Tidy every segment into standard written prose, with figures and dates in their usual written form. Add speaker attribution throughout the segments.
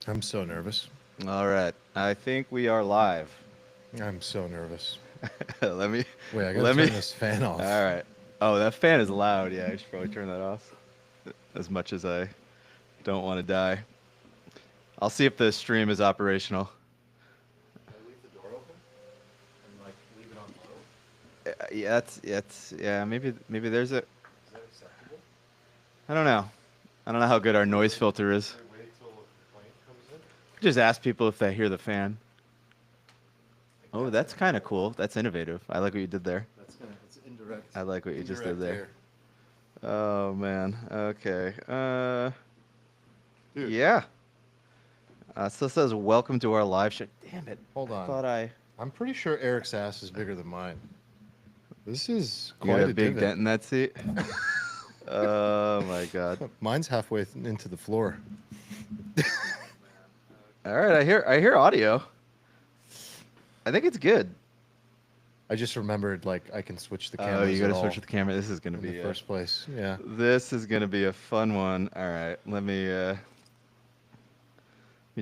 Speaker 1: I'm so nervous.
Speaker 2: All right. I think we are live.
Speaker 1: I'm so nervous.
Speaker 2: let me,
Speaker 1: Wait, I gotta
Speaker 2: let me.
Speaker 1: turn this fan
Speaker 2: All
Speaker 1: off.
Speaker 2: right. Oh, that fan is loud. Yeah, I should probably turn that off. As much as I don't want to die. I'll see if the stream is operational.
Speaker 1: Can I leave the door open and like leave it on low?
Speaker 2: Yeah, yeah. Maybe there's a.
Speaker 1: Is that acceptable?
Speaker 2: I don't know. I don't know how good our noise filter is.
Speaker 1: Should I wait till the complaint comes in?
Speaker 2: Just ask people if they hear the fan.
Speaker 1: Like
Speaker 2: Oh, that's kind of cool. That's innovative. I like what you did there.
Speaker 1: it's indirect.
Speaker 2: I like what you just did
Speaker 1: Indirect
Speaker 2: there. Oh man. Okay.
Speaker 1: Dude,
Speaker 2: Yeah. So it says welcome to our live show. Damn it.
Speaker 1: hold
Speaker 2: I
Speaker 1: on.
Speaker 2: thought I.
Speaker 1: I'm pretty sure Eric's ass is bigger than mine. This is
Speaker 2: You got
Speaker 1: quite
Speaker 2: a
Speaker 1: a
Speaker 2: big
Speaker 1: divot.
Speaker 2: dent in that seat. Oh my god.
Speaker 1: Mine's halfway into the floor.
Speaker 2: All right, I hear audio. I think it's good.
Speaker 1: I just remembered like I can switch the
Speaker 2: Oh,
Speaker 1: cameras.
Speaker 2: you got to
Speaker 1: at
Speaker 2: switch
Speaker 1: all
Speaker 2: the camera. This is gonna
Speaker 1: in
Speaker 2: be
Speaker 1: the first place. Yeah.
Speaker 2: This is gonna be a fun one. All right, let me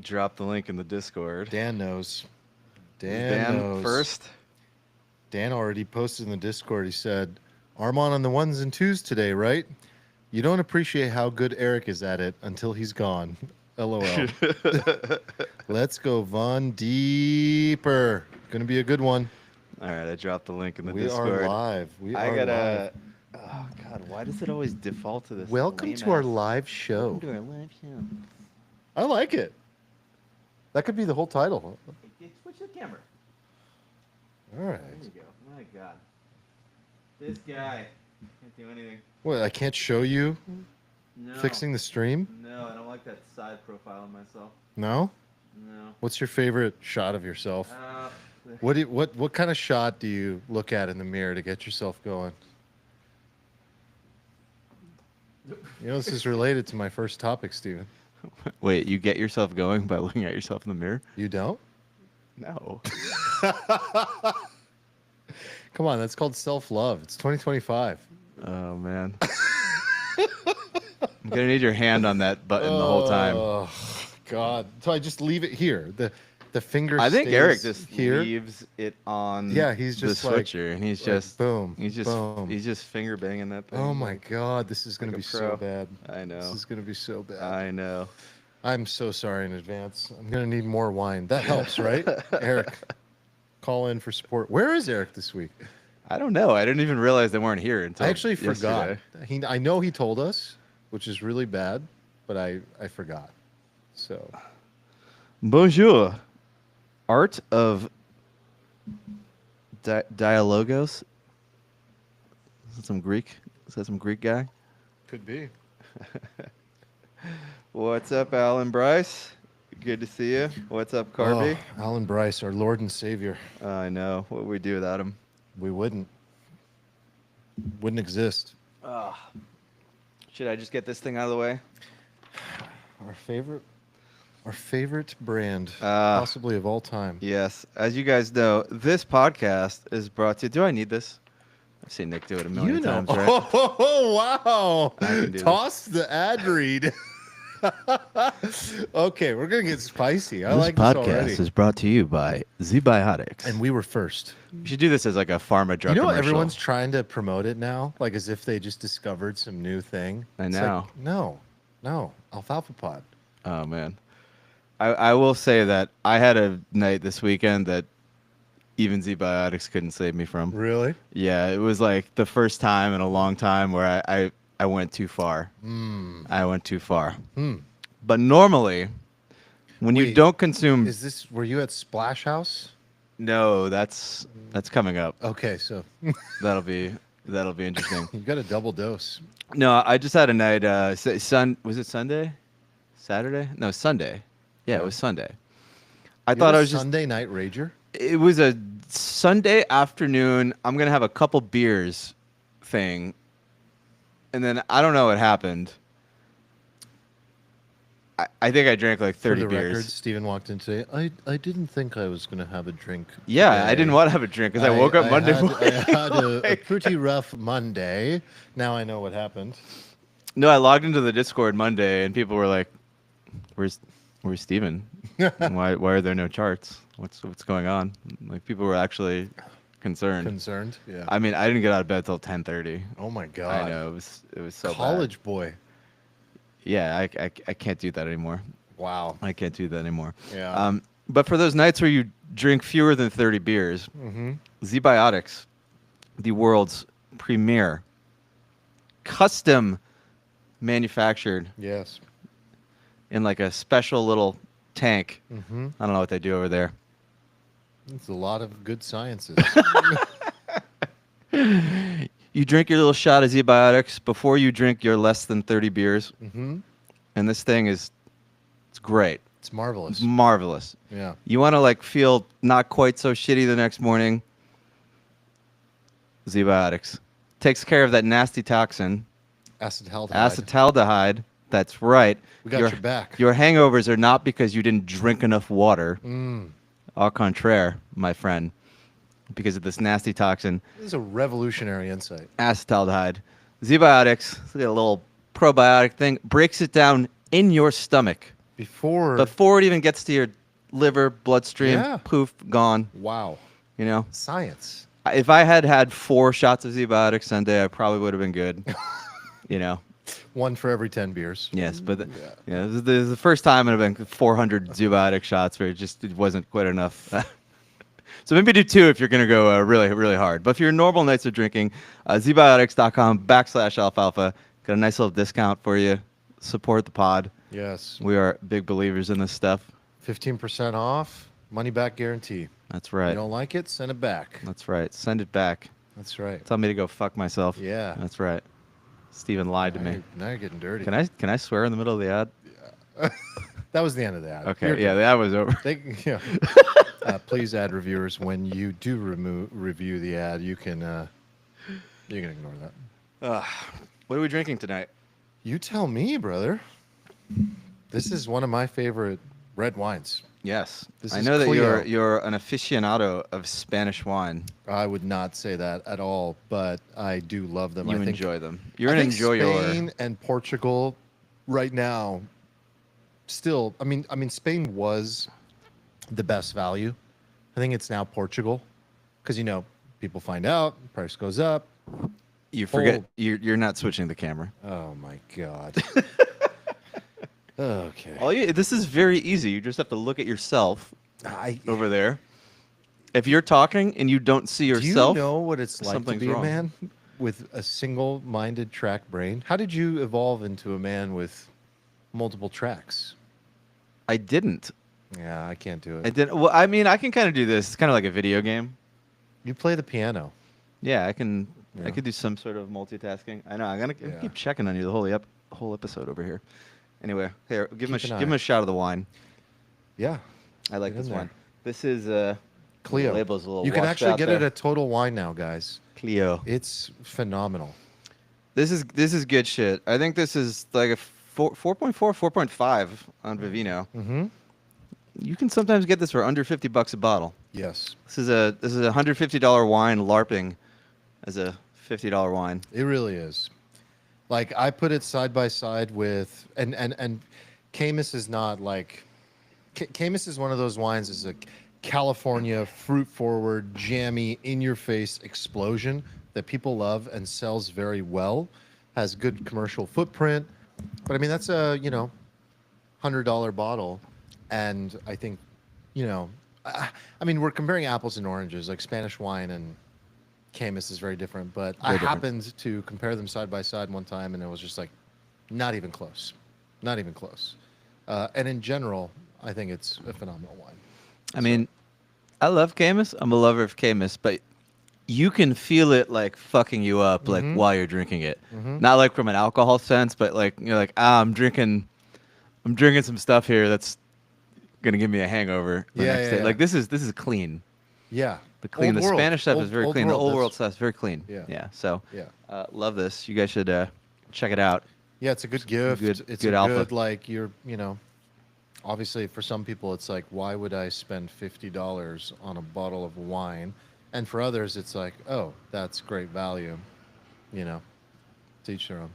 Speaker 2: drop the link in the Discord.
Speaker 1: Dan knows.
Speaker 2: Is
Speaker 1: Dan knows.
Speaker 2: first.
Speaker 1: Dan already posted in the Discord. He said, Arman on the ones and twos today, right? You don't appreciate how good Eric is at it until he's gone. LOL. Let's go Von Deeper. Gonna be a good one.
Speaker 2: All right, I dropped the link in the
Speaker 1: We
Speaker 2: Discord.
Speaker 1: are live. We
Speaker 2: I
Speaker 1: are
Speaker 2: gotta.
Speaker 1: live.
Speaker 2: Oh God, why does it always default to this?
Speaker 1: Welcome to our live show.
Speaker 2: Welcome to our live show.
Speaker 1: I like it. That could be the whole title.
Speaker 2: Switch the camera.
Speaker 1: All right.
Speaker 2: There you go. My God, this guy can't do anything.
Speaker 1: What, I can't show you
Speaker 2: No.
Speaker 1: fixing the stream?
Speaker 2: No, I don't like that side profile of myself.
Speaker 1: No?
Speaker 2: No.
Speaker 1: What's your favorite shot of yourself?
Speaker 2: Uh,
Speaker 1: What kind of shot do you look at in the mirror to get yourself going? You know, this is related to my first topic, Steven.
Speaker 2: Wait, you get yourself going by looking at yourself in the mirror?
Speaker 1: You don't?
Speaker 2: No.
Speaker 1: Come on, that's called self-love. It's 2025.
Speaker 2: Oh man. I'm gonna need your hand on that button the whole time.
Speaker 1: Oh, God. So I just leave it here. The finger
Speaker 2: I think
Speaker 1: stays
Speaker 2: Eric just
Speaker 1: here.
Speaker 2: leaves it on.
Speaker 1: Yeah, he's just
Speaker 2: the
Speaker 1: like-
Speaker 2: switcher, and he's
Speaker 1: like,
Speaker 2: just
Speaker 1: boom,
Speaker 2: He's just
Speaker 1: boom.
Speaker 2: he's just finger banging that thing.
Speaker 1: Oh my God, this is going
Speaker 2: Like
Speaker 1: to
Speaker 2: a
Speaker 1: be
Speaker 2: pro.
Speaker 1: so bad.
Speaker 2: I know.
Speaker 1: This is going to be so bad.
Speaker 2: I know.
Speaker 1: I'm so sorry in advance. I'm going to need more wine. That helps, right? Eric, call in for support. Where is Eric this week?
Speaker 2: I don't know. I didn't even realize they weren't here until
Speaker 1: I actually forgot.
Speaker 2: yesterday.
Speaker 1: I know he told us, which is really bad, but I forgot. So,
Speaker 2: Bonjour. Art of Dialogos. Is that some Greek? Is that some Greek guy?
Speaker 1: could be.
Speaker 2: What's up, Alan Bryce? Good to see you. What's up, Carby?
Speaker 1: Oh, Alan Bryce, our Lord and Savior.
Speaker 2: I know. What would we do without him?
Speaker 1: We wouldn't exist.
Speaker 2: Should I just get this thing out of the way?
Speaker 1: Our favorite brand,
Speaker 2: Ah.
Speaker 1: possibly of all time.
Speaker 2: Yes. As you guys know, this podcast is brought to you. Do I need this? I've seen Nick do it a million times, right?
Speaker 1: Oh, wow.
Speaker 2: I can do
Speaker 1: Toss the ad read. Okay, we're going to get spicy. I like this already.
Speaker 2: brought to you by Zbiotics.
Speaker 1: And we were first.
Speaker 2: We should do this as like a pharma drug
Speaker 1: You know,
Speaker 2: commercial.
Speaker 1: everyone's trying to promote it now, like as if they just discovered some new thing.
Speaker 2: I
Speaker 1: It's
Speaker 2: know.
Speaker 1: like, no. Alfalfa pod.
Speaker 2: Oh, man. I will say that I had a night this weekend that even Zbiotics couldn't save me from.
Speaker 1: Really?
Speaker 2: Yeah, it was like the first time in a long time where I went too far. I went too far. But normally, when you
Speaker 1: Wait,
Speaker 2: don't consume...
Speaker 1: Were you at Splash House?
Speaker 2: No, that's coming up.
Speaker 1: Okay, so
Speaker 2: That'll be interesting.
Speaker 1: you got a double dose.
Speaker 2: No, I just had a night. Was it Sunday? Saturday? No, Sunday. Yeah, it was Sunday. I thought I was just.
Speaker 1: Sunday night rager.
Speaker 2: It was a Sunday afternoon. I'm gonna have a couple beers, thing, and then I don't know what happened. I think I drank like 30
Speaker 1: For the
Speaker 2: beers.
Speaker 1: record, Steven walked in today. I didn't think I was going to have a drink.
Speaker 2: Yeah,
Speaker 1: today.
Speaker 2: I didn't want to have a drink because I woke up Monday
Speaker 1: had,
Speaker 2: morning.
Speaker 1: I had a pretty rough Monday. Now I know what happened.
Speaker 2: No, I logged into the Discord Monday and people were like, "Where's Where's Steven? Why are there no charts? What's going on? Like people were actually concerned.
Speaker 1: Concerned? Yeah.
Speaker 2: I mean, I didn't get out of bed till 10:30.
Speaker 1: Oh my God.
Speaker 2: I know it was so
Speaker 1: College
Speaker 2: bad.
Speaker 1: boy.
Speaker 2: Yeah, I can't do that anymore.
Speaker 1: Wow.
Speaker 2: I can't do that anymore.
Speaker 1: Yeah.
Speaker 2: But for those nights where you drink fewer than 30 beers, Zbiotics, the world's premier custom manufactured
Speaker 1: Yes.
Speaker 2: in like a special little tank.
Speaker 1: Mm-hmm.
Speaker 2: I don't know what they do over there.
Speaker 1: It's a lot of good sciences.
Speaker 2: You drink your little shot of Zbiotics before you drink your less than 30 beers.
Speaker 1: Mm-hmm.
Speaker 2: And this thing it's great.
Speaker 1: It's marvelous.
Speaker 2: It's marvelous.
Speaker 1: Yeah.
Speaker 2: You want to like feel not quite so shitty the next morning. Zbiotics takes care of that nasty toxin.
Speaker 1: Acetaldehyde.
Speaker 2: Acetaldehyde. That's right.
Speaker 1: We got your back.
Speaker 2: Your hangovers are not because you didn't drink enough water.
Speaker 1: Mm.
Speaker 2: Au contraire, my friend. Because of this nasty toxin.
Speaker 1: This is a revolutionary insight.
Speaker 2: Acetaldehyde. Zbiotics, a little probiotic thing, breaks it down in your stomach.
Speaker 1: Before
Speaker 2: Before it even gets to your liver, bloodstream,
Speaker 1: Yeah.
Speaker 2: poof, gone.
Speaker 1: Wow.
Speaker 2: You know?
Speaker 1: Science.
Speaker 2: If I had 4 shots of Zbiotics Sunday, I probably would have been good. You know?
Speaker 1: One for every 10 beers.
Speaker 2: Yes, but this is the first time it had been 400 Zbiotic shots where it wasn't quite enough. So maybe do 2 if you're going to go really, really hard. But for your normal nights of drinking, Zbiotics.com/alfalfa. Got a nice little discount for you. Support the pod.
Speaker 1: Yes.
Speaker 2: We are big believers in this stuff.
Speaker 1: 15% off, money back guarantee.
Speaker 2: That's right.
Speaker 1: You don't like it, send it back.
Speaker 2: That's right. Send it back.
Speaker 1: That's right.
Speaker 2: Tell me to go fuck myself.
Speaker 1: Yeah.
Speaker 2: That's right. Steven lied to
Speaker 1: Now
Speaker 2: me.
Speaker 1: now you're getting dirty.
Speaker 2: Can I swear in the middle of the ad?
Speaker 1: That was the end of the ad.
Speaker 2: Okay.
Speaker 1: You're
Speaker 2: Yeah,
Speaker 1: good.
Speaker 2: that was over.
Speaker 1: Please, ad reviewers, when you do review the ad, you can ignore that.
Speaker 2: What are we drinking tonight?
Speaker 1: You tell me, brother. This is one of my favorite red wines.
Speaker 2: Yes.
Speaker 1: This
Speaker 2: I
Speaker 1: is
Speaker 2: know that
Speaker 1: Clio.
Speaker 2: you're an aficionado of Spanish wine.
Speaker 1: I would not say that at all, but I do love them.
Speaker 2: You
Speaker 1: I think,
Speaker 2: enjoy them. You're
Speaker 1: I
Speaker 2: an
Speaker 1: think
Speaker 2: enjoyer.
Speaker 1: Spain and Portugal, right now, still. I mean, Spain was the best value. I think it's now Portugal, because people find out, price goes up.
Speaker 2: You forget you're not switching the camera.
Speaker 1: Oh my God. Okay.
Speaker 2: This is very easy. You just have to look at yourself over there. If you're talking and you don't see yourself,
Speaker 1: do you know what it's like to
Speaker 2: something's
Speaker 1: be
Speaker 2: wrong.
Speaker 1: a man with a single-minded track brain? How did you evolve into a man with multiple tracks?
Speaker 2: I didn't.
Speaker 1: Yeah, I can't do it.
Speaker 2: I didn't. Well, I mean, I can kind of do this. It's kind of like a video game.
Speaker 1: You play the piano.
Speaker 2: Yeah, I can.
Speaker 1: Yeah.
Speaker 2: I could do some sort of multitasking. I know. I'm gonna
Speaker 1: Yeah.
Speaker 2: keep checking on you the whole episode over here. Anyway, here, give
Speaker 1: Keep an eye.
Speaker 2: him a shot of the wine.
Speaker 1: Yeah.
Speaker 2: I like
Speaker 1: Get in
Speaker 2: this
Speaker 1: there.
Speaker 2: wine. This is
Speaker 1: Clio.
Speaker 2: The label's a little
Speaker 1: You can
Speaker 2: washed
Speaker 1: actually
Speaker 2: out
Speaker 1: get
Speaker 2: there.
Speaker 1: it at Total Wine now, guys.
Speaker 2: Clio.
Speaker 1: It's phenomenal.
Speaker 2: This is good shit. I think this is like a 4.4, 4.5 on Vivino.
Speaker 1: Mm-hmm.
Speaker 2: You can sometimes get this for under $50 a bottle.
Speaker 1: Yes.
Speaker 2: This is a $150 wine LARPing as a $50 wine.
Speaker 1: It really is. Like, I put it side by side with and Camus is not like Camus is one of those wines is a California fruit forward, jammy, in your face explosion that people love and sells very well. Has good commercial footprint. But I mean that's a, $100 bottle, and I think, I mean we're comparing apples and oranges, like Spanish wine and Camus is very different, but I happened to compare them side by side one time, and it was just like, not even close. Not even close. And in general, I think it's a phenomenal wine.
Speaker 2: I mean, I love Camus. I'm a lover of Camus, but you can feel it like fucking you up like while you're drinking it. Not like from an alcohol sense, but like you're like, I'm drinking some stuff here that's gonna give me a hangover the next day.
Speaker 1: yeah.
Speaker 2: Like this is clean.
Speaker 1: Yeah.
Speaker 2: The
Speaker 1: World.
Speaker 2: Spanish stuff is very clean. The old world
Speaker 1: that's-
Speaker 2: stuff is very clean.
Speaker 1: Yeah.
Speaker 2: So
Speaker 1: Yeah.
Speaker 2: love this. You guys should check it out.
Speaker 1: Yeah, it's a good gift. It's
Speaker 2: good
Speaker 1: a
Speaker 2: alpha.
Speaker 1: good, like, obviously for some people it's like, why would I spend $50 on a bottle of wine? And for others, it's like, oh, that's great value. To each their own.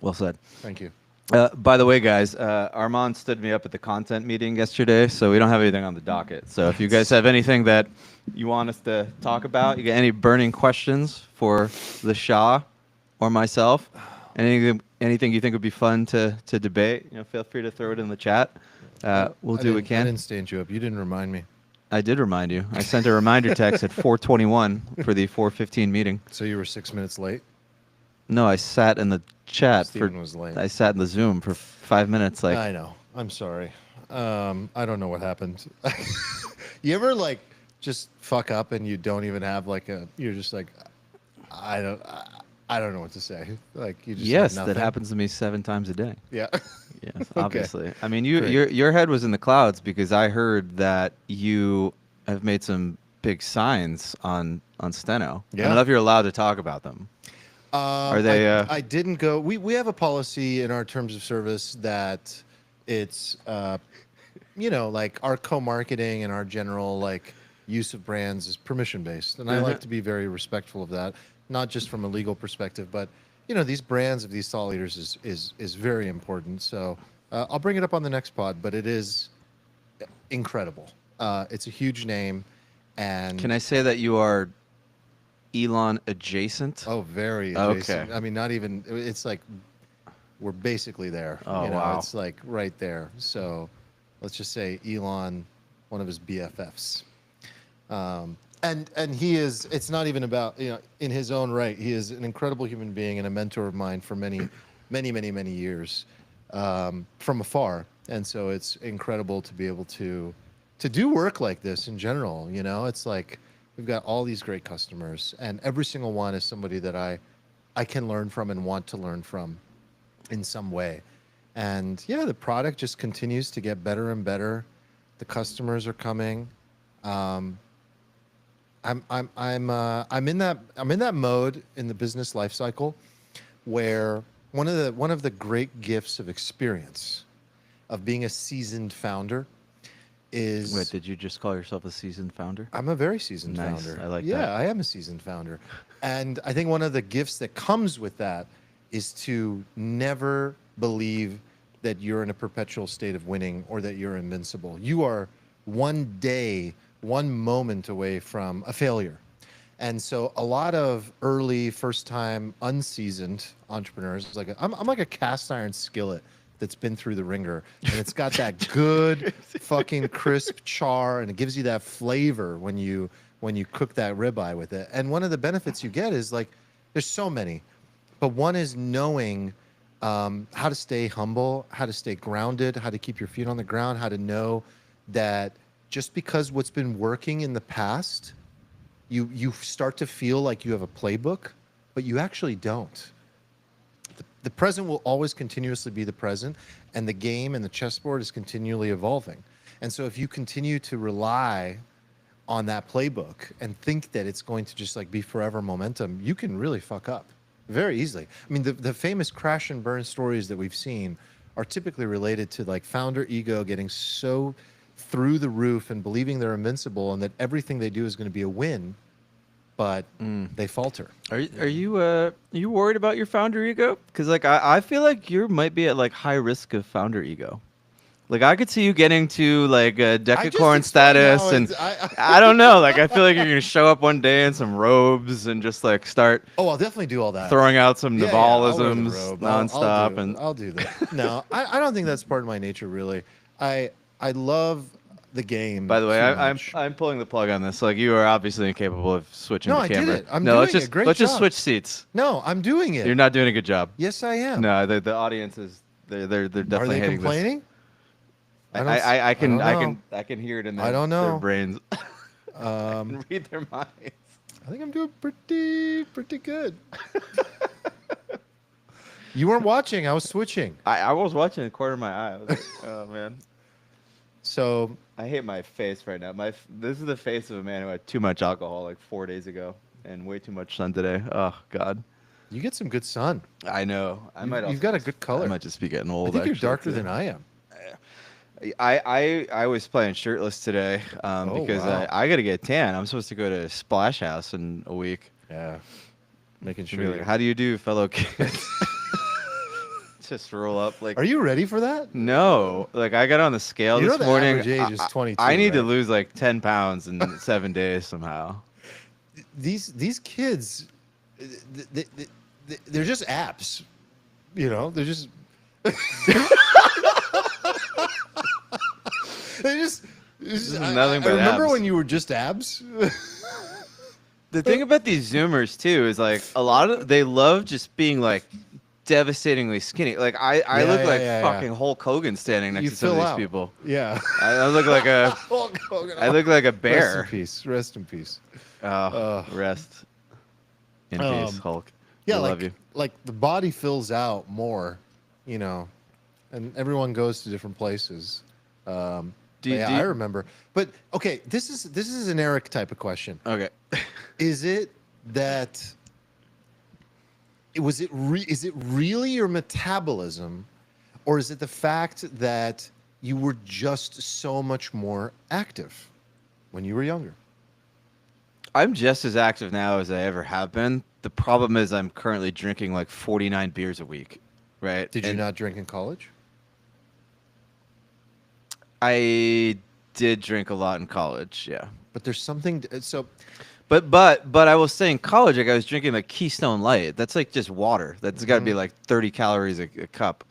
Speaker 2: Well said.
Speaker 1: Thank you.
Speaker 2: By the way, guys, Arman stood me up at the content meeting yesterday, so we don't have anything on the docket. So if you guys have anything that you want us to talk about, you got any burning questions for the Shah or myself, anything you think would be fun to debate, feel free to throw it in the chat. We'll do what we
Speaker 1: I
Speaker 2: can.
Speaker 1: didn't stand you up. You didn't remind me.
Speaker 2: I did remind you. I sent a reminder text at 4:21 for the 4:15 meeting.
Speaker 1: So you were 6 minutes late?
Speaker 2: No, I sat in the chat
Speaker 1: Steven was late.
Speaker 2: I sat in the Zoom for 5 minutes.
Speaker 1: I know. I'm sorry. I don't know what happened. You ever just fuck up and you don't even have you're just like, I don't know what to say. You just
Speaker 2: yes,
Speaker 1: have
Speaker 2: that
Speaker 1: nothing.
Speaker 2: happens to me 7 times a day.
Speaker 1: Yeah.
Speaker 2: Yes,
Speaker 1: Okay.
Speaker 2: obviously. I mean,
Speaker 1: Great.
Speaker 2: your head was in the clouds because I heard that you have made some big signs on Steno. I
Speaker 1: Yeah.
Speaker 2: don't know if you're allowed to talk about them. Are they?
Speaker 1: I didn't go. We have a policy in our terms of service that it's, our co-marketing and our general use of brands is permission based, and I like to be very respectful of that, not just from a legal perspective, but these brands of these thought leaders is very important. So I'll bring it up on the next pod, but it is incredible. It's a huge name, and
Speaker 2: Can I say that you are Elon-Adjacent?
Speaker 1: oh, very adjacent.
Speaker 2: Okay.
Speaker 1: I mean, not even. It's like we're basically there.
Speaker 2: Oh, wow.
Speaker 1: It's right there. So let's just say Elon, one of his BFFs. And he is. It's not even about in his own right. He is an incredible human being and a mentor of mine for many, many, many, many years from afar. And so it's incredible to be able to do work like this in general. It's like we've got all these great customers, and every single one is somebody that I can learn from and want to learn from in some way. And yeah, the product just continues to get better and better. The customers are coming. I'm in that mode in the business life cycle where one of the great gifts of experience of being a seasoned founder is.
Speaker 2: Wait, did you just call yourself a seasoned founder?
Speaker 1: I'm a very seasoned
Speaker 2: Nice.
Speaker 1: founder.
Speaker 2: I like
Speaker 1: yeah,
Speaker 2: that.
Speaker 1: I am a seasoned founder. And I think one of the gifts that comes with that is to never believe that you're in a perpetual state of winning or that you're invincible. You are one day, one moment away from a failure. And so a lot of early, first-time, unseasoned entrepreneurs, I'm like a cast iron skillet that's been through the ringer, and it's got that good fucking crisp char, and it gives you that flavor when you cook that ribeye with it. And one of the benefits you get is there's so many, but one is knowing how to stay humble, how to stay grounded, how to keep your feet on the ground, how to know that just because what's been working in the past, you start to feel like you have a playbook, but you actually don't. The present will always continuously be the present, and the game and the chessboard is continually evolving. And so if you continue to rely on that playbook and think that it's going to just be forever momentum, you can really fuck up very easily. I mean, the famous crash and burn stories that we've seen are typically related to founder ego getting so through the roof and believing they're invincible and that everything they do is going to be a win, but they falter.
Speaker 2: Are you worried about your founder ego? Because I feel like you might be at high risk of founder ego. I could see you getting to a decacorn status, and I don't know. I feel like you're gonna show up one day in some robes and just start.
Speaker 1: Oh, I'll definitely do all that.
Speaker 2: Throwing out some
Speaker 1: Yeah, I'll wear the
Speaker 2: Navalisms
Speaker 1: robe.
Speaker 2: nonstop,
Speaker 1: I'll do that. No, I don't think that's part of my nature, really. I love the game.
Speaker 2: By the way,
Speaker 1: too
Speaker 2: I'm
Speaker 1: much.
Speaker 2: pulling the plug on this. You are obviously incapable of switching
Speaker 1: No,
Speaker 2: the
Speaker 1: I did
Speaker 2: camera.
Speaker 1: it. I'm
Speaker 2: no,
Speaker 1: doing
Speaker 2: let's just
Speaker 1: it. Great
Speaker 2: let's just
Speaker 1: job.
Speaker 2: switch seats.
Speaker 1: No, I'm doing it.
Speaker 2: You're not doing a good job.
Speaker 1: Yes, I am.
Speaker 2: No, the audience is they're
Speaker 1: Are
Speaker 2: definitely
Speaker 1: they
Speaker 2: hating
Speaker 1: complaining?
Speaker 2: I can
Speaker 1: don't know.
Speaker 2: I can hear it in
Speaker 1: I don't know.
Speaker 2: their brains. I
Speaker 1: Um,
Speaker 2: can read their minds.
Speaker 1: I think I'm doing pretty good. You weren't watching. I was switching.
Speaker 2: I was watching the corner of my eye. I was like, oh man.
Speaker 1: So
Speaker 2: I hate my face right now. This is the face of a man who had too much alcohol 4 days ago and way too much sun today. Oh God.
Speaker 1: you get some good sun.
Speaker 2: I know.
Speaker 1: You've got a good color.
Speaker 2: I might just be getting old.
Speaker 1: I think you're
Speaker 2: actually,
Speaker 1: darker
Speaker 2: too.
Speaker 1: than I am.
Speaker 2: I was playing shirtless today because
Speaker 1: wow.
Speaker 2: I got to get tan. I'm supposed to go to Splash House in a week.
Speaker 1: Yeah. Making
Speaker 2: Should
Speaker 1: sure.
Speaker 2: be like, how do you do, fellow kids? Just roll up like.
Speaker 1: Are you ready for that?
Speaker 2: No, like I got on the scale
Speaker 1: You know
Speaker 2: this
Speaker 1: the
Speaker 2: morning.
Speaker 1: average age is 22,
Speaker 2: I need to
Speaker 1: right?
Speaker 2: lose like 10 pounds in 7 days somehow.
Speaker 1: These kids, they're just apps. You know, they're just. They just.
Speaker 2: Nothing
Speaker 1: I
Speaker 2: but
Speaker 1: remember
Speaker 2: abs.
Speaker 1: when you were just abs.
Speaker 2: The thing about these Zoomers too is like a lot of they love just being like devastatingly skinny. Like I look like fucking Hulk Hogan standing next
Speaker 1: You
Speaker 2: to some of
Speaker 1: fill
Speaker 2: these
Speaker 1: out.
Speaker 2: people.
Speaker 1: Yeah.
Speaker 2: I look like a
Speaker 1: Hulk Hogan.
Speaker 2: I look like a
Speaker 1: Rest
Speaker 2: bear.
Speaker 1: in peace. Rest in peace.
Speaker 2: Oh, rest in peace, Hulk.
Speaker 1: Yeah,
Speaker 2: We
Speaker 1: like
Speaker 2: love you.
Speaker 1: like the body fills out more, you know, and everyone goes to different places. I remember. But okay, this is an Eric type of question.
Speaker 2: Okay.
Speaker 1: Is it that? Is it really your metabolism, or is it the fact that you were just so much more active when you were younger?
Speaker 2: I'm just as active now as I ever have been. The problem is I'm currently drinking like 49 beers a week, right?
Speaker 1: Did you not drink in college?
Speaker 2: I did drink a lot in college, yeah.
Speaker 1: But there's something. So
Speaker 2: But I will say in college, like I was drinking like Keystone Light. That's like just water. That's got to be like 30 calories a cup.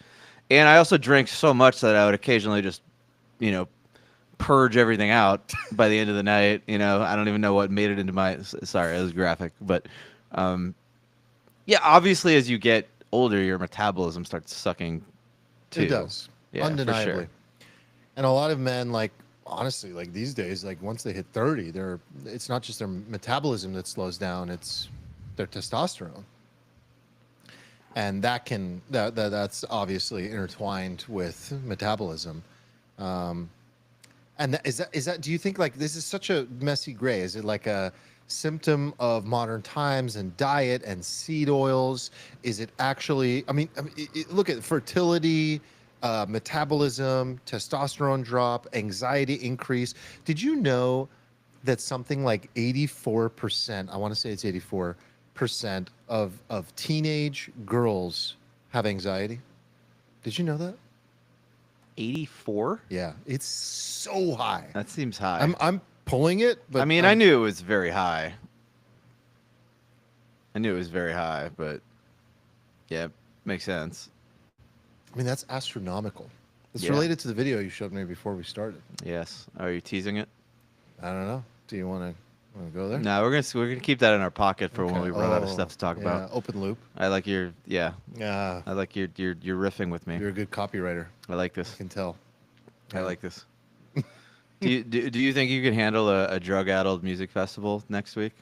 Speaker 2: And I also drank so much that I would occasionally just, you know, purge everything out by the end of the night. You know, I don't even know what made it into my. Sorry, it was graphic, but yeah, obviously as you get older, your metabolism starts sucking too.
Speaker 1: it does,
Speaker 2: Yeah, for
Speaker 1: undeniably.
Speaker 2: sure.
Speaker 1: And a lot of men, like honestly, like these days, like once they hit 30, it's not just their metabolism that slows down; it's their testosterone, and that's obviously intertwined with metabolism. And is that? Do you think like this is such a messy gray? Is it like a symptom of modern times and diet and seed oils? Is it actually? I mean, look at fertility, metabolism, testosterone drop, anxiety increase. Did you know that something like 84%? I want to say it's 84% of teenage girls have anxiety. Did you know that?
Speaker 2: 84?
Speaker 1: Yeah, it's so high.
Speaker 2: That seems high.
Speaker 1: I'm pulling it, but
Speaker 2: I mean, I knew it was very high. I knew it was very high, but yeah, makes sense.
Speaker 1: I mean, that's astronomical. It's
Speaker 2: Yeah.
Speaker 1: related to the video you showed me before we started.
Speaker 2: Yes. Are you teasing it?
Speaker 1: I don't know. Do you want to go there?
Speaker 2: No, we're gonna keep that in our pocket for when
Speaker 1: Okay.
Speaker 2: we run out of
Speaker 1: Oh,
Speaker 2: stuff to talk
Speaker 1: yeah,
Speaker 2: about.
Speaker 1: open loop.
Speaker 2: I like your
Speaker 1: Yeah,
Speaker 2: I like your riffing with me.
Speaker 1: you're a good copywriter.
Speaker 2: I like
Speaker 1: I
Speaker 2: this.
Speaker 1: can tell.
Speaker 2: I like this. Do you think you could handle a drug-addled music festival next week?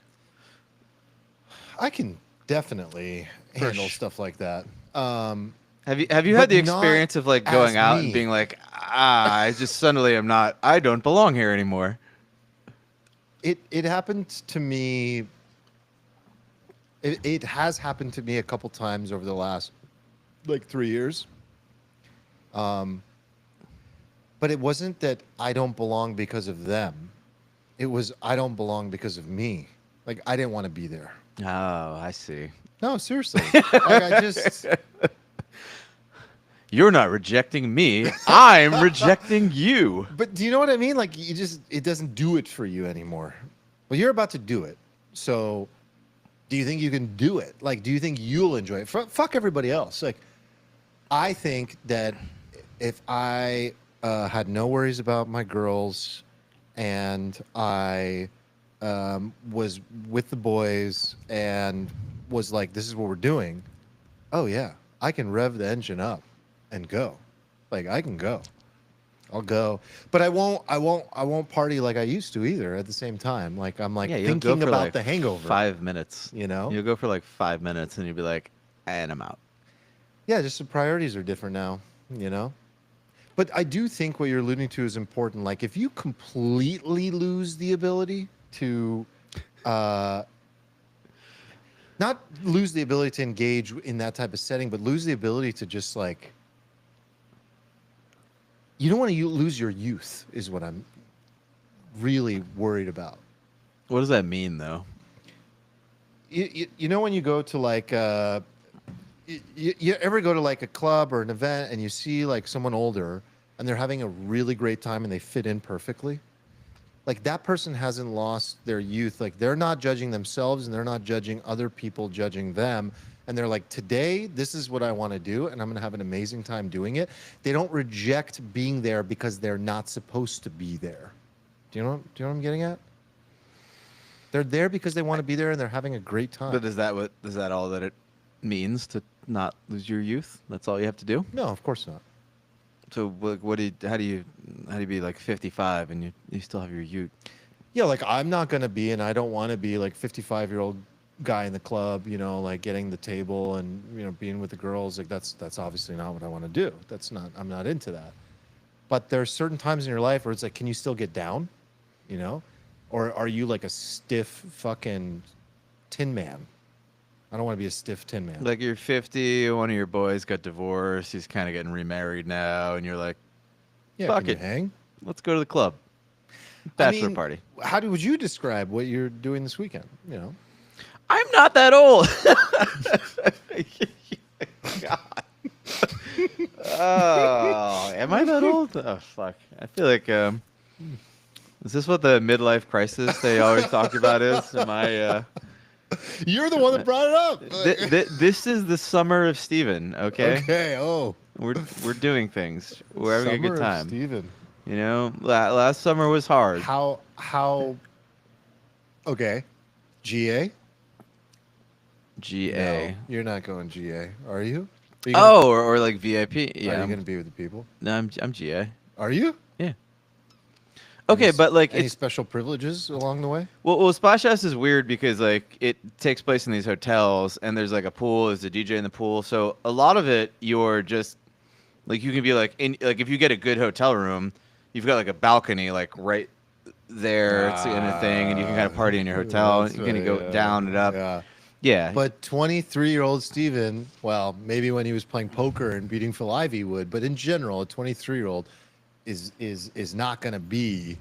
Speaker 1: I can definitely handle stuff like that.
Speaker 2: Have you had
Speaker 1: But
Speaker 2: the
Speaker 1: not
Speaker 2: experience of like
Speaker 1: as
Speaker 2: going out
Speaker 1: me.
Speaker 2: and being like, I just suddenly am not, I don't belong here anymore.
Speaker 1: It happened to me. It has happened to me a couple times over the last like 3 years. But it wasn't that I don't belong because of them. It was I don't belong because of me. Like I didn't want to be there.
Speaker 2: Oh, I see.
Speaker 1: No, seriously. Like I just
Speaker 2: You're not rejecting me. I'm rejecting you.
Speaker 1: But do you know what I mean? Like it doesn't do it for you anymore. Well, you're about to do it. So do you think you can do it? Like do you think you'll enjoy it? Fuck everybody else. Like I think that if I had no worries about my girls and I was with the boys and was like, this is what we're doing. Oh yeah, I can rev the engine up and go. Like I can go. I'll go. But I won't party like I used to either at the same time. Like I'm like
Speaker 2: You'll go
Speaker 1: thinking
Speaker 2: for
Speaker 1: about
Speaker 2: like
Speaker 1: the hangover.
Speaker 2: 5 minutes.
Speaker 1: You know?
Speaker 2: You'll go for like 5 minutes and you'll be like, and I'm out.
Speaker 1: Yeah, just the priorities are different now, you know? But I do think what you're alluding to is important. Like if you completely lose the ability to not lose the ability to engage in that type of setting, but lose the ability to just like you don't want to lose your youth is what I'm really worried about.
Speaker 2: What does that mean though?
Speaker 1: You know when you go to like you ever go to like a club or an event and you see like someone older and they're having a really great time and they fit in perfectly? Like that person hasn't lost their youth. Like they're not judging themselves and they're not judging other people judging them. And they're like, today, this is what I want to do, and I'm going to have an amazing time doing it. They don't reject being there because they're not supposed to be there. Do you know what I'm getting at? They're there because they want to be there and they're having a great time.
Speaker 2: But is that all that it means to not lose your youth? That's all you have to do?
Speaker 1: No, of course not.
Speaker 2: So how do you be like 55 and you still have your youth?
Speaker 1: Yeah, like I'm not going to be, and I don't want to be like 55-year-old guy in the club, like getting the table and, being with the girls. Like that's obviously not what I want to do. I'm not into that. But there's certain times in your life where it's like, can you still get down? Or are you like a stiff fucking tin man? I don't want to be a stiff tin man.
Speaker 2: Like you're 50, one of your boys got divorced, he's kind of getting remarried now, and you're like,
Speaker 1: yeah,
Speaker 2: fuck
Speaker 1: can
Speaker 2: it,
Speaker 1: you hang?
Speaker 2: let's go to the club. Bachelor party.
Speaker 1: Would you describe what you're doing this weekend?
Speaker 2: I'm not that old. God. Oh, am I that old? Oh, fuck. I feel like, is this what the midlife crisis they always talk about is? Am I,
Speaker 1: You're the one that brought it up.
Speaker 2: This is the summer of Steven, okay?
Speaker 1: Okay, oh.
Speaker 2: We're doing things. We're having a good
Speaker 1: Summer of
Speaker 2: time.
Speaker 1: Steven.
Speaker 2: Last summer was hard.
Speaker 1: How, okay. GA?
Speaker 2: GA.
Speaker 1: No, you're not going GA, are you?
Speaker 2: Or like VIP. Yeah.
Speaker 1: Are you going to be with the people?
Speaker 2: No, I'm GA.
Speaker 1: Are you?
Speaker 2: Yeah. Okay, but like
Speaker 1: any special privileges along the way?
Speaker 2: Well, Splash House is weird because like it takes place in these hotels and there's like a pool, there's a DJ in the pool. So a lot of it you're just like you can be like if you get a good hotel room, you've got like a balcony like right there it's in a thing and you can kind of party in your hotel. You can go down and up.
Speaker 1: Yeah.
Speaker 2: Yeah.
Speaker 1: But 23-year-old Steven, well, maybe when he was playing poker and beating Phil Ivey would, but in general, a 23-year-old is not going to be,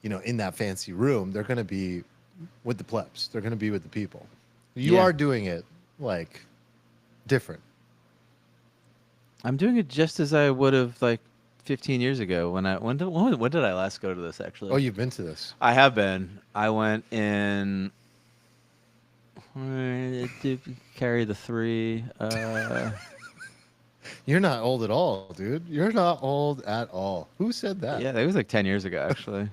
Speaker 1: in that fancy room. They're going to be with the plebs. They're going to be with the people. You are doing it like different.
Speaker 2: I'm doing it just as I would have like 15 years ago when did I last go to this actually?
Speaker 1: Oh, you've been to this.
Speaker 2: I have been. I went in carry the 3
Speaker 1: You're not old at all, dude. You're not old at all. Who said that?
Speaker 2: Yeah, that was like 10 years ago, actually.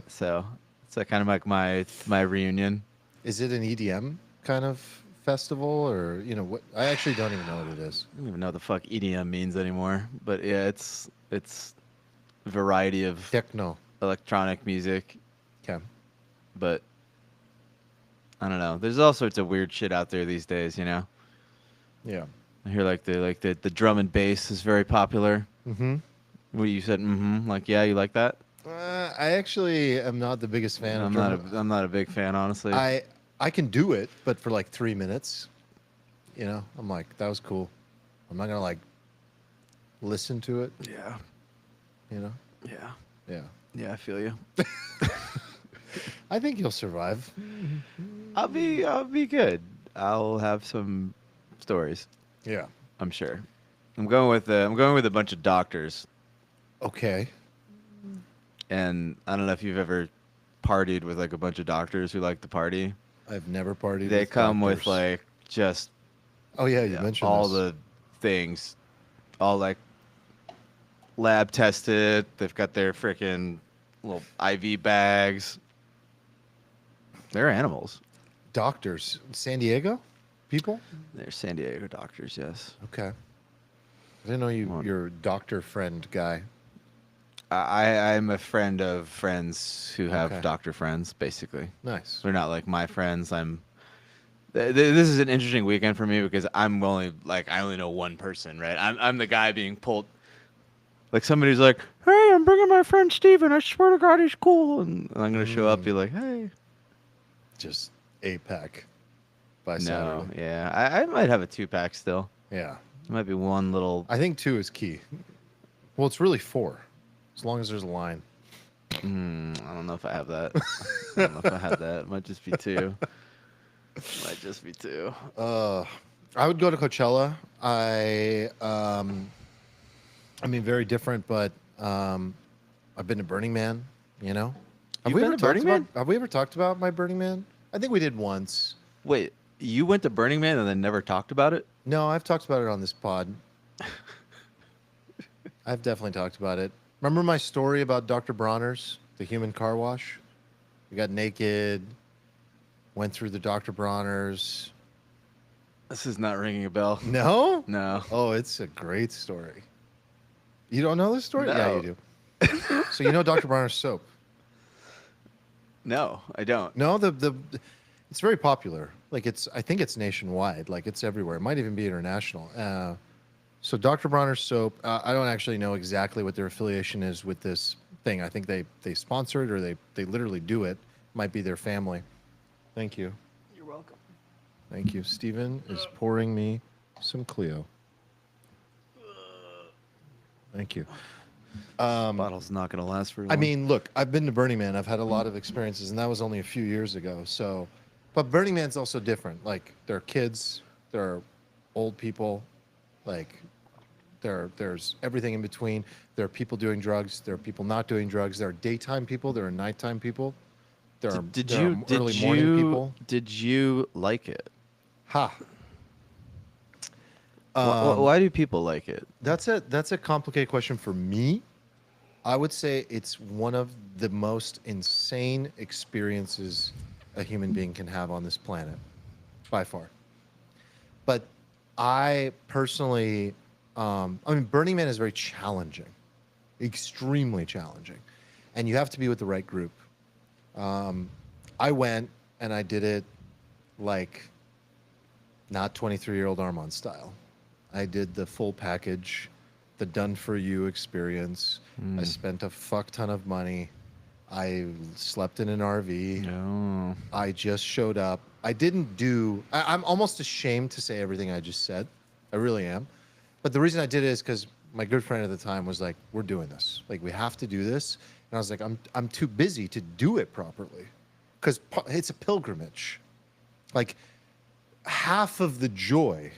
Speaker 2: So it's like kind of like my reunion.
Speaker 1: Is it an EDM kind of festival or, what? I actually don't even know what it is.
Speaker 2: I don't even know what the fuck EDM means anymore. But yeah, it's a variety of
Speaker 1: techno
Speaker 2: electronic music.
Speaker 1: Okay.
Speaker 2: But I don't know. There's all sorts of weird shit out there these days,
Speaker 1: Yeah.
Speaker 2: I hear like the drum and bass is very popular.
Speaker 1: Mm-hmm.
Speaker 2: What you said, mm-hmm. Like, yeah, you like that?
Speaker 1: I actually am not the biggest fan of
Speaker 2: drum. I'm not a big fan, honestly.
Speaker 1: I can do it, but for like 3 minutes, I'm like, that was cool. I'm not gonna like listen to it.
Speaker 2: Yeah. Yeah.
Speaker 1: Yeah.
Speaker 2: Yeah, I feel you.
Speaker 1: I think you'll survive.
Speaker 2: I'll be good. I'll have some stories.
Speaker 1: Yeah.
Speaker 2: I'm sure. I'm going with a bunch of doctors.
Speaker 1: Okay.
Speaker 2: And I don't know if you've ever partied with like a bunch of doctors who like to party.
Speaker 1: I've never partied.
Speaker 2: They
Speaker 1: with
Speaker 2: come
Speaker 1: doctors.
Speaker 2: with like just.
Speaker 1: Oh yeah, you mentioned
Speaker 2: all
Speaker 1: this.
Speaker 2: the things, all like lab tested. They've got their freaking little IV bags. They're animals.
Speaker 1: Doctors, San Diego people.
Speaker 2: They're San Diego doctors, yes.
Speaker 1: Okay. I didn't know you're doctor friend guy.
Speaker 2: I'm a friend of friends who have doctor friends, basically.
Speaker 1: Nice.
Speaker 2: They're not like my friends. This is an interesting weekend for me because I'm only like I only know one person, right? I'm the guy being pulled. Like somebody's like, "Hey, I'm bringing my friend Steven. I swear to God, he's cool." And I'm gonna show up, and be like, "Hey."
Speaker 1: Just 8-pack by
Speaker 2: No,
Speaker 1: Saturday.
Speaker 2: yeah, I might have a 2-pack still.
Speaker 1: Yeah.
Speaker 2: It might be one little.
Speaker 1: I think 2 is key. Well, it's really 4, as long as there's a line.
Speaker 2: I don't know if I have that. I don't know if I have that. It might just be 2. Might just be 2.
Speaker 1: I would go to Coachella. I mean, very different, but I've been to Burning Man. You know,
Speaker 2: You've been to Burning Man?
Speaker 1: Have we ever talked about my Burning Man? I think we did once.
Speaker 2: Wait, you went to Burning Man and then never talked about it?
Speaker 1: No, I've talked about it on this pod. I've definitely talked about it. Remember my story about Dr. Bronner's, the human car wash? We got naked, went through the Dr. Bronner's.
Speaker 2: This is not ringing a bell.
Speaker 1: No?
Speaker 2: No.
Speaker 1: Oh, it's a great story. You don't know this story?
Speaker 2: No.
Speaker 1: Yeah, you do. So you know Dr. Bronner's soap?
Speaker 2: No, I don't.
Speaker 1: No, it's very popular. Like I think it's nationwide. Like it's everywhere. It might even be international. So Dr. Bronner's soap. I don't actually know exactly what their affiliation is with this thing. I think they sponsor it or they literally do it. Might be their family. Thank you.
Speaker 2: You're welcome.
Speaker 1: Thank you. Steven is pouring me some Clio. Thank you.
Speaker 2: Bottle's not going to last for long.
Speaker 1: I mean, look, I've been to Burning Man. I've had a lot of experiences, and that was only a few years ago. So, but Burning Man's also different. Like, there are kids, there are old people, like, there's everything in between. There are people doing drugs. There are people not doing drugs. There are daytime people. There are nighttime people. There are early morning people.
Speaker 2: Did you like it?
Speaker 1: Ha.
Speaker 2: Why do people like it?
Speaker 1: That's a complicated question for me. I would say it's one of the most insane experiences a human being can have on this planet, by far. But I personally, I mean, Burning Man is very challenging, extremely challenging, and you have to be with the right group. I went and I did it like not 23-year-old Arman style. I did the full package, the done-for-you experience. I spent a fuck ton of money. I slept in an RV.
Speaker 2: No.
Speaker 1: I just showed up. I didn't do... I'm almost ashamed to say everything I just said. I really am. But the reason I did it is because my good friend at the time was like, we're doing this. Like, we have to do this. And I was like, I'm too busy to do it properly. Because it's a pilgrimage. Like, half of the joy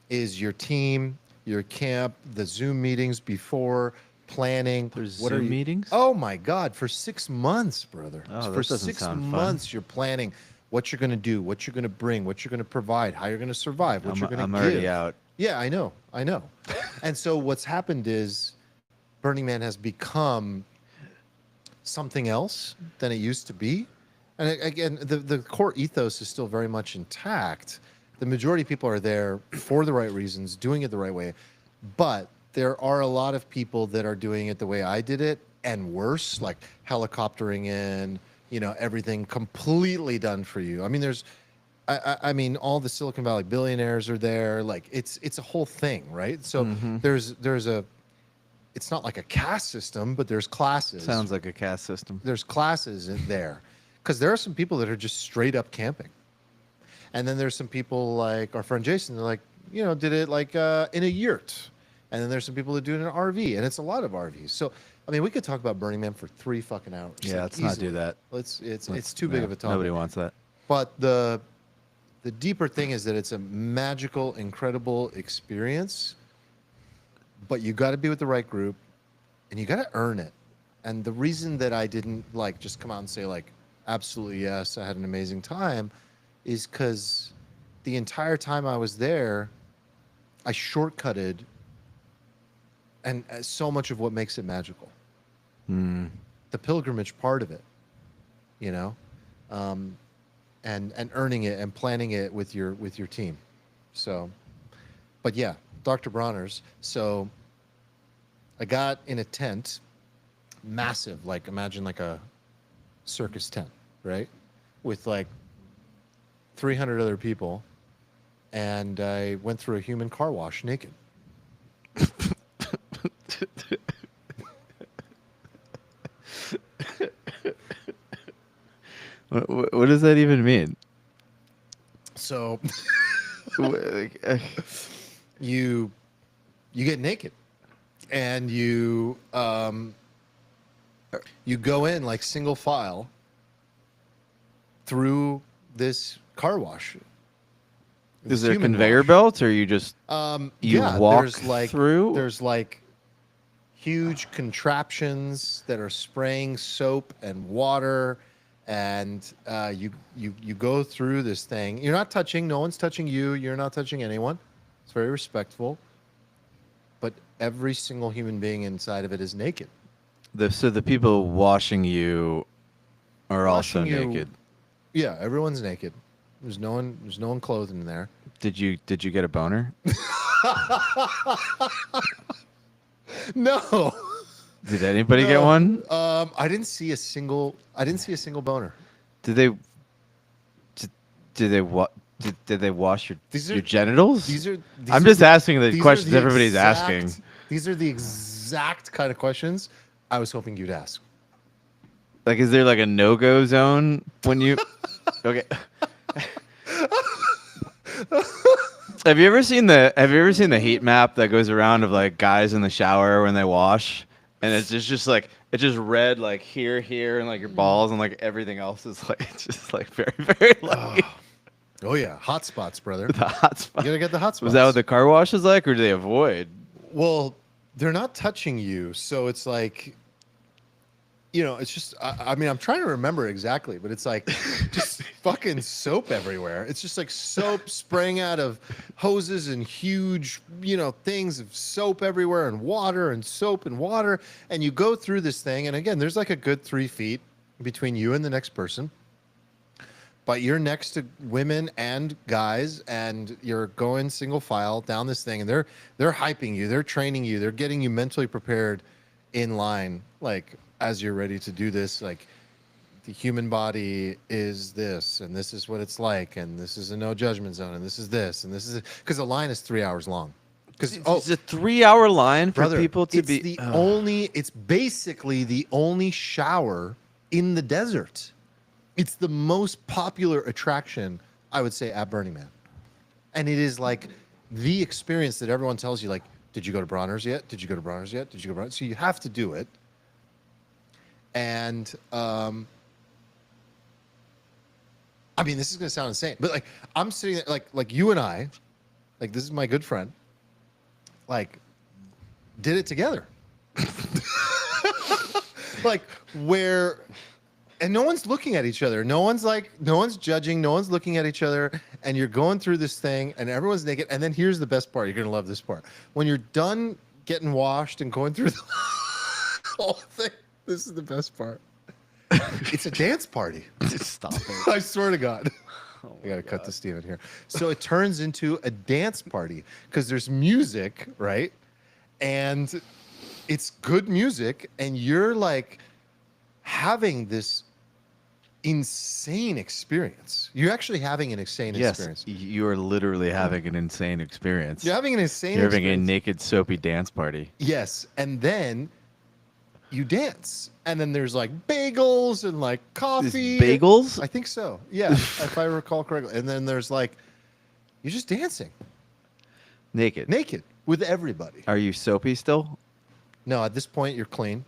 Speaker 1: is your team, your camp, the Zoom meetings before, planning.
Speaker 2: There's Zoom meetings?
Speaker 1: Oh my God, for 6 months, brother.
Speaker 2: Oh,
Speaker 1: For
Speaker 2: that doesn't
Speaker 1: 6
Speaker 2: sound fun.
Speaker 1: months, you're planning what you're going to do, what you're going to bring, what you're going to provide, how you're going to survive, what you're going to give.
Speaker 2: I'm already out.
Speaker 1: Yeah, I know. And so what's happened is Burning Man has become something else than it used to be. And again, the core ethos is still very much intact. The majority of people are there for the right reasons, doing it the right way. But there are a lot of people that are doing it the way I did it and worse, like helicoptering in, everything completely done for you. I mean, I mean, all the Silicon Valley billionaires are there. Like it's a whole thing, right? So there's it's not like a caste system, but there's classes.
Speaker 2: Sounds like a caste system.
Speaker 1: There's classes in there because there are some people that are just straight up camping. And then there's some people like our friend Jason, they're like, did it like in a yurt. And then there's some people that do it in an RV, and it's a lot of RVs. So, I mean, we could talk about Burning Man for 3 fucking hours.
Speaker 2: Yeah,
Speaker 1: like,
Speaker 2: let's not do that.
Speaker 1: It's too big of a topic.
Speaker 2: Nobody wants that.
Speaker 1: But the deeper thing is that it's a magical, incredible experience. But you got to be with the right group, and you got to earn it. And the reason that I didn't like just come out and say like, absolutely yes, I had an amazing time, is because the entire time I was there, I shortcutted and so much of what makes it magical. The pilgrimage part of it, and earning it and planning it with your team. So, but yeah, Dr. Bronner's. So I got in a tent, massive, like imagine like a circus tent, right? With like 300 other people, and I went through a human car wash naked.
Speaker 2: What does that even mean?
Speaker 1: So you get naked, and you go in like single file through this car wash,
Speaker 2: Is there conveyor belts, or you just you walk through?
Speaker 1: There's like huge contraptions that are spraying soap and water, and you go through this thing. You're not touching. No one's touching you. You're not touching anyone. It's very respectful. But every single human being inside of it is naked.
Speaker 2: So the people washing you are also naked.
Speaker 1: Yeah, everyone's naked. There's no one clothed in there.
Speaker 2: Did you get a boner?
Speaker 1: No.
Speaker 2: Did anybody get one?
Speaker 1: I didn't see a single boner.
Speaker 2: Did they wash your genitals? I'm just asking the questions everybody's asking.
Speaker 1: These are the exact kind of questions I was hoping you'd ask.
Speaker 2: Like, is there like a no-go zone when you? Okay. Have you ever seen the heat map that goes around of like guys in the shower when they wash, and it's just like it's just red like here, and like your balls, and like everything else is like it's just like very, very lucky.
Speaker 1: Oh yeah, hot spots, brother.
Speaker 2: The hot spots.
Speaker 1: You gotta get the hot spots.
Speaker 2: Was that what the car wash is like, or do they avoid?
Speaker 1: Well, they're not touching you, so it's like, it's just. I mean, I'm trying to remember exactly, but it's like just fucking soap everywhere. It's just like soap spraying out of hoses and huge, things of soap everywhere, and water and soap and water. And you go through this thing, and again, there's like a good 3 feet between you and the next person. But you're next to women and guys, and you're going single file down this thing, and they're hyping you, they're training you, they're getting you mentally prepared in line, like as you're ready to do this. Like, the human body is this, and this is what it's like, and this is a no judgment zone, and this is this, and this is because the line is 3 hours long. Because
Speaker 2: it's a 3-hour line for people to
Speaker 1: be. It's basically the only shower in the desert. It's the most popular attraction, I would say, at Burning Man. And it is like the experience that everyone tells you, like, did you go to Bronner's yet? Did you go to Bronner's yet? Did you go to Bronner's? So you have to do it. And, I mean, this is going to sound insane, but like, I'm sitting there, like you and I, like, this is my good friend, like, did it together. Like, where... And no one's looking at each other. No one's judging. No one's looking at each other. And you're going through this thing, and everyone's naked. And then here's the best part. You're going to love this part. When you're done getting washed and going through the whole thing, this is the best part. It's a dance party.
Speaker 2: Stop it.
Speaker 1: I swear to God. I got to cut this Steven here. So it turns into a dance party because there's music, right? And it's good music, and you're like having this insane experience. You're actually having an insane experience.
Speaker 2: You are literally having an insane experience.
Speaker 1: You're having an insane
Speaker 2: You're
Speaker 1: experience.
Speaker 2: having a naked, soapy dance party.
Speaker 1: Yes. And then you dance. And then there's like bagels and like coffee.
Speaker 2: Bagels?
Speaker 1: I think so. Yeah, if I recall correctly. And then there's like, you're just dancing.
Speaker 2: Naked.
Speaker 1: Naked with everybody.
Speaker 2: Are you soapy still?
Speaker 1: No, at this point, you're clean.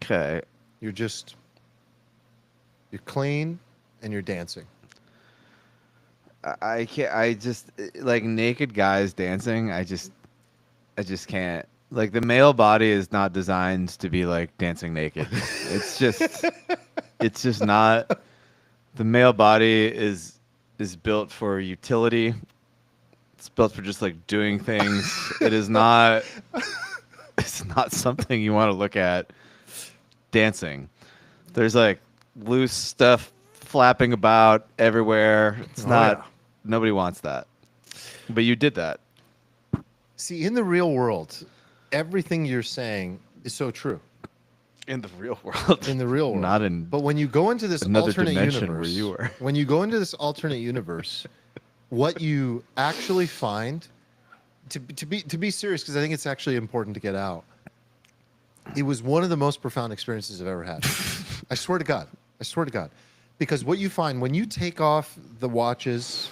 Speaker 2: Okay.
Speaker 1: You're clean and you're dancing.
Speaker 2: I can't. I just like naked guys dancing. I just can't. Like, the male body is not designed to be like dancing naked. It's just not. The male body is built for utility. It's built for just like doing things. It is not. It's not something you want to look at dancing. There's like loose stuff flapping about everywhere. It's not. Yeah. Nobody wants that. But you did that.
Speaker 1: See, in the real world, everything you're saying is so true.
Speaker 2: In the real world.
Speaker 1: In the real world.
Speaker 2: Not in.
Speaker 1: But when you go into this alternate universe,
Speaker 2: where you were.
Speaker 1: When you go into this alternate universe, what you actually find, to be serious, because I think it's actually important to get out. It was one of the most profound experiences I've ever had. I swear to God. I swear to God. Because what you find when you take off the watches,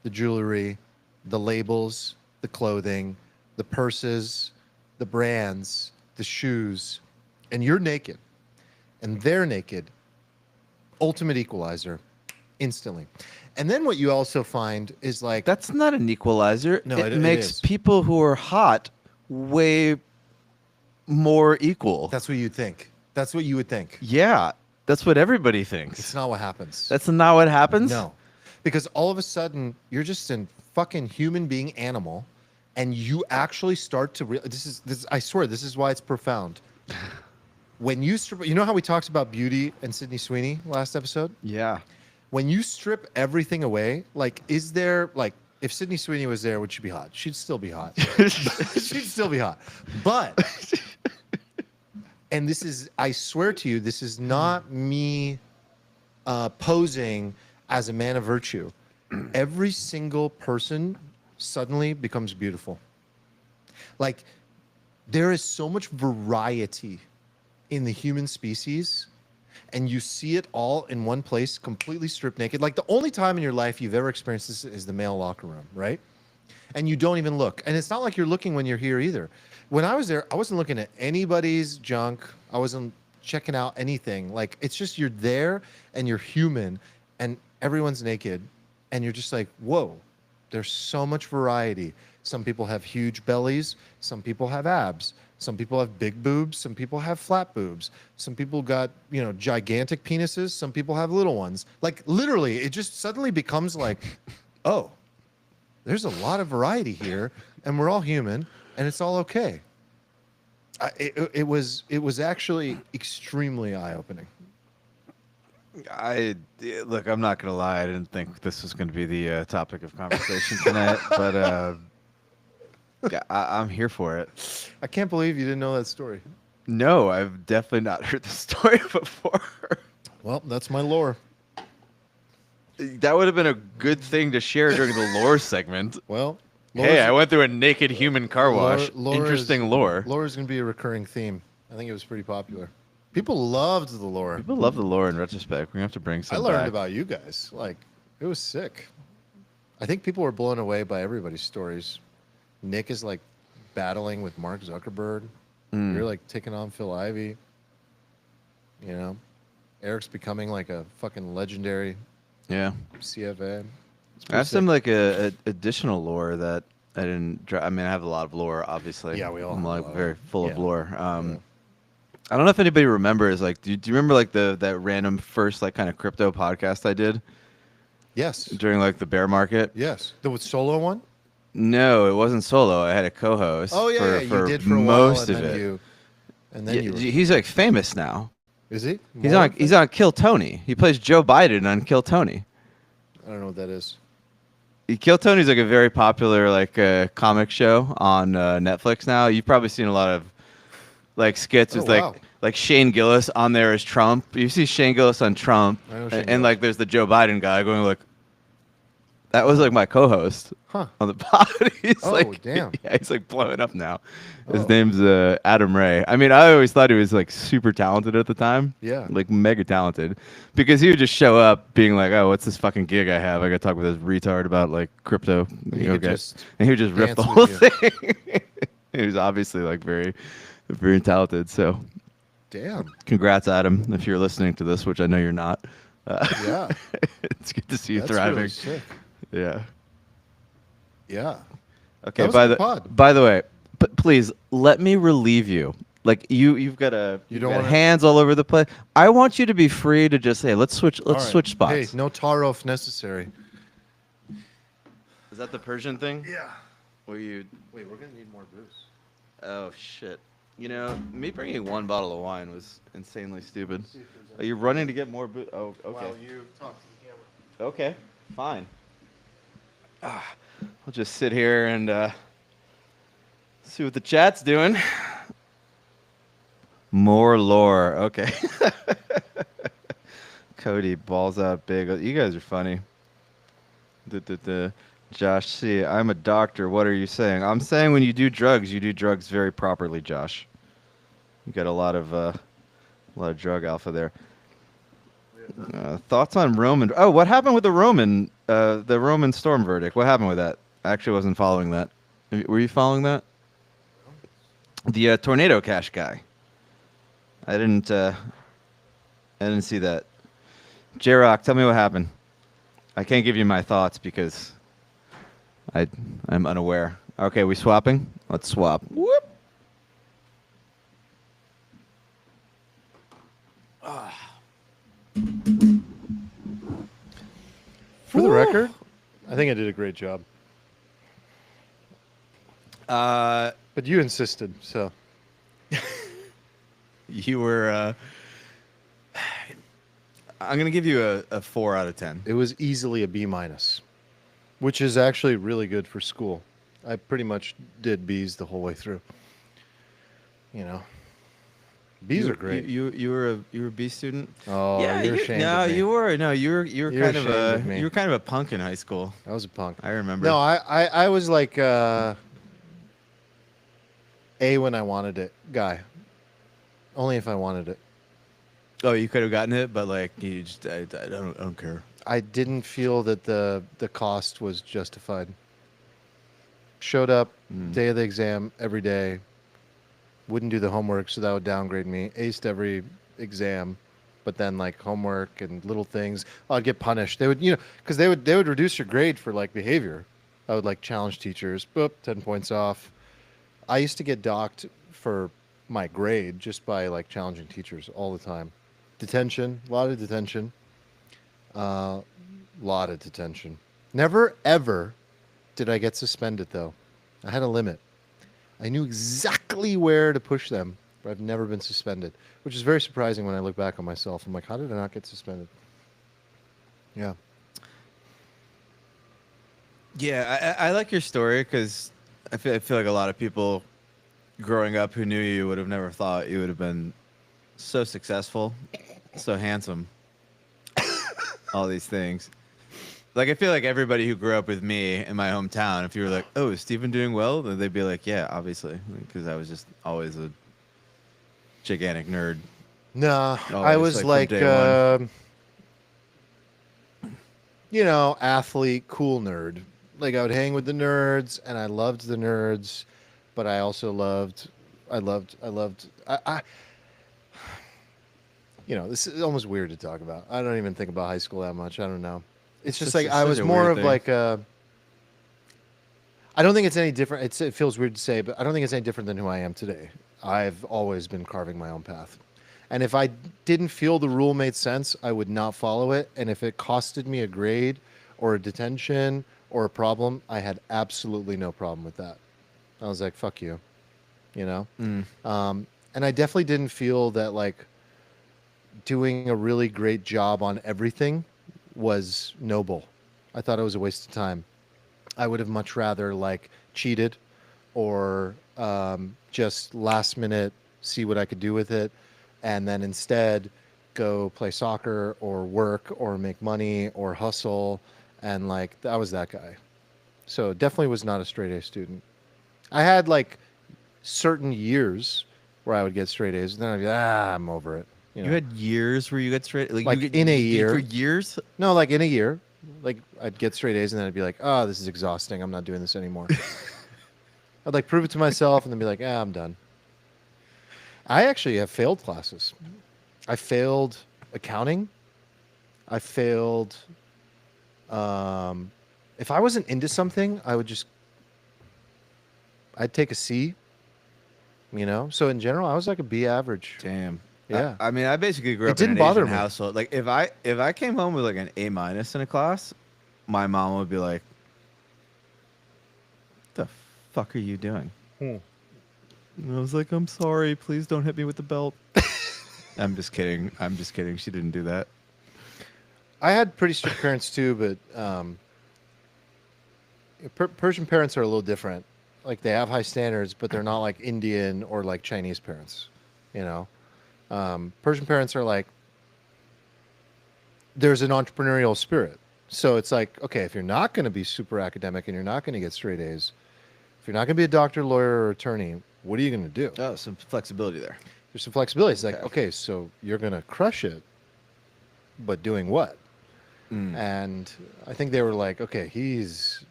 Speaker 1: the jewelry, the labels, the clothing, the purses, the brands, the shoes, and you're naked, and they're naked, ultimate equalizer, instantly. And then what you also find is like
Speaker 2: That's not an equalizer.
Speaker 1: No,
Speaker 2: it
Speaker 1: it
Speaker 2: makes
Speaker 1: is.
Speaker 2: people who are hot way more equal.
Speaker 1: that's what you'd think. That's what you would think.
Speaker 2: Yeah, that's what everybody
Speaker 1: It's
Speaker 2: thinks.
Speaker 1: not what happens.
Speaker 2: That's not what happens?
Speaker 1: No, because all of a sudden you're just a fucking human being animal, and you actually start to this. I swear, this is why it's profound. When you you know how we talked about beauty and Sydney Sweeney last episode?
Speaker 2: Yeah.
Speaker 1: When you strip everything away, like, is there like if Sydney Sweeney was there, would she be hot? She'd still be hot. She'd still be hot. But and this is, I swear to you, this is not me posing as a man of virtue. Every single person suddenly becomes beautiful. Like, there is so much variety in the human species, and you see it all in one place, completely stripped naked. Like, the only time in your life you've ever experienced this is the male locker room, right? And you don't even look. And it's not like you're looking when you're here either. When I was there, I wasn't looking at anybody's junk. I wasn't checking out anything. Like, it's just you're there and you're human and everyone's naked. And you're just like, whoa, there's so much variety. Some people have huge bellies. Some people have abs. Some people have big boobs. Some people have flat boobs. Some people got, gigantic penises. Some people have little ones. Like, literally, it just suddenly becomes like, oh, there's a lot of variety here, and we're all human, and it's all okay. It was actually extremely eye-opening.
Speaker 2: Look, I'm not gonna lie. I didn't think this was gonna be the topic of conversation tonight, but I'm here for it.
Speaker 1: I can't believe you didn't know that story.
Speaker 2: No, I've definitely not heard the story before.
Speaker 1: Well, that's my lore.
Speaker 2: That would have been a good thing to share during the lore segment.
Speaker 1: Well,
Speaker 2: Hey, I went through a naked human car wash. Interesting lore.
Speaker 1: Lore is going to be a recurring theme. I think it was pretty popular. People loved the lore.
Speaker 2: People love the lore in retrospect. We're going to have to bring some
Speaker 1: I learned
Speaker 2: back.
Speaker 1: about you guys. Like, it was sick. I think people were blown away by everybody's stories. Nick is like battling with Mark Zuckerberg. You're like taking on Phil Ivey. Eric's becoming like a fucking legendary CFA.
Speaker 2: I have some like a additional lore that I didn't. I mean, I have a lot of lore, obviously.
Speaker 1: Yeah, we all.
Speaker 2: I'm
Speaker 1: have
Speaker 2: like very full of lore.
Speaker 1: Yeah.
Speaker 2: I don't know if anybody remembers. Like, do you remember like that random first like kind of crypto podcast I did?
Speaker 1: Yes.
Speaker 2: During like the bear market.
Speaker 1: Yes. The solo one?
Speaker 2: No, it wasn't solo. I had a co-host.
Speaker 1: Oh yeah,
Speaker 2: for
Speaker 1: you did for a
Speaker 2: most
Speaker 1: while,
Speaker 2: of it. He's like famous now.
Speaker 1: Is he?
Speaker 2: He's on Kill Tony. He plays Joe Biden on Kill Tony.
Speaker 1: I don't know what that is.
Speaker 2: Kill Tony's like a very popular like comic show on Netflix now. You've probably seen a lot of like skits with like Shane Gillis on there as Trump. You see Shane Gillis on Trump, and like there's the Joe Biden guy going like, that was like my co-host on the pod. He's
Speaker 1: damn.
Speaker 2: Yeah, he's like blowing up now. His name's Adam Ray. I mean, I always thought he was like super talented at the time.
Speaker 1: Yeah.
Speaker 2: Like mega talented. Because he would just show up being like, oh, what's this fucking gig I have? I got to talk with this retard about like crypto. And he would just rip the whole thing. He was obviously like very, very talented. So
Speaker 1: damn.
Speaker 2: Congrats, Adam, if you're listening to this, which I know you're not.
Speaker 1: Yeah.
Speaker 2: It's good to see you
Speaker 1: That's
Speaker 2: thriving.
Speaker 1: Really sick.
Speaker 2: Yeah.
Speaker 1: Yeah.
Speaker 2: Okay. By the way, please let me relieve you. Like you've got hands all over the place. I want you to be free to just say, let's switch spots.
Speaker 1: Hey, no taro if necessary.
Speaker 2: Is that the Persian thing?
Speaker 1: Yeah.
Speaker 2: Wait,
Speaker 1: we're gonna need more booze.
Speaker 2: Oh shit. Me bringing one bottle of wine was insanely stupid. Are you running to get more booze? Oh, okay.
Speaker 1: While you talk to the camera.
Speaker 2: Okay, fine. I'll just sit here and see what the chat's doing. More lore. Okay. Cody, balls out big. You guys are funny. Josh C., I'm a doctor. What are you saying? I'm saying when you do drugs very properly, Josh. You got a lot of drug alpha there. Thoughts on Roman? Oh, what happened with the Roman storm verdict? What happened with that? I actually wasn't following that. Were you following that? The Tornado Cash guy. I didn't see that. J-Rock, tell me what happened. I can't give you my thoughts because I'm unaware. Okay, we swapping? Let's swap. Whoop.
Speaker 1: For the record, I think I did a great job. But you insisted, so.
Speaker 2: You were. I'm gonna give you a 4 out of 10.
Speaker 1: It was easily a B minus, which is actually really good for school. I pretty much did B's the whole way through. You know, B's are great.
Speaker 2: You were a B student.
Speaker 1: Oh,
Speaker 2: Yeah,
Speaker 1: you're ashamed
Speaker 2: no,
Speaker 1: of me.
Speaker 2: you were
Speaker 1: You're
Speaker 2: kind
Speaker 1: ashamed
Speaker 2: of
Speaker 1: of me.
Speaker 2: you were kind of a punk in high school.
Speaker 1: I was a punk.
Speaker 2: I remember.
Speaker 1: No, I was like A when I wanted it guy. Only if I wanted it.
Speaker 2: Oh, you could have gotten it, but like you just I don't care.
Speaker 1: I didn't feel that the cost was justified. Showed up day of the exam every day. Wouldn't do the homework, so that would downgrade me. Aced every exam, but then like homework and little things, I'd get punished. They would, because they would reduce your grade for like behavior. I would like challenge teachers. Boop, 10 points off. I used to get docked for my grade just by like challenging teachers all the time. Detention, a lot of detention. Lot of detention. Never ever did I get suspended though. I had a limit. I knew exactly where to push them, but I've never been suspended, which is very surprising when I look back on myself. I'm like, how did I not get suspended? Yeah.
Speaker 2: Yeah, I like your story because I feel like a lot of people growing up who knew you would have never thought you would have been so successful, so handsome, all these things. Like, I feel like everybody who grew up with me in my hometown, if you were like, oh, is Steven doing well? Then they'd be like, yeah, obviously. Because I was just always a gigantic nerd.
Speaker 1: Nah,
Speaker 2: Always,
Speaker 1: I was like,
Speaker 2: from day one.
Speaker 1: Athlete, cool nerd. Like, I would hang with the nerds, and I loved the nerds, but I also loved, this is almost weird to talk about. I don't even think about high school that much. I don't know. It's just like I was more of like I don't think it's any different. It feels weird to say, but I don't think it's any different than who I am today. I've always been carving my own path. And if I didn't feel the rule made sense, I would not follow it. And if it costed me a grade or a detention or a problem, I had absolutely no problem with that. I was like, fuck you, And I definitely didn't feel that like doing a really great job on everything was noble. I thought it was a waste of time. I would have much rather like cheated or just last minute see what I could do with it, and then instead go play soccer or work or make money or hustle, and like I was that guy. So definitely was not a straight A student. I had like certain years where I would get straight A's, and then I'd be I'm over it.
Speaker 2: You had years where you got straight,
Speaker 1: like
Speaker 2: you
Speaker 1: in a year.
Speaker 2: For years?
Speaker 1: No, like in a year. Like I'd get straight A's and then I'd be like, oh, this is exhausting. I'm not doing this anymore. I'd like prove it to myself and then be like, I'm done. I actually have failed classes. I failed accounting. I failed. If I wasn't into something, I'd take a C. So in general, I was like a B average.
Speaker 2: Damn.
Speaker 1: Yeah.
Speaker 2: I mean, I basically grew up in an Asian household. Like, if I came home with like an A- in a class, my mom would be like, "The fuck are you doing?" And I was like, "I'm sorry. Please don't hit me with the belt." I'm just kidding. She didn't do that.
Speaker 1: I had pretty strict parents too, but Persian parents are a little different. Like they have high standards, but they're not like Indian or like Chinese parents. Persian parents are like, there's an entrepreneurial spirit. So it's like, okay, if you're not going to be super academic and you're not going to get straight A's, if you're not going to be a doctor, lawyer, or attorney, what are you going to do?
Speaker 2: Oh, some flexibility there.
Speaker 1: There's some flexibility. It's like, okay, so you're going to crush it, but doing what? And I think they were like, okay, he's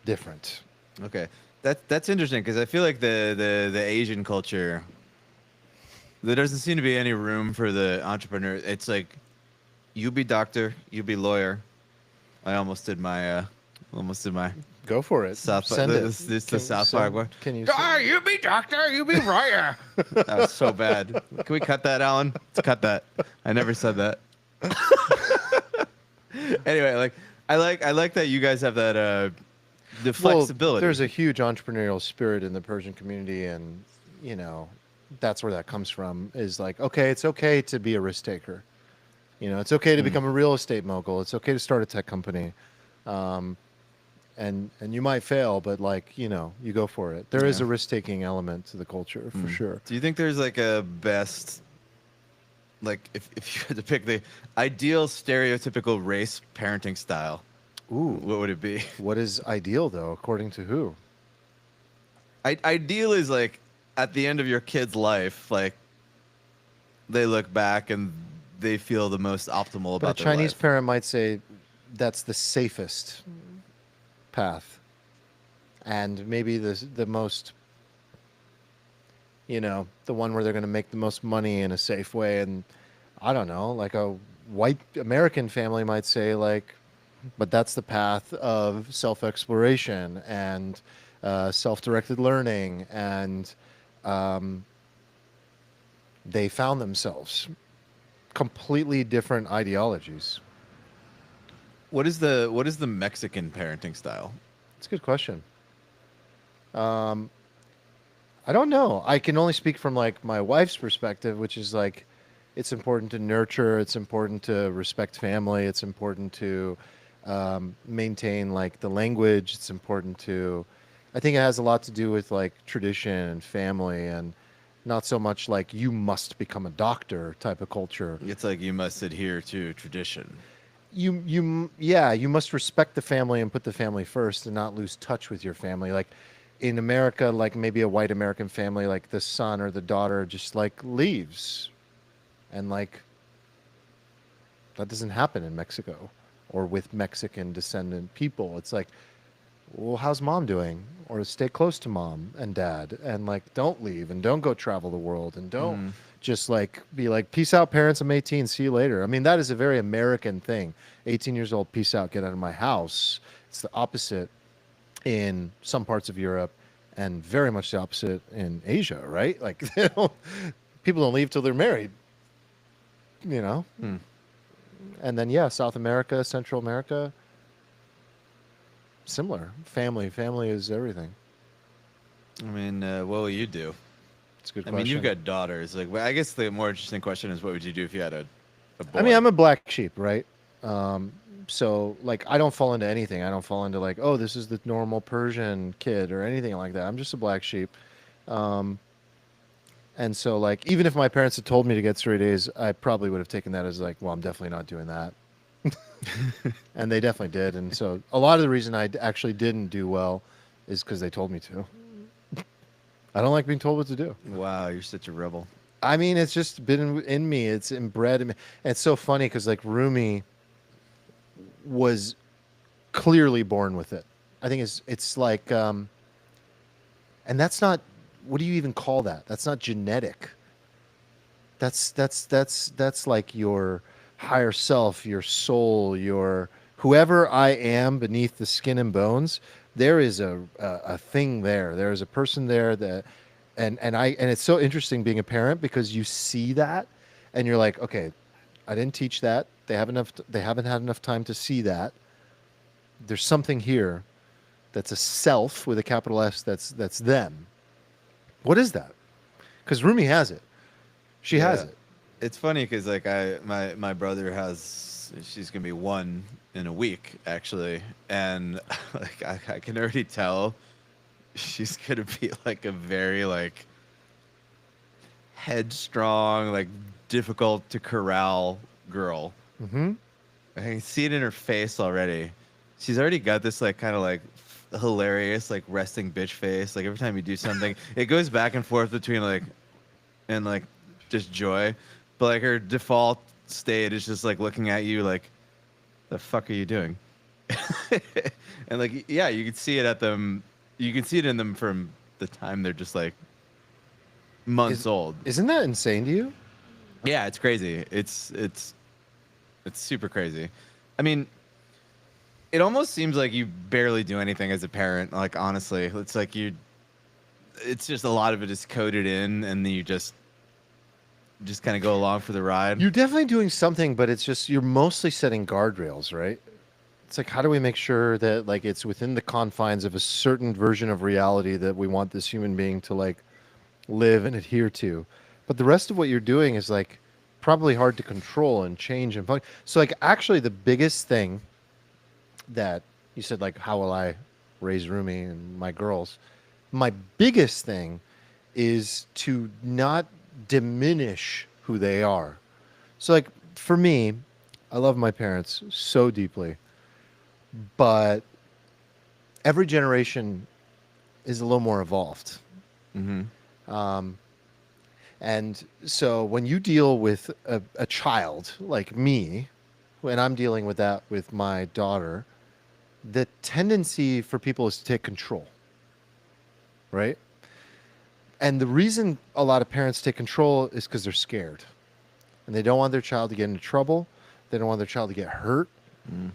Speaker 1: different.
Speaker 2: Okay, that's interesting because I feel like the Asian culture, there doesn't seem to be any room for the entrepreneur. It's like, you be doctor, you be lawyer, I almost did my
Speaker 1: Go for it.
Speaker 2: South Park.
Speaker 1: Send it.
Speaker 2: This the
Speaker 1: Can-
Speaker 2: South Park one.
Speaker 1: Can you?
Speaker 2: You be doctor, you be writer. That was so bad. Can we cut that, Alan? Let's cut that. I never said that. Anyway, I like that you guys have that the flexibility.
Speaker 1: Well, there's a huge entrepreneurial spirit in the Persian community, and that's where that comes from. Is like, okay, it's okay to be a risk taker. It's okay to become a real estate mogul. It's okay to start a tech company, and you might fail, but you go for it. There is a risk taking element to the culture for sure.
Speaker 2: Do you think there's like a best? Like if you had to pick the ideal stereotypical race parenting style, what would it be?
Speaker 1: What is ideal though, according to who?
Speaker 2: Ideal is like at the end of your kid's life, like they look back and they feel the most optimal about
Speaker 1: But a
Speaker 2: their
Speaker 1: Chinese
Speaker 2: life.
Speaker 1: parent might say that's the safest path, and maybe the most, the one where they're going to make the most money in a safe way. And I don't know, like a white American family might say but that's the path of self-exploration and self-directed learning, and they found themselves. Completely different ideologies.
Speaker 2: What is the Mexican parenting style?
Speaker 1: It's a good question. I don't know. I can only speak from my wife's perspective, which is it's important to nurture. It's important to respect family. It's important to maintain the language. It's important to. I think it has a lot to do with tradition and family, and not so much you must become a doctor type of culture.
Speaker 2: It's like you must adhere to tradition.
Speaker 1: You must respect the family and put the family first, and not lose touch with your family. In America, maybe a white American family, the son or the daughter just leaves, and that doesn't happen in Mexico or with Mexican descendant people. It's well, how's mom doing? Or stay close to mom and dad, and don't leave, and don't go travel the world, and don't just be peace out, parents, I'm 18, see you later. I mean, that is a very American thing. 18 years old, peace out, get out of my house. It's the opposite in some parts of Europe, and very much the opposite in Asia, right? People don't leave till they're married, And then South America, Central America, similar. Family is everything.
Speaker 2: I mean, what will you do?
Speaker 1: It's a good
Speaker 2: I
Speaker 1: question.
Speaker 2: mean, you've got daughters. I guess the more interesting question is, what would you do if you had a boy?
Speaker 1: I mean, I'm a black sheep, right? So I don't fall into anything. I don't fall into oh, this is the normal Persian kid or anything like that. I'm just a black sheep. And so even if my parents had told me to get straight A's, I probably would have taken that as well, I'm definitely not doing that. And they definitely did. And so a lot of the reason I actually didn't do well is because they told me to. I don't like being told what to do.
Speaker 2: Wow, you're such a rebel.
Speaker 1: I mean, it's just been in me. It's inbred in me. And it's so funny because Rumi was clearly born with it. I think it's and that's not, what do you even call that? That's not genetic. That's your higher self, your soul, your whoever I am beneath the skin and bones. There is a thing there. There is a person there that, and it's so interesting being a parent because you see that, and you're like, okay, I didn't teach that. They haven't had enough time to see that. There's something here that's a self with a capital S that's them. What is that? Because Rumi has it. She has it.
Speaker 2: It's funny because my brother she's gonna be 1 in a week actually, and I can already tell she's gonna be a very headstrong, difficult to corral girl.
Speaker 1: Mm-hmm.
Speaker 2: I can see it in her face already. She's already got this kind of hilarious resting bitch face. Every time you do something, it goes back and forth between and just joy, but her default state is just looking at you the fuck are you doing? And you can see it at them. You can see it in them from the time they're just months old.
Speaker 1: Isn't that insane to you?
Speaker 2: Yeah, it's crazy. It's super crazy. I mean, It almost seems like you barely do anything as a parent. Like honestly, it's like it's just a lot of it is coded in, and then you just kind of go along for the ride.
Speaker 1: You're definitely doing something, but it's just you're mostly setting guardrails, right? It's like how do we make sure that like it's within the confines of a certain version of reality that we want this human being to like live and adhere to. But the rest of what you're doing is like probably hard to control and change and so like actually the biggest thing that you said like how will I raise Rumi and my girls? My biggest thing is to not diminish who they are. So like for me, I love my parents so deeply, but every generation is a little more evolved.
Speaker 2: Mm-hmm.
Speaker 1: And so when you deal with a child like me, when I'm dealing with that with my daughter, the tendency for people is to take control, right? And the reason a lot of parents take control is because they're scared and they don't want their child to get into trouble. They don't want their child to get hurt.
Speaker 2: Mm.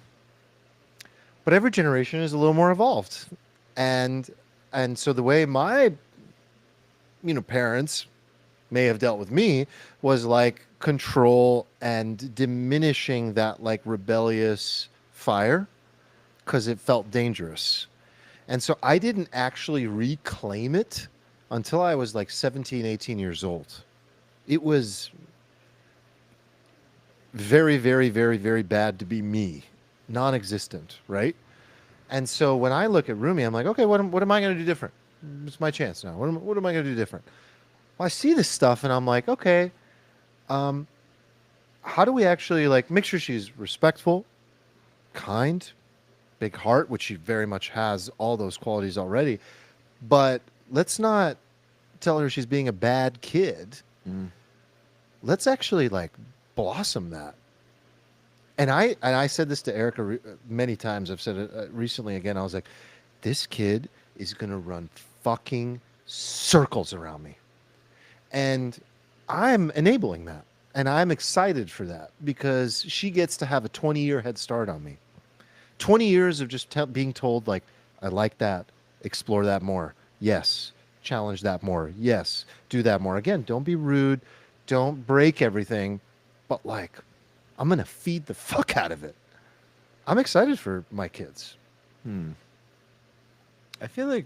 Speaker 1: But every generation is a little more evolved. And so the way my parents may have dealt with me was like control and diminishing that like rebellious fire because it felt dangerous. And so I didn't actually reclaim it until I was like 17, 18 years old. It was very, very, very, very bad to be me, non-existent, right? And so when I look at Rumi, I'm like, okay, what am I going to do different? It's my chance now. What am I going to do different? Well, I see this stuff and I'm like, okay, how do we actually like make sure she's respectful, kind, big heart, which she very much has all those qualities already, but let's not tell her she's being a bad kid.
Speaker 2: Mm.
Speaker 1: Let's actually like blossom that. And I said this to Erica many times. I've said it recently again. I was like, this kid is going to run fucking circles around me. And I'm enabling that. And I'm excited for that because she gets to have a 20-year head start on me. 20 years of just being told, like, I like that. Explore that more. Yes. Challenge that more. Yes. Do that more. Again, don't be rude. Don't break everything. But, like, I'm going to feed the fuck out of it. I'm excited for my kids.
Speaker 2: I feel like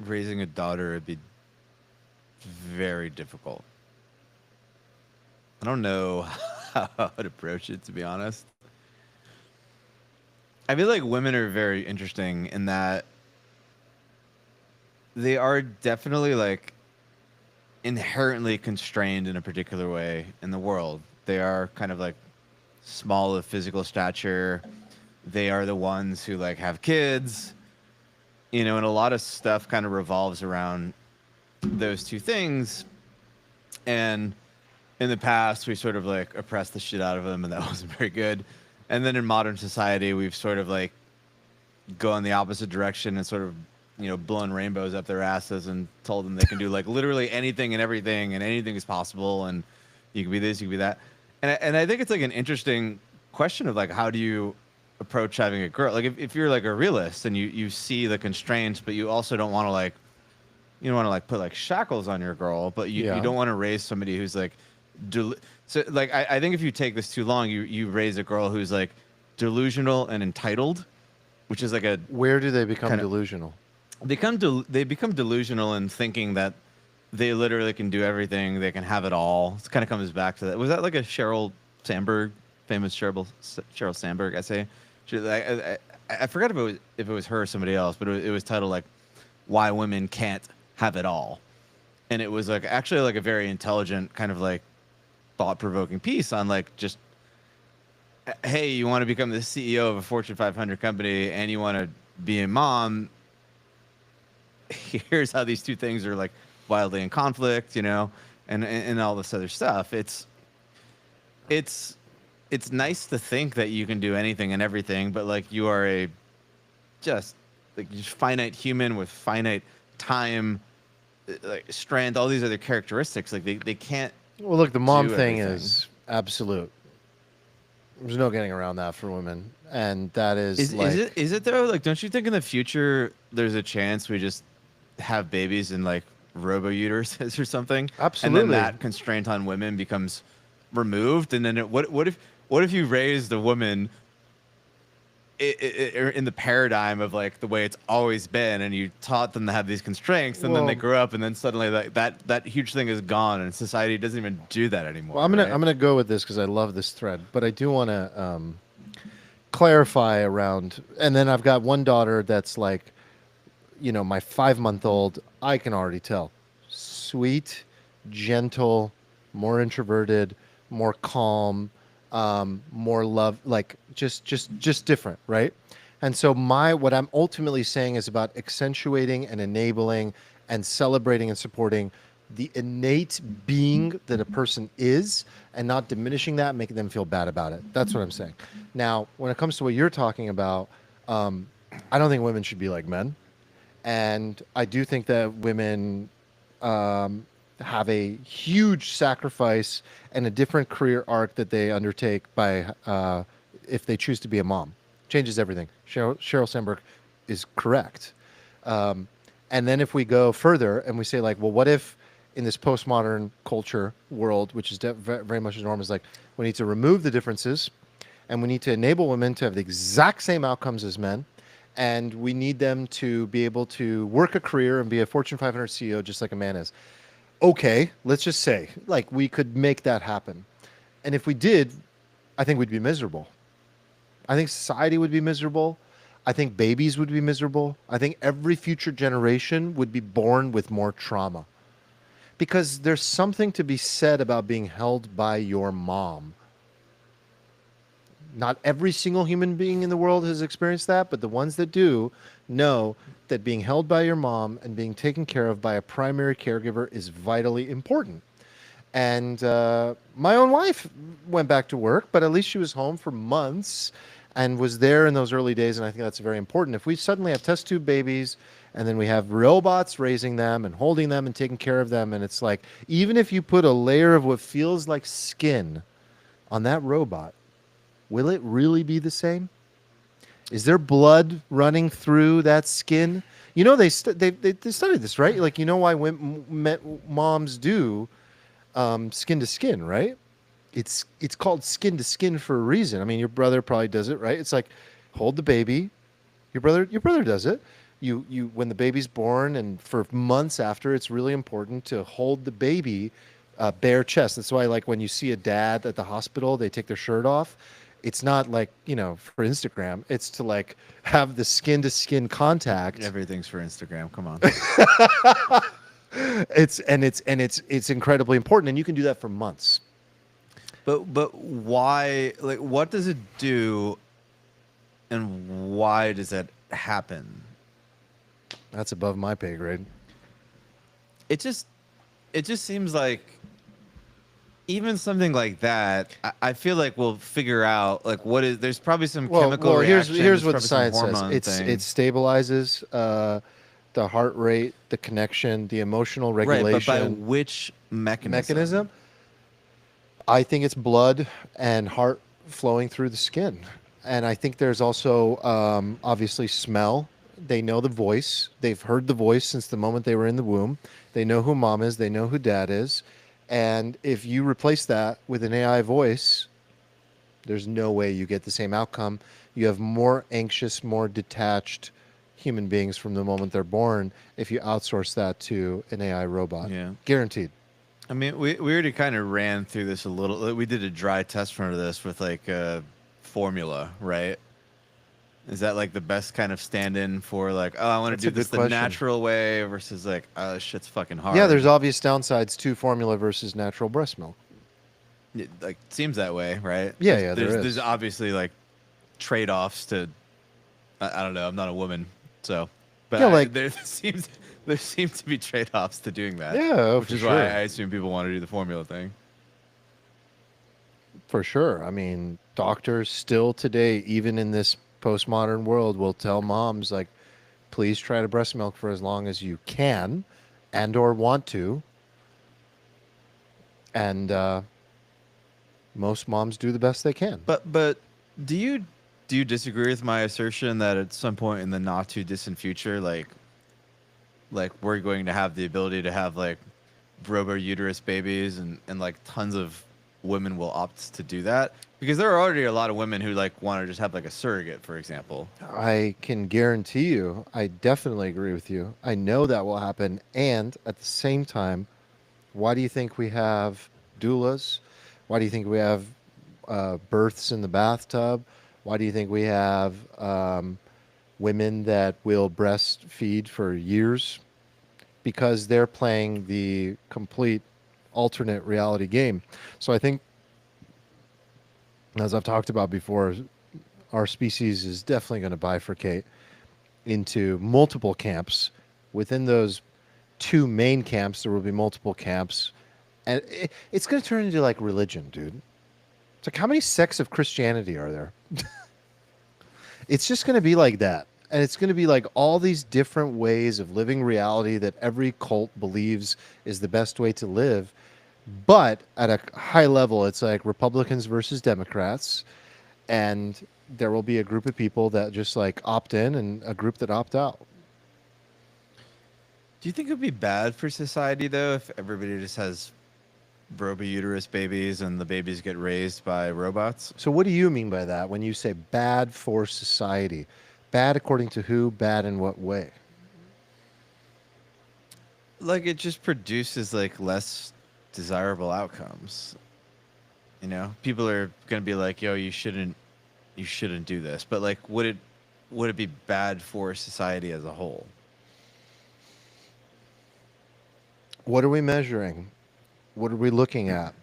Speaker 2: raising a daughter would be very difficult. I don't know how I would approach it, to be honest. I feel like women are very interesting in that they are definitely like inherently constrained in a particular way in the world. They are kind of like small of physical stature. They are the ones who like have kids, and a lot of stuff kind of revolves around those two things. And in the past, we sort of like oppressed the shit out of them, and that wasn't very good. And then in modern society, we've sort of like gone the opposite direction and sort of, blown rainbows up their asses and told them they can do like literally anything and everything, and anything is possible, and you can be this, you can be that. And I think it's like an interesting question of like, how do you approach having a girl? Like if you're like a realist and you see the constraints, but you also don't want to like, you don't want to like put like shackles on your girl, but you don't want to raise somebody who's like, so like I think if you take this too long, you raise a girl who's like delusional and entitled, which is like a
Speaker 1: Where do they become delusional?
Speaker 2: They become delusional in thinking that they literally can do everything, they can have it all. It kind of comes back to that. Was that like a Sheryl Sandberg, famous Sheryl Sandberg essay? I forgot if it was her or somebody else, but it was titled like "Why Women Can't Have It All," and it was like actually like a very intelligent kind of like thought-provoking piece on like just, hey, you want to become the CEO of a Fortune 500 company and you want to be a mom. Here's how these two things are like wildly in conflict, and all this other stuff. It's nice to think that you can do anything and everything, but like you are a just finite human with finite time, like strength, all these other characteristics. Like they can't.
Speaker 1: Well, look, the mom
Speaker 2: do
Speaker 1: thing
Speaker 2: everything.
Speaker 1: is absolute.
Speaker 3: There's no getting around that for women, and that is
Speaker 2: Is
Speaker 3: like
Speaker 2: is it though? Like, don't you think in the future there's a chance we just have babies in like Robo Uteruses or something, and then
Speaker 3: absolutely.
Speaker 2: that constraint on women becomes removed, and then what if you raised a woman in the paradigm of like the way it's always been, and you taught them to have these constraints, and then they
Speaker 3: Well,
Speaker 2: grow up, and then suddenly that huge thing is gone, and society doesn't even do that anymore.
Speaker 3: well,
Speaker 2: Right?
Speaker 3: I'm gonna go with this because I love this thread, but I do want to clarify around. And then I've got one daughter that's like, my 5 month old. I can already tell, sweet, gentle, more introverted, more calm, more love, like just different, right? And so what I'm ultimately saying is about accentuating and enabling and celebrating and supporting the innate being that a person is and not diminishing that, making them feel bad about it. That's what I'm saying. Now, when it comes to what you're talking about, I don't think women should be like men. And I do think that women have a huge sacrifice and a different career arc that they undertake by if they choose to be a mom. Changes everything. Sheryl Sandberg is correct. And then if we go further and we say like, well, what if in this postmodern culture world, which is very much as normal, is like we need to remove the differences and we need to enable women to have the exact same outcomes as men, and we need them to be able to work a career and be a Fortune 500 CEO just like a man is. Okay, let's just say like we could make that happen. And if we did, I think we'd be miserable. I think society would be miserable. I think babies would be miserable. I think every future generation would be born with more trauma. Because there's something to be said about being held by your mom. Not every single human being in the world has experienced that, but the ones that do know that being held by your mom and being taken care of by a primary caregiver is vitally important. And my own wife went back to work, but at least she was home for months and was there in those early days. And I think that's very important. If we suddenly have test tube babies and then we have robots raising them and holding them and taking care of them, and it's like, even if you put a layer of what feels like skin on that robot, will it really be the same? Is there blood running through that skin? They studied this, right? Like, why moms do skin to skin, right? It's called skin to skin for a reason. I mean, your brother probably does it, right? It's like hold the baby. Your brother does it. You when the baby's born and for months after, it's really important to hold the baby bare chest. That's why, like, when you see a dad at the hospital, they take their shirt off. It's not like, for Instagram. It's to like have the skin to skin contact.
Speaker 2: Everything's for Instagram. Come on.
Speaker 3: It's incredibly important, and you can do that for months.
Speaker 2: But why? Like, what does it do, and why does that happen?
Speaker 3: That's above my pay grade.
Speaker 2: It just seems like even something like that, I feel like we'll figure out like what is. There's probably some chemical reaction.
Speaker 3: Here's
Speaker 2: there's
Speaker 3: what the
Speaker 2: probably some
Speaker 3: science says.
Speaker 2: hormone
Speaker 3: It
Speaker 2: thing.
Speaker 3: stabilizes the heart rate, the connection, the emotional regulation.
Speaker 2: Right, but by which mechanism?
Speaker 3: I think it's blood and heart flowing through the skin. And I think there's also obviously smell. They know the voice. They've heard the voice since the moment they were in the womb. They know who mom is. They know who dad is. And if you replace that with an AI voice, there's no way you get the same outcome. You have more anxious, more detached human beings from the moment they're born if you outsource that to an AI robot.
Speaker 2: Yeah.
Speaker 3: Guaranteed.
Speaker 2: I mean, we already kind of ran through this a little. We did a dry test run of this with like formula, right? Is that like the best kind of stand-in for like, oh, I want to do this the natural way versus like, oh, shit's fucking hard?
Speaker 3: Yeah, there's obvious downsides to formula versus natural breast milk.
Speaker 2: It, like, seems that way, right?
Speaker 3: Yeah,
Speaker 2: There's obviously like trade-offs to. I don't know. I'm not a woman, so. But
Speaker 3: yeah,
Speaker 2: there seems to be trade-offs to doing that.
Speaker 3: Yeah,
Speaker 2: which is why I assume people want to do the formula thing.
Speaker 3: For sure. I mean, doctors still today, even in this postmodern world, will tell moms like, please try to breast milk for as long as you can and or want to. And Most moms do the best they can.
Speaker 2: But do you disagree with my assertion that at some point in the not too distant future, like we're going to have the ability to have like robo uterus babies and like tons of women will opt to do that? Because there are already a lot of women who like want to just have like a surrogate, for example.
Speaker 3: I can guarantee you, I definitely agree with you. I know that will happen. And at the same time, why do you think we have doulas? Why do you think we have births in the bathtub? Why do you think we have women that will breastfeed for years? Because they're playing the complete alternate reality game. So I think, as I've talked about before, our species is definitely going to bifurcate into multiple camps. Within those two main camps, there will be multiple camps. And it's going to turn into like religion, dude. It's like, how many sects of Christianity are there? It's just going to be like that. And it's going to be like all these different ways of living reality that every cult believes is the best way to live. But at a high level, it's like Republicans versus Democrats. And there will be a group of people that just like opt in and a group that opt out.
Speaker 2: Do you think it would be bad for society though if everybody just has robo uterus babies and the babies get raised by robots?
Speaker 3: So what do you mean by that when you say bad for society? Bad according to who? Bad in what way?
Speaker 2: Like it just produces like less desirable outcomes. You know, people are going to be like, "Yo, you shouldn't do this." But like would it be bad for society as a whole?
Speaker 3: What are we measuring? What are we looking at?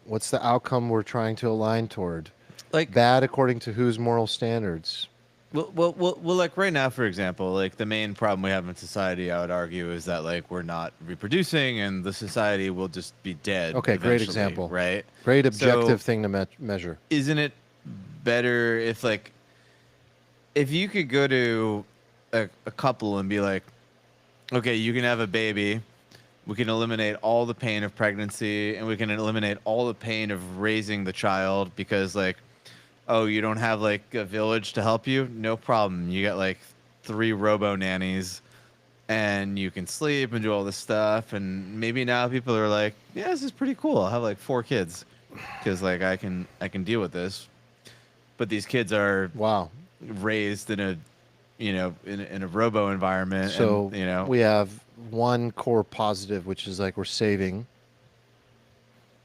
Speaker 3: What's the outcome we're trying to align toward?
Speaker 2: Like
Speaker 3: Bad according to whose moral standards?
Speaker 2: well, like right now, for example, like the main problem we have in society, I would argue, is that like we're not reproducing, and the society will just be dead.
Speaker 3: Okay, great
Speaker 2: eventually,
Speaker 3: example.
Speaker 2: right?
Speaker 3: Great objective
Speaker 2: So,
Speaker 3: thing to measure.
Speaker 2: Isn't it better if you could go to a couple and be like, okay, you can have a baby. We can eliminate all the pain of pregnancy, and we can eliminate all the pain of raising the child because like, oh, you don't have like a village to help you? No problem. You got like 3 robo nannies and you can sleep and do all this stuff. And maybe now people are like, yeah, this is pretty cool. I'll have like 4 kids because like I can deal with this. But these kids are
Speaker 3: Wow.
Speaker 2: raised in a, you know, in a robo environment.
Speaker 3: So
Speaker 2: and, you know,
Speaker 3: we have one core positive, which is like we're saving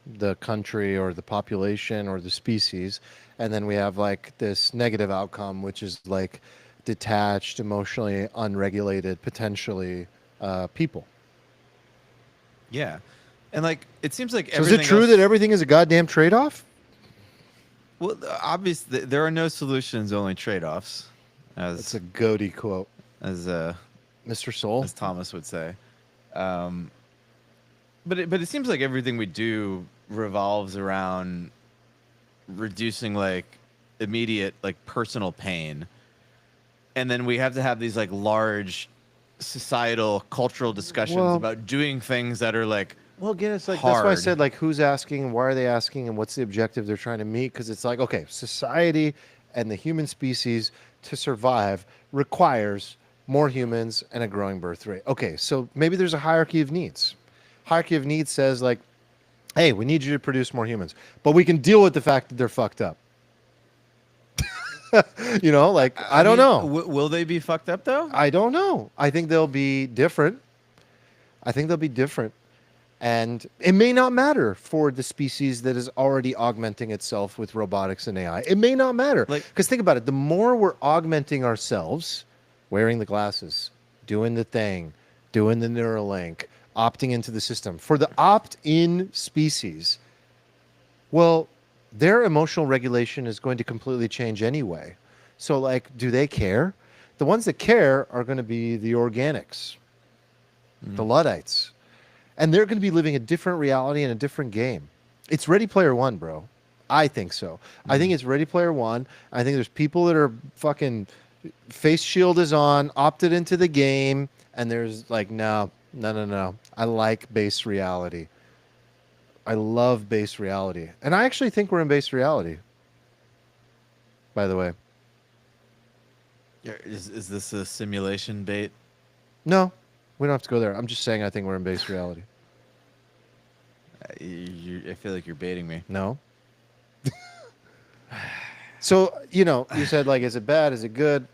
Speaker 3: the country or the population or the species. And then we have like this negative outcome, which is like detached, emotionally unregulated, potentially people.
Speaker 2: yeah. And like, it seems like
Speaker 3: So is it
Speaker 2: everything
Speaker 3: true
Speaker 2: else-
Speaker 3: that everything is a goddamn trade-off?
Speaker 2: Well, obviously, there are no solutions, only trade-offs,
Speaker 3: That's a goatee quote.
Speaker 2: as
Speaker 3: Mr. Soul?
Speaker 2: as Thomas would say. But it seems like everything we do revolves around reducing like immediate like personal pain, and then we have to have these like large societal cultural discussions
Speaker 3: Well-
Speaker 2: about doing things that are like
Speaker 3: Well, again, it's like that's why I
Speaker 2: hard.
Speaker 3: said like who's asking, why are they asking, and what's the objective they're trying to meet? Because it's like, okay, society and the human species to survive requires more humans and a growing birth rate. Okay, so maybe there's a hierarchy of needs. Hierarchy of needs says like, hey, we need you to produce more humans, but we can deal with the fact that they're fucked up. You know, like I don't
Speaker 2: mean,
Speaker 3: know.
Speaker 2: Will they be fucked up though?
Speaker 3: I don't know. I think they'll be different. And it may not matter for the species that is already augmenting itself with robotics and AI. It may not matter.
Speaker 2: Like-
Speaker 3: Because think about it. The more we're augmenting ourselves, wearing the glasses, doing the thing, doing the Neuralink, opting into the system. For the opt-in species, well, their emotional regulation is going to completely change anyway. So, like, do they care? The ones that care are going to be the organics, the Luddites. And they're going to be living a different reality and a different game. It's Ready Player One, bro. I think so. I think it's Ready Player One. I think there's people that are fucking face shield is on, opted into the game, and there's like, no. I like base reality. I love base reality. And I actually think we're in base reality, by the way.
Speaker 2: Is this a simulation bait?
Speaker 3: No, we don't have to go there. I'm just saying I think we're in base reality.
Speaker 2: I feel like you're baiting me.
Speaker 3: No. So, you know, you said, like, is it bad? Is it good?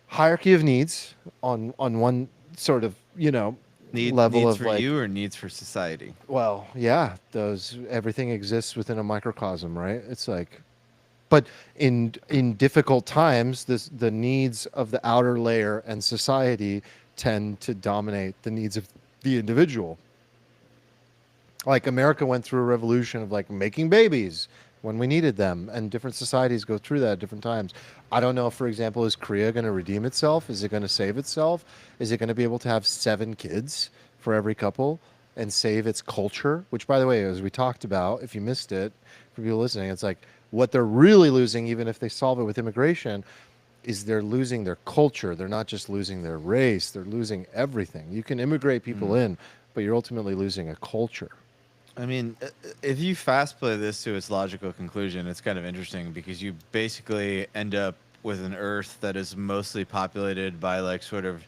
Speaker 3: Hierarchy of needs on one sort of, you know, level
Speaker 2: Needs
Speaker 3: of
Speaker 2: for
Speaker 3: like,
Speaker 2: you or needs for society?
Speaker 3: well, yeah, those everything exists within a microcosm, right? It's like, but in difficult times, the needs of the outer layer and society tend to dominate the needs of the individual. Like America went through a revolution of like making babies when we needed them, and different societies go through that at different times. I don't know, for example, is Korea going to redeem itself? Is it going to save itself? Is it going to be able to have 7 kids for every couple and save its culture? Which, by the way, as we talked about, if you missed it, for people listening, it's like what they're really losing, even if they solve it with immigration, is they're losing their culture. They're not just losing their race, they're losing everything. You can immigrate people in, but you're ultimately losing a culture.
Speaker 2: I mean, if you fast play this to its logical conclusion, it's kind of interesting because you basically end up with an Earth that is mostly populated by like sort of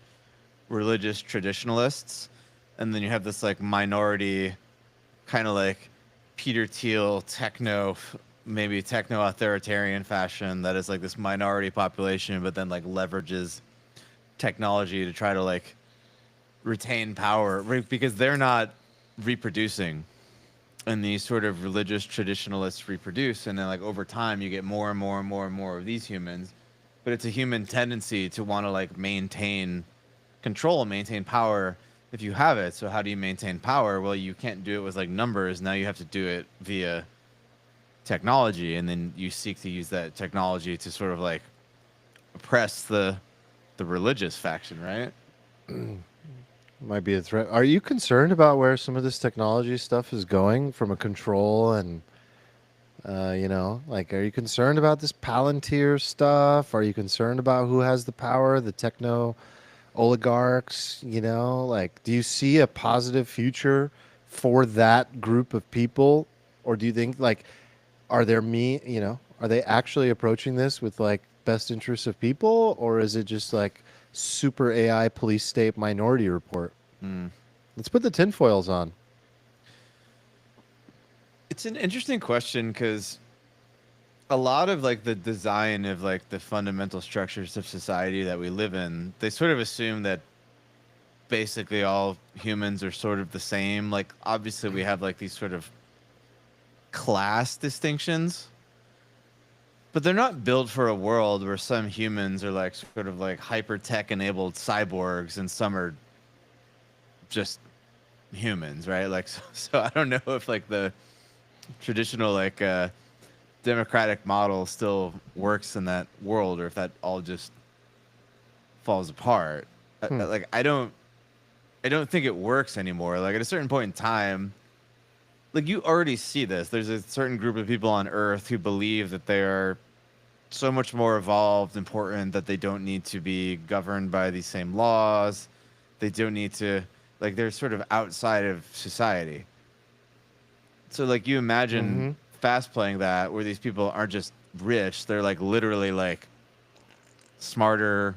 Speaker 2: religious traditionalists, and then you have this like minority, kind of like Peter Thiel maybe techno authoritarian fashion that is like this minority population, but then like leverages technology to try to like retain power because they're not reproducing. And these sort of religious traditionalists reproduce, and then like over time you get more and more and more and more of these humans, but it's a human tendency to want to like maintain control and maintain power if you have it. So how do you maintain power? Well, you can't do it with like numbers. Now you have to do it via technology, and then you seek to use that technology to sort of like oppress the religious faction, right?
Speaker 3: Might be a threat. Are you concerned about where some of this technology stuff is going from a control and, you know, like, are you concerned about this Palantir stuff? Are you concerned about who has the power, the techno oligarchs? You know, like, do you see a positive future for that group of people? Or do you think, like, are are they actually approaching this with, like, best interests of people? Or is it just, like, super AI police state minority report? Let's put the tinfoils on.
Speaker 2: It's an interesting question because a lot of like the design of like the fundamental structures of society that we live in, they sort of assume that basically all humans are sort of the same. Like obviously we have like these sort of class distinctions, but they're not built for a world where some humans are like sort of like hyper tech enabled cyborgs and some are just humans, right? Like so I don't know if like the traditional like democratic model still works in that world, or if that all just falls apart. Like I don't think it works anymore. Like at a certain point in time, like you already see this. There's a certain group of people on Earth who believe that they are so much more evolved, important, that they don't need to be governed by these same laws. They don't need to, like, they're sort of outside of society. So like you imagine fast playing that where these people aren't just rich, they're like literally like smarter,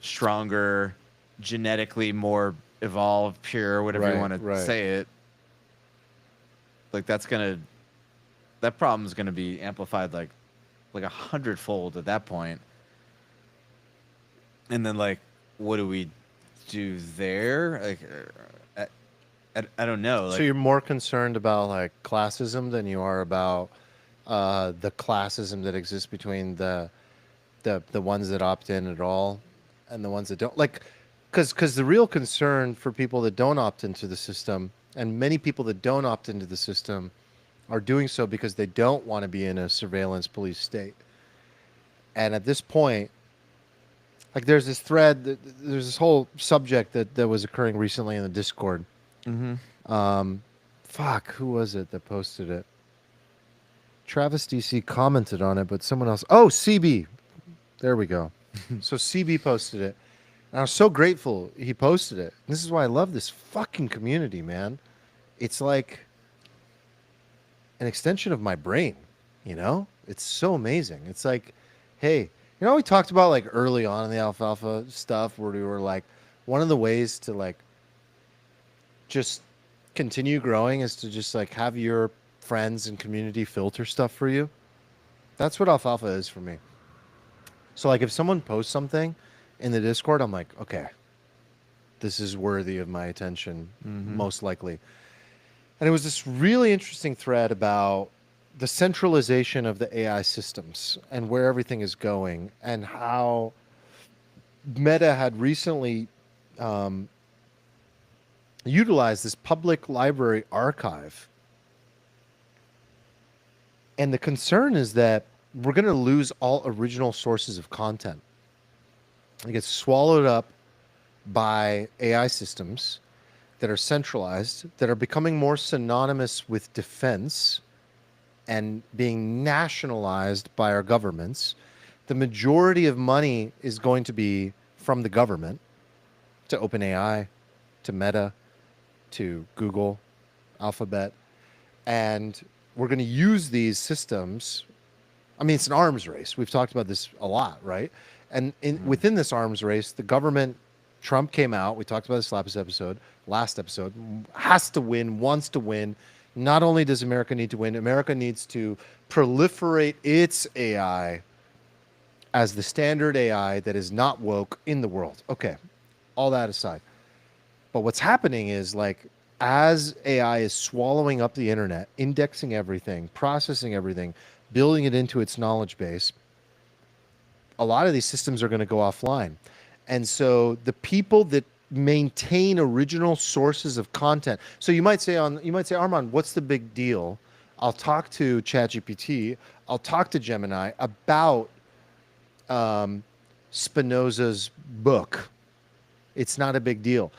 Speaker 2: stronger, genetically more evolved, pure, whatever you want to say it. Like that problem's gonna be amplified like 100-fold at that point. And then like, what do we do there? Like, I don't know. Like,
Speaker 3: So you're more concerned about like classism than you are about the classism that exists between the ones that opt in at all and the ones that don't. Like, because the real concern for people that don't opt into the system, and many people that don't opt into the system, are doing so because they don't want to be in a surveillance police state. And at this point, like there's this thread, there's this whole subject that was occurring recently in the Discord. Fuck, who was it that posted it? Travis DC commented on it, but someone else. Oh, CB. There we go. So CB posted it. And I was so grateful he posted it. This is why I love this fucking community, man. It's like an extension of my brain. You know, it's so amazing. It's like, hey, you know, we talked about like early on in the Alfalfa stuff where we were like, one of the ways to like just continue growing is to just like have your friends and community filter stuff for you. That's what Alfalfa is for me. So like if someone posts something in the Discord, I'm like, okay, this is worthy of my attention, most likely. And it was this really interesting thread about the centralization of the AI systems and where everything is going, and how Meta had recently utilized this public library archive. And the concern is that we're going to lose all original sources of content. It gets swallowed up by AI systems that are centralized, that are becoming more synonymous with defense and being nationalized by our governments. The majority of money is going to be from the government, to OpenAI, to Meta, to Google, Alphabet. And we're going to use these systems. I mean, it's an arms race. We've talked about this a lot, right? And within this arms race, the government, Trump came out, we talked about this last episode, has to win, wants to win. Not only does America need to win, America needs to proliferate its AI as the standard AI that is not woke in the world. Okay, all that aside. But what's happening is, like, as AI is swallowing up the internet, indexing everything, processing everything, building it into its knowledge base, a lot of these systems are going to go offline. And so the people that maintain original sources of content. So you might say, Arman, what's the big deal? I'll talk to ChatGPT, I'll talk to Gemini about Spinoza's book. It's not a big deal.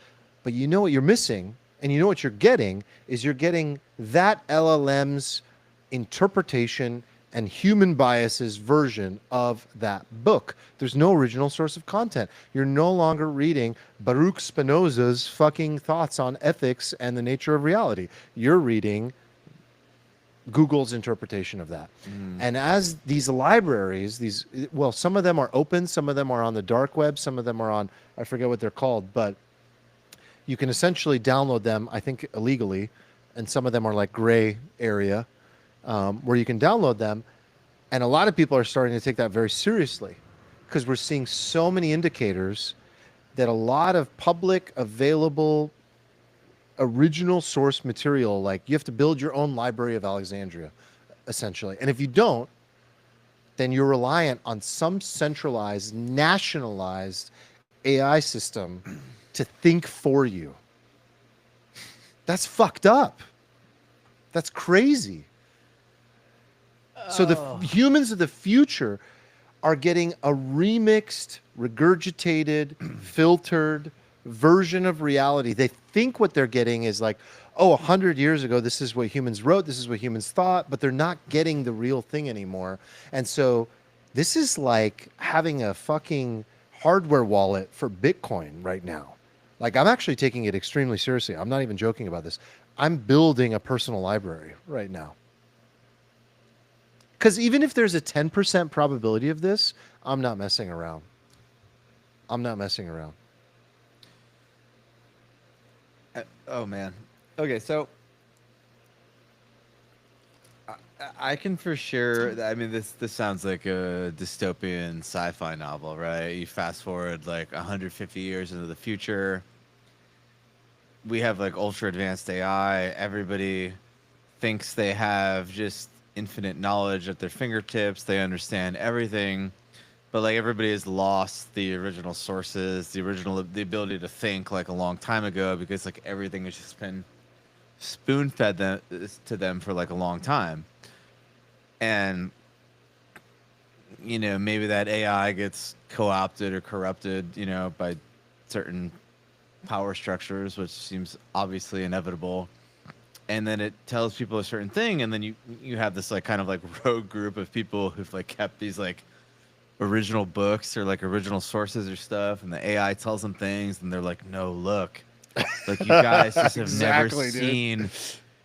Speaker 3: But you know what you're missing, and you know what you're getting, is you're getting that LLM's interpretation and human biases version of that book. There's no original source of content. You're no longer reading Baruch Spinoza's fucking thoughts on ethics and the nature of reality. You're reading Google's interpretation of that. And as these libraries, some of them are open, some of them are on the dark web, some of them are on, I forget what they're called, but you can essentially download them, I think, illegally, and some of them are like gray area, where you can download them. And a lot of people are starting to take that very seriously, because we're seeing so many indicators that a lot of public available original source material, like you have to build your own library of Alexandria, essentially. And if you don't, then you're reliant on some centralized, nationalized AI system to think for you. That's fucked up. That's crazy. So the humans of the future are getting a remixed, regurgitated, filtered version of reality. They think what they're getting is like, 100 years ago, this is what humans wrote, this is what humans thought, but they're not getting the real thing anymore. And so this is like having a fucking hardware wallet for Bitcoin right now. Like, I'm actually taking it extremely seriously. I'm not even joking about this. I'm building a personal library right now. Because even if there's a 10% probability of this, I'm not messing around. I'm not messing around.
Speaker 2: Oh, man. Okay, so I can for sure. I mean, this sounds like a dystopian sci-fi novel, right? You fast forward like 150 years into the future. We have like ultra advanced AI. Everybody thinks they have just infinite knowledge at their fingertips. They understand everything, but like everybody has lost the original sources, the ability to think like a long time ago, because like everything has just been spoon-fed to them for like a long time. And you know, maybe that AI gets co-opted or corrupted, you know, by certain power structures, which seems obviously inevitable. And then it tells people a certain thing, and then you have this like kind of like rogue group of people who've like kept these like original books or like original sources or stuff, and the AI tells them things, and they're like, no, look, like you guys just have
Speaker 3: Exactly,
Speaker 2: never seen.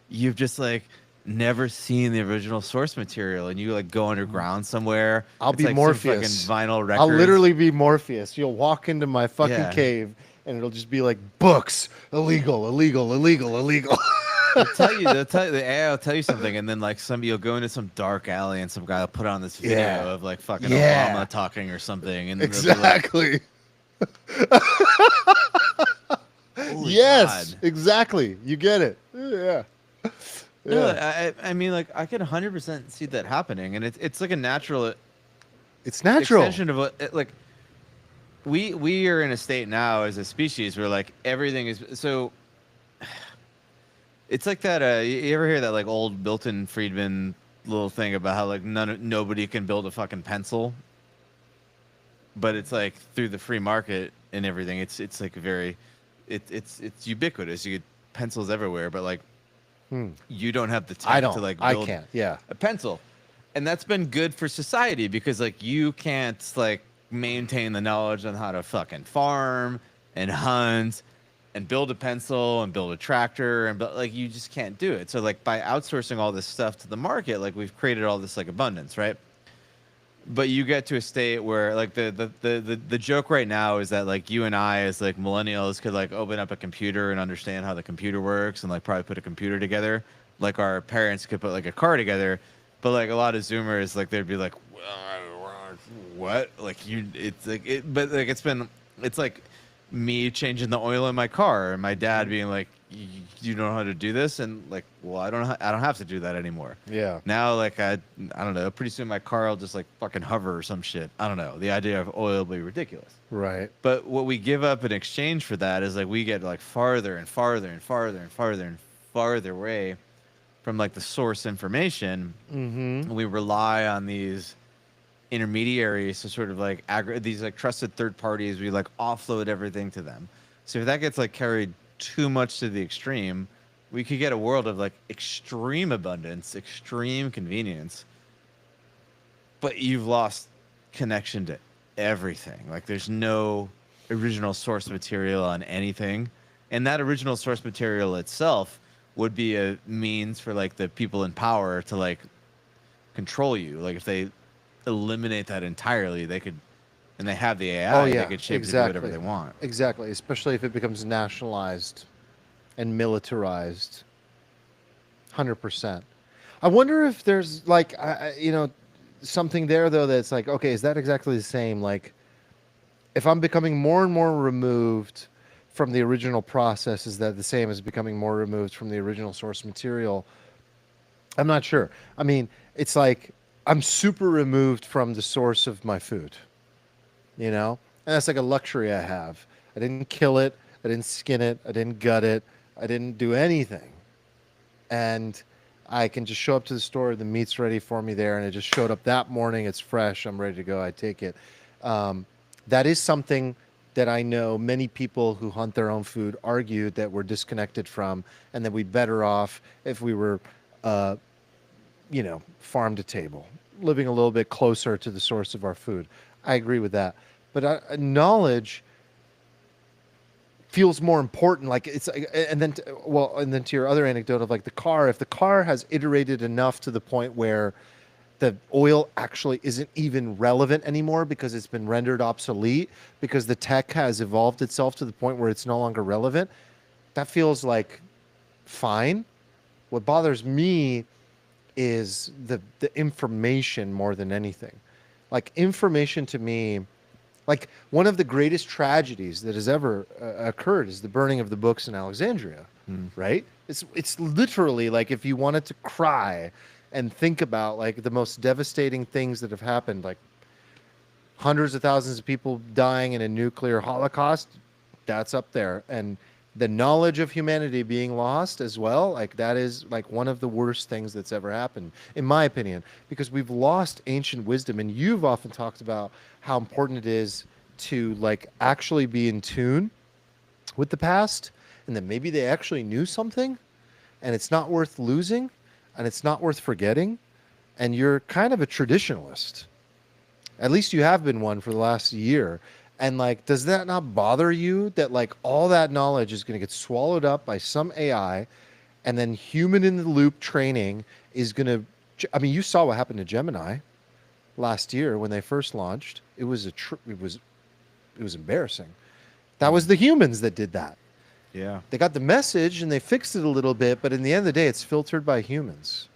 Speaker 2: You've just like never seen the original source material, and you like go underground somewhere.
Speaker 3: I'll
Speaker 2: it's
Speaker 3: be
Speaker 2: like
Speaker 3: Morpheus.
Speaker 2: some fucking vinyl records.
Speaker 3: I'll literally be Morpheus. You'll walk into my fucking
Speaker 2: Yeah.
Speaker 3: cave, and it'll just be like books, illegal, illegal, illegal, illegal.
Speaker 2: They'll tell you, the AI will tell you something, and then like you'll go into some dark alley, and some guy will put on this video
Speaker 3: Yeah.
Speaker 2: of like fucking
Speaker 3: Yeah.
Speaker 2: Obama talking or something, and then they'll be like,
Speaker 3: Exactly.
Speaker 2: "Holy
Speaker 3: Yes,
Speaker 2: God."
Speaker 3: exactly. You get it. Yeah.
Speaker 2: No,
Speaker 3: Yeah.
Speaker 2: I mean, like I can 100% see that happening, and it's like a natural
Speaker 3: It's natural.
Speaker 2: extension of what like we are in a state now as a species where like everything is so. It's like that. You ever hear that like old Milton Friedman little thing about how like nobody can build a fucking pencil, but it's like through the free market and everything. It's like very, it's ubiquitous. You get pencils everywhere, but like you don't have the
Speaker 3: I
Speaker 2: time
Speaker 3: don't.
Speaker 2: to like
Speaker 3: I
Speaker 2: build
Speaker 3: can't. Yeah.
Speaker 2: a pencil, and that's been good for society because like you can't like maintain the knowledge on how to fucking farm and hunt and build a pencil and build a tractor and like you just can't do it. So like by outsourcing all this stuff to the market, like we've created all this like abundance, right? But you get to a state where like the joke right now is that like you and I as like millennials could like open up a computer and understand how the computer works and like probably put a computer together, like our parents could put like a car together. But like a lot of Zoomers, like they'd be like, what? Like you, it's like it, but like it's like me changing the oil in my car and my dad being like, you know how to do this, and like, well, I don't have to do that anymore.
Speaker 3: Yeah.
Speaker 2: Now like I don't know, pretty soon my car will just like fucking hover or some shit. I don't know, the idea of oil will be ridiculous.
Speaker 3: Right.
Speaker 2: But what we give up in exchange for that is like we get like farther and farther and farther and farther and farther away from like the source information.
Speaker 3: Mm-hmm.
Speaker 2: We rely on these intermediaries to sort of like these like trusted third parties. We like offload everything to them. So if that gets like carried too much to the extreme, we could get a world of like extreme abundance, extreme convenience, but you've lost connection to everything. Like there's no original source material on anything, and that original source material itself would be a means for like the people in power to like control you. Like if they eliminate that entirely, they could, and they have the AI,
Speaker 3: Oh yeah.
Speaker 2: they could shape
Speaker 3: Exactly.
Speaker 2: it to do whatever they want.
Speaker 3: Exactly. Especially if it becomes nationalized and militarized. 100%. I wonder if there's like, something there though that's like, okay, is that exactly the same? Like, if I'm becoming more and more removed from the original process, is that the same as becoming more removed from the original source material? I'm not sure. I mean, it's like I'm super removed from the source of my food, and that's like a luxury I have. I didn't kill it. I didn't skin it. I didn't gut it. I didn't do anything. And I can just show up to the store. The meat's ready for me there. And it just showed up that morning. It's fresh. I'm ready to go. I take it. That is something that I know many people who hunt their own food argue that we're disconnected from, and that we'd better off if we were, farm to table, living a little bit closer to the source of our food. I agree with that. But knowledge feels more important. Like it's, and then to your other anecdote of like the car, if the car has iterated enough to the point where the oil actually isn't even relevant anymore because it's been rendered obsolete, because the tech has evolved itself to the point where it's no longer relevant, that feels like fine. What bothers me is the information more than anything. Like information to me, like one of the greatest tragedies that has ever occurred is the burning of the books in Alexandria, right? It's literally like if you wanted to cry and think about like the most devastating things that have happened, like hundreds of thousands of people dying in a nuclear holocaust, that's up there. And the knowledge of humanity being lost as well, like that is like one of the worst things that's ever happened, in my opinion, because we've lost ancient wisdom. And you've often talked about how important it is to like actually be in tune with the past, and that maybe they actually knew something and it's not worth losing and it's not worth forgetting. And you're kind of a traditionalist. At least you have been one for the last year. And like, does that not bother you that like all that knowledge is going to get swallowed up by some AI, and then human in the loop training is going to. I mean, you saw what happened to Gemini last year when they first launched. It was it was embarrassing. That was the humans that did that.
Speaker 2: Yeah.
Speaker 3: They got the message and they fixed it a little bit, but in the end of the day, it's filtered by humans.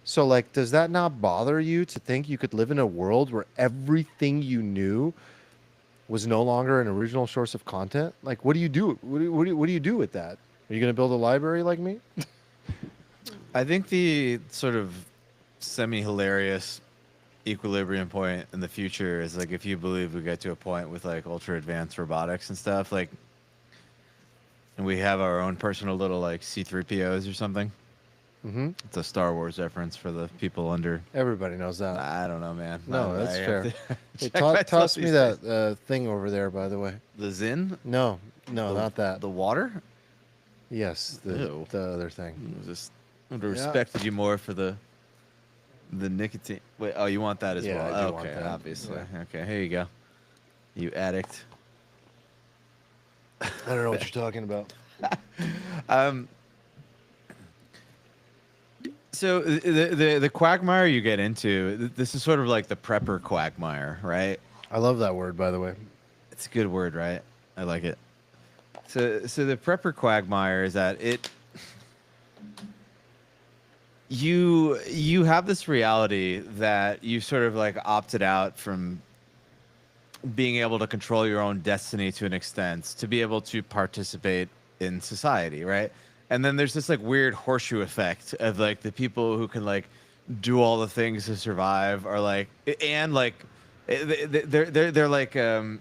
Speaker 3: So, like, does that not bother you to think you could live in a world where everything you knew was no longer an original source of content? Like, what do you do? What do you do with that? Are you going to build a library like me?
Speaker 2: I think the sort of semi-hilarious equilibrium point in the future is like if you believe we get to a point with like ultra advanced robotics and stuff, like, and we have our own personal little like C-3POs or something.
Speaker 3: Mm-hmm.
Speaker 2: It's a Star Wars reference for the people under.
Speaker 3: Everybody knows that.
Speaker 2: I don't know, man.
Speaker 3: No, that's
Speaker 2: I have
Speaker 3: fair.
Speaker 2: to
Speaker 3: Hey,
Speaker 2: check myself
Speaker 3: toss me
Speaker 2: these
Speaker 3: that
Speaker 2: days.
Speaker 3: thing over there, by the way.
Speaker 2: The Zin?
Speaker 3: No, not that.
Speaker 2: The water?
Speaker 3: Yes,
Speaker 2: Ew.
Speaker 3: the other thing.
Speaker 2: I would have respected you more for the nicotine. Wait, oh, you want that as
Speaker 3: Yeah,
Speaker 2: well?
Speaker 3: I do
Speaker 2: Okay,
Speaker 3: want that.
Speaker 2: obviously.
Speaker 3: Yeah.
Speaker 2: Okay, here you go. You addict.
Speaker 3: I don't know what you're talking about.
Speaker 2: So the quagmire you get into, this is sort of like the prepper quagmire, right?
Speaker 3: I love that word, by the way.
Speaker 2: It's a good word, right? I like it. So the prepper quagmire is that you have this reality that you sort of like opted out from being able to control your own destiny to an extent, to be able to participate in society, right? And then there's this like weird horseshoe effect of like the people who can like do all the things to survive are like, and like they're like kind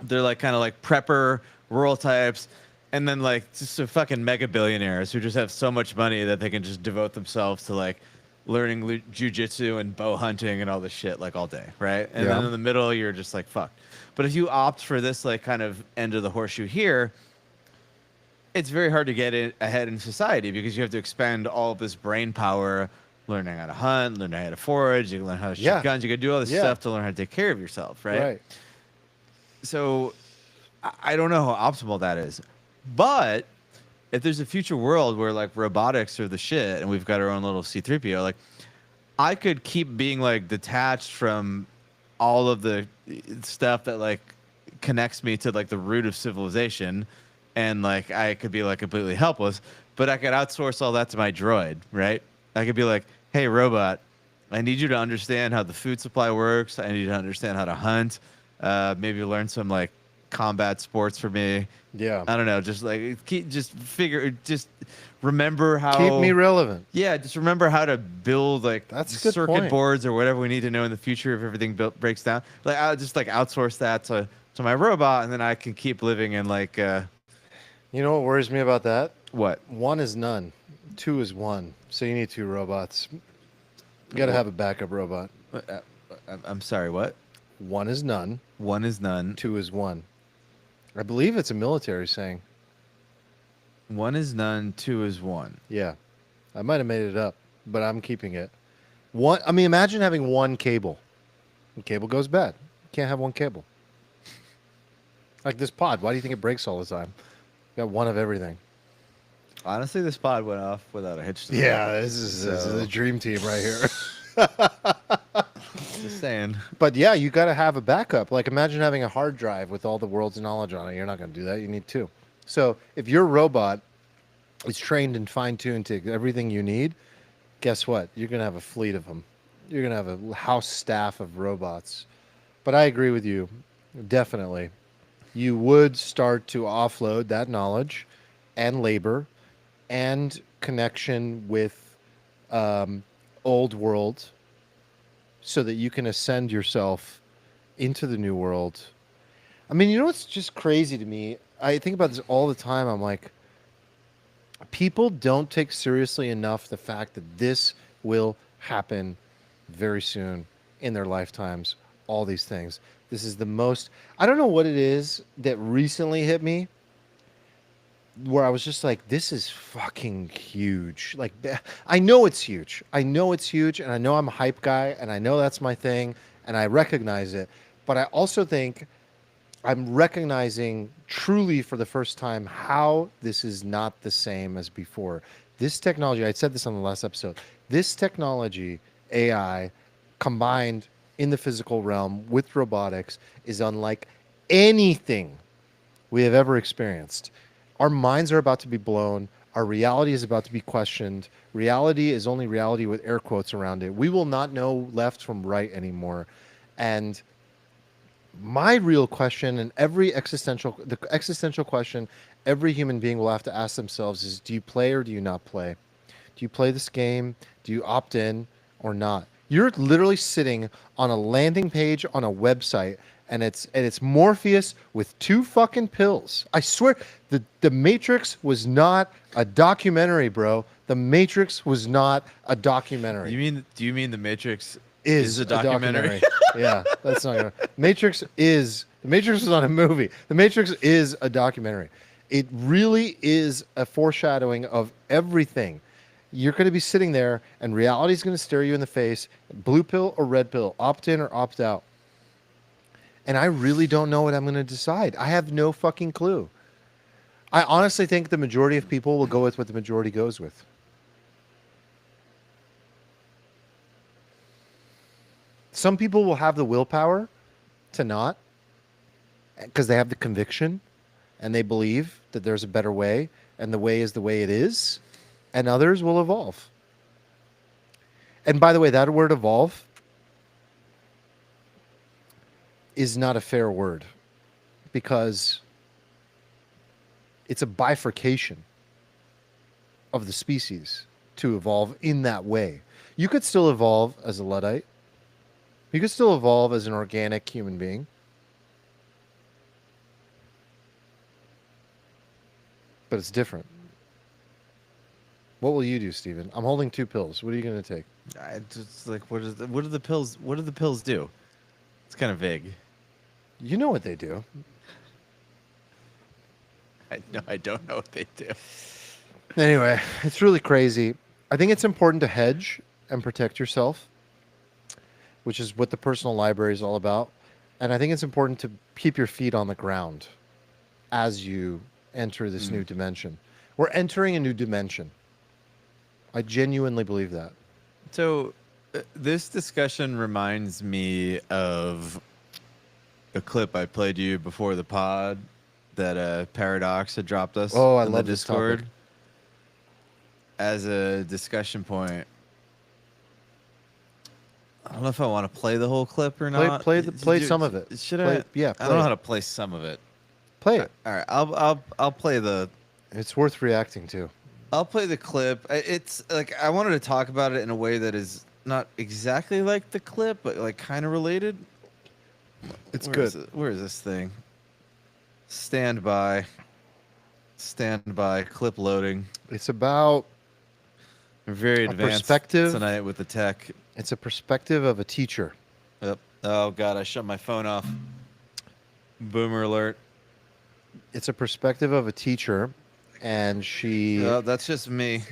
Speaker 2: of like prepper rural types, and then like just some fucking mega billionaires who just have so much money that they can just devote themselves to like learning jujitsu and bow hunting and all this shit like all day, right? And then in the middle, you're just like fucked. But if you opt for this like kind of end of the horseshoe here, it's very hard to get it ahead in society because you have to expend all of this brain power learning how to hunt, learning how to forage, you can learn how to shoot guns, you can do all this stuff to learn how to take care of yourself, right? So I don't know how optimal that is. But if there's a future world where like robotics are the shit and we've got our own little C-3PO, like I could keep being like detached from all of the stuff that like connects me to like the root of civilization, and like I could be like completely helpless, but I could outsource all that to my droid, right? I could be like, hey robot, I need you to understand how the food supply works. I need you to understand how to hunt. Maybe learn some like combat sports for me.
Speaker 3: Yeah.
Speaker 2: I don't know. Just like remember how
Speaker 3: Keep me relevant.
Speaker 2: Yeah, just remember how to build like
Speaker 3: That's a good
Speaker 2: circuit
Speaker 3: point.
Speaker 2: boards or whatever we need to know in the future if everything breaks down. Like I'll just like outsource that to my robot, and then I can keep living in like
Speaker 3: You know what worries me about that?
Speaker 2: what?
Speaker 3: One is none. Two is one. So you need two robots. You got to have a backup robot.
Speaker 2: I'm sorry, what?
Speaker 3: One is none.
Speaker 2: One is none.
Speaker 3: Two is one. I believe it's a military saying.
Speaker 2: One is none, two is one.
Speaker 3: Yeah. I might have made it up, but I'm keeping it. One. I mean, imagine having one cable. The cable goes bad. You can't have one cable. Like this pod. Why do you think it breaks all the time? Got one of everything.
Speaker 2: Honestly, this pod went off without a hitch. To
Speaker 3: Yeah, this is a dream team right here.
Speaker 2: Just saying.
Speaker 3: But yeah, you got to have a backup. Like imagine having a hard drive with all the world's knowledge on it. You're not going to do that. You need two. So if your robot is trained and fine-tuned to everything you need, guess what? You're going to have a fleet of them. You're going to have a house staff of robots. But I agree with you. Definitely. You would start to offload that knowledge and labor and connection with old world so that you can ascend yourself into the new world. I mean, you know what's just crazy to me? I think about this all the time. I'm like, people don't take seriously enough the fact that this will happen very soon in their lifetimes, all these things. This is the most, I don't know what it is that recently hit me where I was just like, this is fucking huge. Like, I know it's huge. I know it's huge, and I know I'm a hype guy, and I know that's my thing, and I recognize it. But I also think I'm recognizing truly for the first time how this is not the same as before. This technology, I said this on the last episode, this technology, AI, combined in the physical realm with robotics, is unlike anything we have ever experienced. Our minds are about to be blown. Our reality is about to be questioned. Reality is only reality with air quotes around it. We will not know left from right anymore. And my real question, and the existential question every human being will have to ask themselves is, do you play or do you not play? Do you play this game? Do you opt in or not? You're literally sitting on a landing page on a website, and it's Morpheus with two fucking pills. I swear, the Matrix was not a documentary, bro. The Matrix was not a documentary.
Speaker 2: Do you mean The Matrix
Speaker 3: Is
Speaker 2: a documentary?
Speaker 3: Yeah, that's not gonna. The Matrix is not a movie. The Matrix is a documentary. It really is a foreshadowing of everything. You're going to be sitting there, and reality is going to stare you in the face. Blue pill or red pill, opt in or opt out. And I really don't know what I'm going to decide. I have no fucking clue. I honestly think the majority of people will go with what the majority goes with. Some people will have the willpower to not, because they have the conviction and they believe that there's a better way and the way is the way it is, and others will evolve. And by the way, that word evolve is not a fair word, because it's a bifurcation of the species to evolve in that way. You could still evolve as a Luddite. You could still evolve as an organic human being. But it's different. What will you do, Steven? I'm holding two pills. What are you going to take?
Speaker 2: It's like, what do the pills do? It's kind of vague.
Speaker 3: You know what they do.
Speaker 2: I don't know what they do.
Speaker 3: Anyway, it's really crazy. I think it's important to hedge and protect yourself, which is what the personal library is all about. And I think it's important to keep your feet on the ground as you enter this new dimension. We're entering a new dimension. I genuinely believe that.
Speaker 2: So this discussion reminds me of a clip I played you before the pod that Paradox had dropped us
Speaker 3: on
Speaker 2: the
Speaker 3: this
Speaker 2: Discord
Speaker 3: topic.
Speaker 2: as a discussion point. I don't know if I want to play the whole clip or not.
Speaker 3: Play some of it.
Speaker 2: Should
Speaker 3: Play-
Speaker 2: I?
Speaker 3: yeah,
Speaker 2: I
Speaker 3: play
Speaker 2: don't know
Speaker 3: it.
Speaker 2: how to play some of it.
Speaker 3: Play it.
Speaker 2: All right, I'll play the
Speaker 3: It's worth reacting to.
Speaker 2: I'll play the clip. It's like I wanted to talk about it in a way that is not exactly like the clip, but like kind of related.
Speaker 3: It's
Speaker 2: Where
Speaker 3: good.
Speaker 2: is it? Where is this thing? Stand by. Clip loading.
Speaker 3: It's about
Speaker 2: We're very
Speaker 3: A
Speaker 2: advanced
Speaker 3: perspective.
Speaker 2: tonight with the tech.
Speaker 3: it's a perspective of a teacher.
Speaker 2: Yep. Oh god, I shut my phone off. Boomer alert.
Speaker 3: It's a perspective of a teacher, and she
Speaker 2: Oh, that's just me.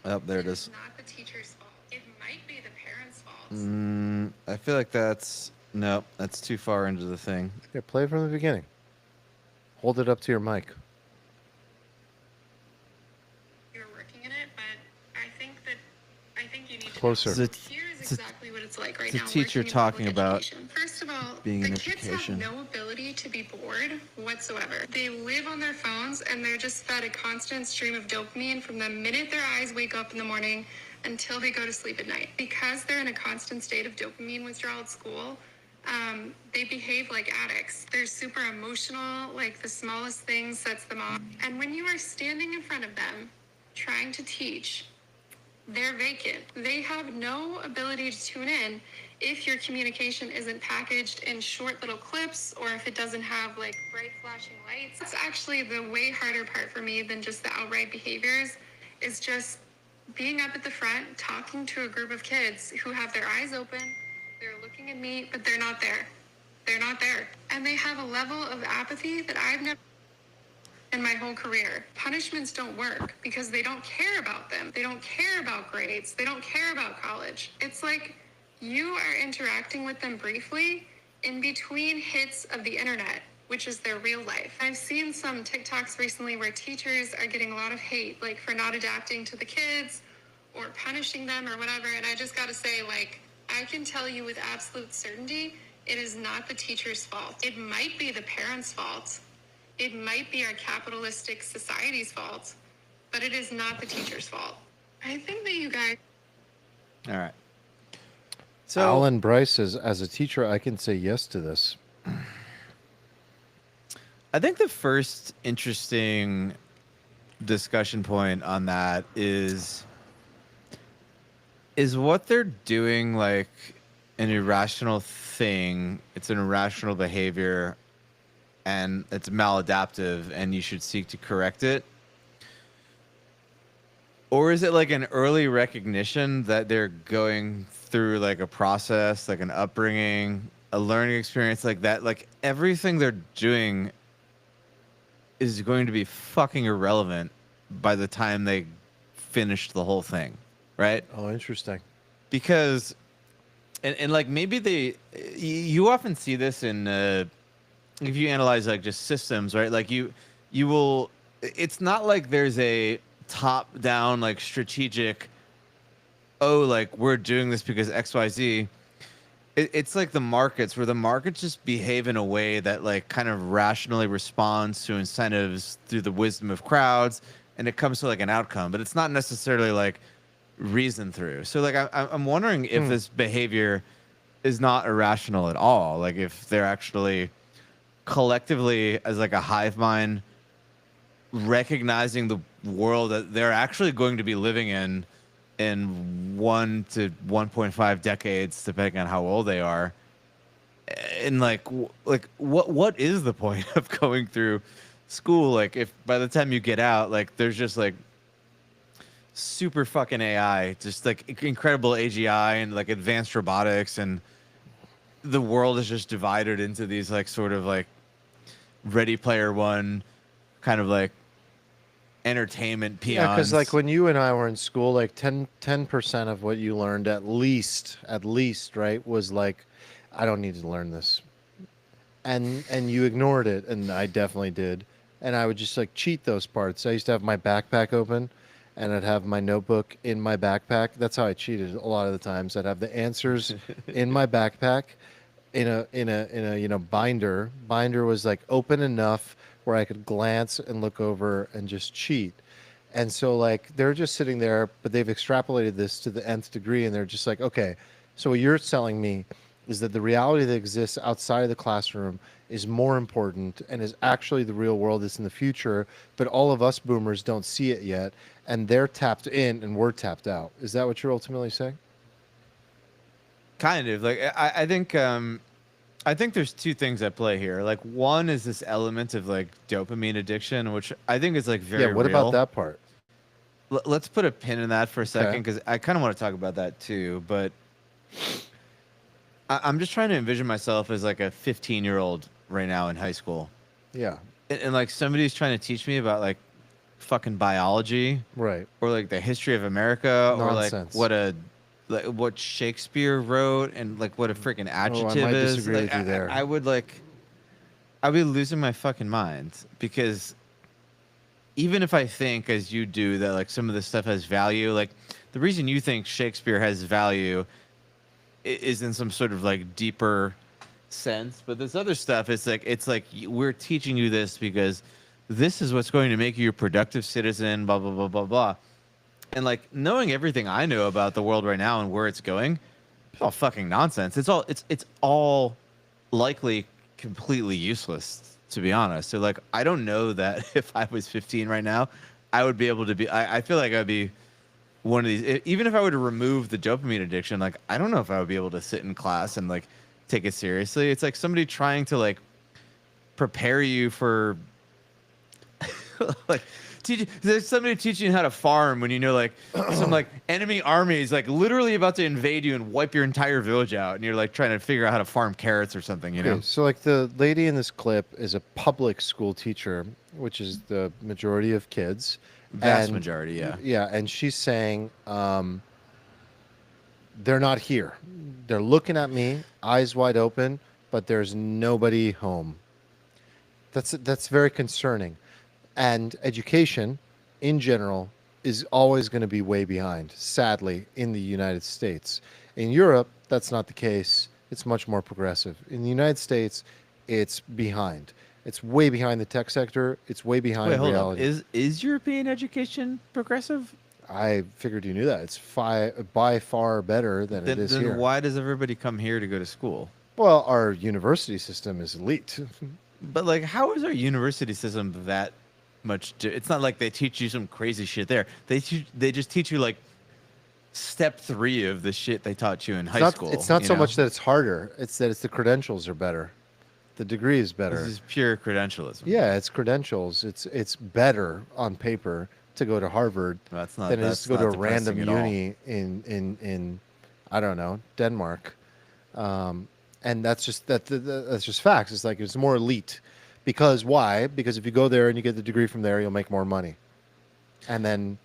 Speaker 2: Oh, there it is.
Speaker 4: Not the teacher's fault. It might be the parents' fault.
Speaker 2: I feel like that's too far into the thing.
Speaker 3: Here, play it from the beginning. Hold it up to your mic.
Speaker 4: You're working in it, but I think you need
Speaker 3: Closer.
Speaker 4: to know.
Speaker 2: It's a-
Speaker 4: Here's
Speaker 2: it's a-
Speaker 4: exactly what it's like right
Speaker 2: it's a
Speaker 4: now.
Speaker 2: teacher
Speaker 4: working in
Speaker 2: talking
Speaker 4: public
Speaker 2: about
Speaker 4: education. First of all,
Speaker 2: being
Speaker 4: the
Speaker 2: in
Speaker 4: kids
Speaker 2: education.
Speaker 4: have no ability to be bored whatsoever. They live on their phones and they're just fed a constant stream of dopamine from the minute their eyes wake up in the morning until they go to sleep at night. Because they're in a constant state of dopamine withdrawal at school, they behave like addicts. They're super emotional, like the smallest thing sets them off. And when you are standing in front of them, trying to teach, they're vacant. They have no ability to tune in if your communication isn't packaged in short little clips or if it doesn't have like bright flashing lights. That's actually the way harder part for me than just the outright behaviors, is just being up at the front, talking to a group of kids who have their eyes open, they're looking at me, but they're not there. They're not there. And they have a level of apathy that I've never in my whole career. Punishments don't work because they don't care about them. They don't care about grades. They don't care about college. It's like you are interacting with them briefly in between hits of the internet. which is their real life. I've seen some TikToks recently where teachers are getting a lot of hate, like for not adapting to the kids or punishing them or whatever. And I just got to say, like, I can tell you with absolute certainty, it is not the teacher's fault. It might be the parents' fault. It might be our capitalistic society's fault, but it is not the teacher's fault. I think that you guys...
Speaker 2: All right. So
Speaker 3: Alan Bryce says, as a teacher, I can say yes to this.
Speaker 2: I think the first interesting discussion point on that is what they're doing like an irrational thing? It's an irrational behavior and it's maladaptive and you should seek to correct it? Or is it like an early recognition that they're going through like a process, like an upbringing, a learning experience like that? Like everything they're doing is going to be fucking irrelevant by the time they finish the whole thing, right?
Speaker 3: Oh, interesting.
Speaker 2: Because, and like maybe you often see this in, if you analyze like just systems, right? Like you will, it's not like there's a top down like strategic, oh, like we're doing this because XYZ. It's like the markets, where the markets just behave in a way that like kind of rationally responds to incentives through the wisdom of crowds, and it comes to like an outcome, but it's not necessarily like reasoned through. So like I'm wondering if this behavior is not irrational at all. Like if they're actually collectively as like a hive mind recognizing the world that they're actually going to be living in 1 to 1.5 decades, depending on how old they are. And like what is the point of going through school? Like if by the time you get out, like there's just like super fucking AI, just like incredible AGI and like advanced robotics, and the world is just divided into these like sort of like Ready Player One kind of like entertainment peons.
Speaker 3: Yeah, because like when you and I were in school, like 10% of what you learned at least, right, was like, I don't need to learn this. And you ignored it, and I definitely did. And I would just like cheat those parts. I used to have my backpack open, and I'd have my notebook in my backpack. That's how I cheated a lot of the times. I'd have the answers in my backpack in a binder. Binder was like open enough where I could glance and look over and just cheat. And so like they're just sitting there, but they've extrapolated this to the nth degree, and they're just like, okay, so what you're telling me is that the reality that exists outside of the classroom is more important and is actually the real world that's in the future, but all of us boomers don't see it yet, and they're tapped in and we're tapped out. Is that what you're ultimately saying?
Speaker 2: Kind of like I think there's two things at play here. Like one is this element of like dopamine addiction, which I think is like very
Speaker 3: Yeah, what
Speaker 2: real.
Speaker 3: about that part?
Speaker 2: Let's put a pin in that for a second, because I kind of want to talk about that too. But I'm just trying to envision myself as like a 15-year-old right now in high school.
Speaker 3: Yeah.
Speaker 2: And like somebody's trying to teach me about like fucking biology,
Speaker 3: Right.
Speaker 2: or like the history of America,
Speaker 3: Nonsense.
Speaker 2: or like what Shakespeare wrote, and like what a freaking adjective
Speaker 3: might
Speaker 2: is.
Speaker 3: disagree
Speaker 2: Like,
Speaker 3: with you there.
Speaker 2: I'd be losing my fucking mind, because even if I think as you do that like some of this stuff has value, like the reason you think Shakespeare has value is in some sort of like deeper sense, but this other stuff, it's like we're teaching you this because this is what's going to make you a productive citizen, blah blah blah blah blah. And like knowing everything I know about the world right now and where it's going, it's all fucking nonsense. It's all likely completely useless, to be honest. So like I don't know that if I was 15 right now, I would be able to be. I feel like I'd be one of these. Even if I were to remove the dopamine addiction, like I don't know if I would be able to sit in class and like take it seriously. It's like somebody trying to like prepare you for like there's somebody teaching you how to farm when you know like some like enemy army is like literally about to invade you and wipe your entire village out, and you're like trying to figure out how to farm carrots or something, you know?
Speaker 3: Okay, so like the lady in this clip is a public school teacher, which is the majority of kids.
Speaker 2: Vast majority, yeah.
Speaker 3: Yeah, and she's saying they're not here. They're looking at me, eyes wide open, but there's nobody home. That's very concerning. And education, in general, is always going to be way behind. Sadly, in the United States, in Europe, that's not the case. It's much more progressive. In the United States, it's behind. It's way behind the tech sector. It's way behind
Speaker 2: Wait, hold up.
Speaker 3: reality.
Speaker 2: Is European education progressive?
Speaker 3: I figured you knew that. It's by far better than it is
Speaker 2: Then
Speaker 3: here.
Speaker 2: why does everybody come here to go to school?
Speaker 3: Well, our university system is elite.
Speaker 2: But like, how is our university system that much? It's not like they teach you some crazy shit there. They just teach you like step 3 of the shit they taught you in high school.
Speaker 3: It's not
Speaker 2: you
Speaker 3: so
Speaker 2: know?
Speaker 3: much that it's harder. It's that the credentials are better. The degree is better.
Speaker 2: This is pure credentialism.
Speaker 3: Yeah, it's credentials. It's better on paper to go to Harvard
Speaker 2: That's not.
Speaker 3: than it is
Speaker 2: That's
Speaker 3: to go to a
Speaker 2: not
Speaker 3: random
Speaker 2: depressing at all.
Speaker 3: uni in I don't know, Denmark. And that's just that's just facts. It's like it's more elite. Because why? Because if you go there and you get the degree from there, you'll make more money. And then,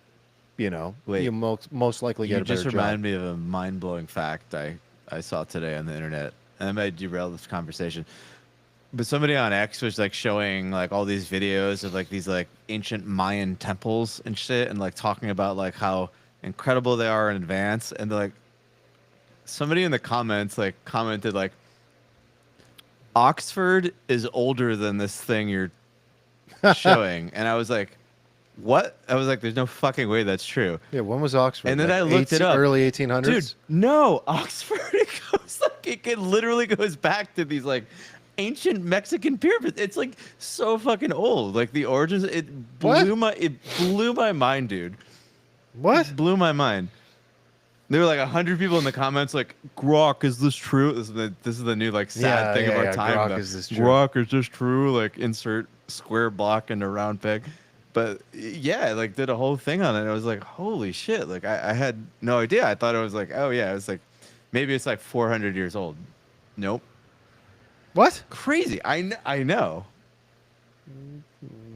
Speaker 2: Wait.
Speaker 3: you'll most likely get
Speaker 2: You
Speaker 3: a better
Speaker 2: just
Speaker 3: job.
Speaker 2: reminded me of a mind-blowing fact I saw today on the internet, and I might derail this conversation. But somebody on X was like showing like all these videos of like these like ancient Mayan temples and shit, and like talking about like how incredible they are in advance. And like somebody in the comments like commented like Oxford is older than this thing you're showing, and I was like, what? I was like, there's no fucking way that's true.
Speaker 3: Yeah, when was Oxford?
Speaker 2: And then I looked it up.
Speaker 3: Early 1800s?
Speaker 2: Dude, no, Oxford it literally goes back to these like ancient Mexican pyramids. It's like so fucking old. Like the origins, it blew my mind, dude.
Speaker 3: What?
Speaker 2: It blew my mind. There were like 100 people in the comments like, Grok, is this true? This is the new like sad thing of our time.
Speaker 3: Grok,
Speaker 2: though.
Speaker 3: is this true?
Speaker 2: Grok, is this true? Like insert square block into round peg. But yeah, I like did a whole thing on it. I was like, holy shit. Like I had no idea. I thought it was like, oh yeah, it's like maybe it's like 400 years old. Nope.
Speaker 3: What?
Speaker 2: Crazy. I know.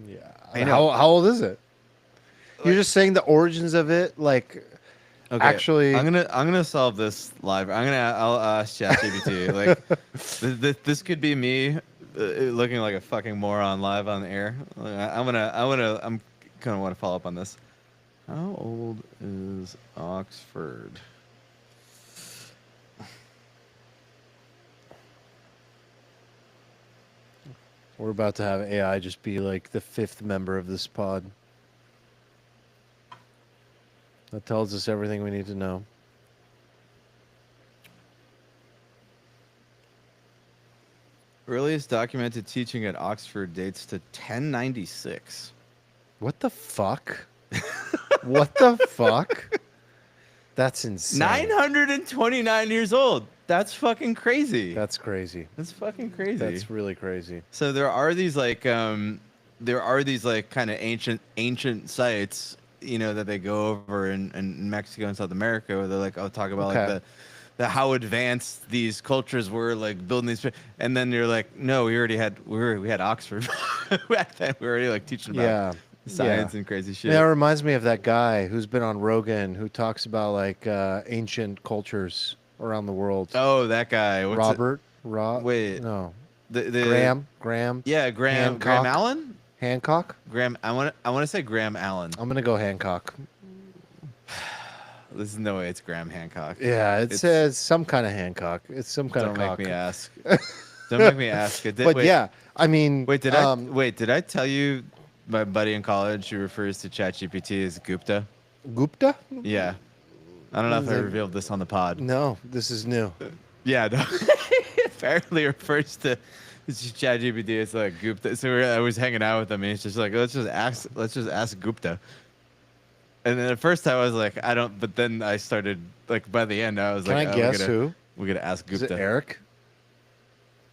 Speaker 3: Yeah.
Speaker 2: I know.
Speaker 3: How old is it? You're just saying the origins of it, like
Speaker 2: Okay,
Speaker 3: actually.
Speaker 2: I'm gonna solve this live. I'll ask ChatGPT. Like this could be me looking like a fucking moron live on the air. I'm gonna want to follow up on this. How old is Oxford?
Speaker 3: We're about to have AI just be like the 5th member of this pod. That tells us everything we need to know.
Speaker 2: Earliest documented teaching at Oxford dates to 1096.
Speaker 3: What the fuck? What the fuck? That's insane.
Speaker 2: 929 years old. That's fucking crazy.
Speaker 3: That's crazy.
Speaker 2: That's fucking crazy.
Speaker 3: That's really crazy.
Speaker 2: So there are these like kind of ancient sites, that they go over in Mexico and South America, where they're like, talk about
Speaker 3: Okay.
Speaker 2: like the how advanced these cultures were, like building these, and then you're like, no, we had Oxford back then. We were already like teaching about
Speaker 3: Yeah.
Speaker 2: science
Speaker 3: Yeah.
Speaker 2: and crazy shit.
Speaker 3: That reminds me of that guy who's been on Rogan who talks about like ancient cultures around the world.
Speaker 2: Oh, that guy. What's
Speaker 3: Robert?
Speaker 2: Wait.
Speaker 3: No.
Speaker 2: the
Speaker 3: Graham?
Speaker 2: Yeah, Graham
Speaker 3: Hancock?
Speaker 2: Allen.
Speaker 3: Hancock?
Speaker 2: Graham. I want to say Graham Allen.
Speaker 3: I'm going to go Hancock.
Speaker 2: There's no way it's Graham Hancock.
Speaker 3: Yeah, it
Speaker 2: It's-
Speaker 3: says some kind of Hancock. It's some kind
Speaker 2: Don't
Speaker 3: of cock.
Speaker 2: make me ask. Don't make me ask.
Speaker 3: But yeah, I mean,
Speaker 2: Wait, did I tell you my buddy in college who refers to ChatGPT as Gupta?
Speaker 3: Gupta?
Speaker 2: Yeah. I don't know if
Speaker 3: Is
Speaker 2: I
Speaker 3: it-
Speaker 2: revealed this on the pod.
Speaker 3: No, this is new.
Speaker 2: Yeah, no. Apparently refers to ChatGPT as like Gupta. So I was hanging out with him, and he's just like, let's just ask Gupta. And then at first I was like, I don't. But then I started like by the end I was
Speaker 3: Can
Speaker 2: like,
Speaker 3: I
Speaker 2: oh,
Speaker 3: guess who?
Speaker 2: We're gonna ask
Speaker 3: Is
Speaker 2: Gupta
Speaker 3: it Eric?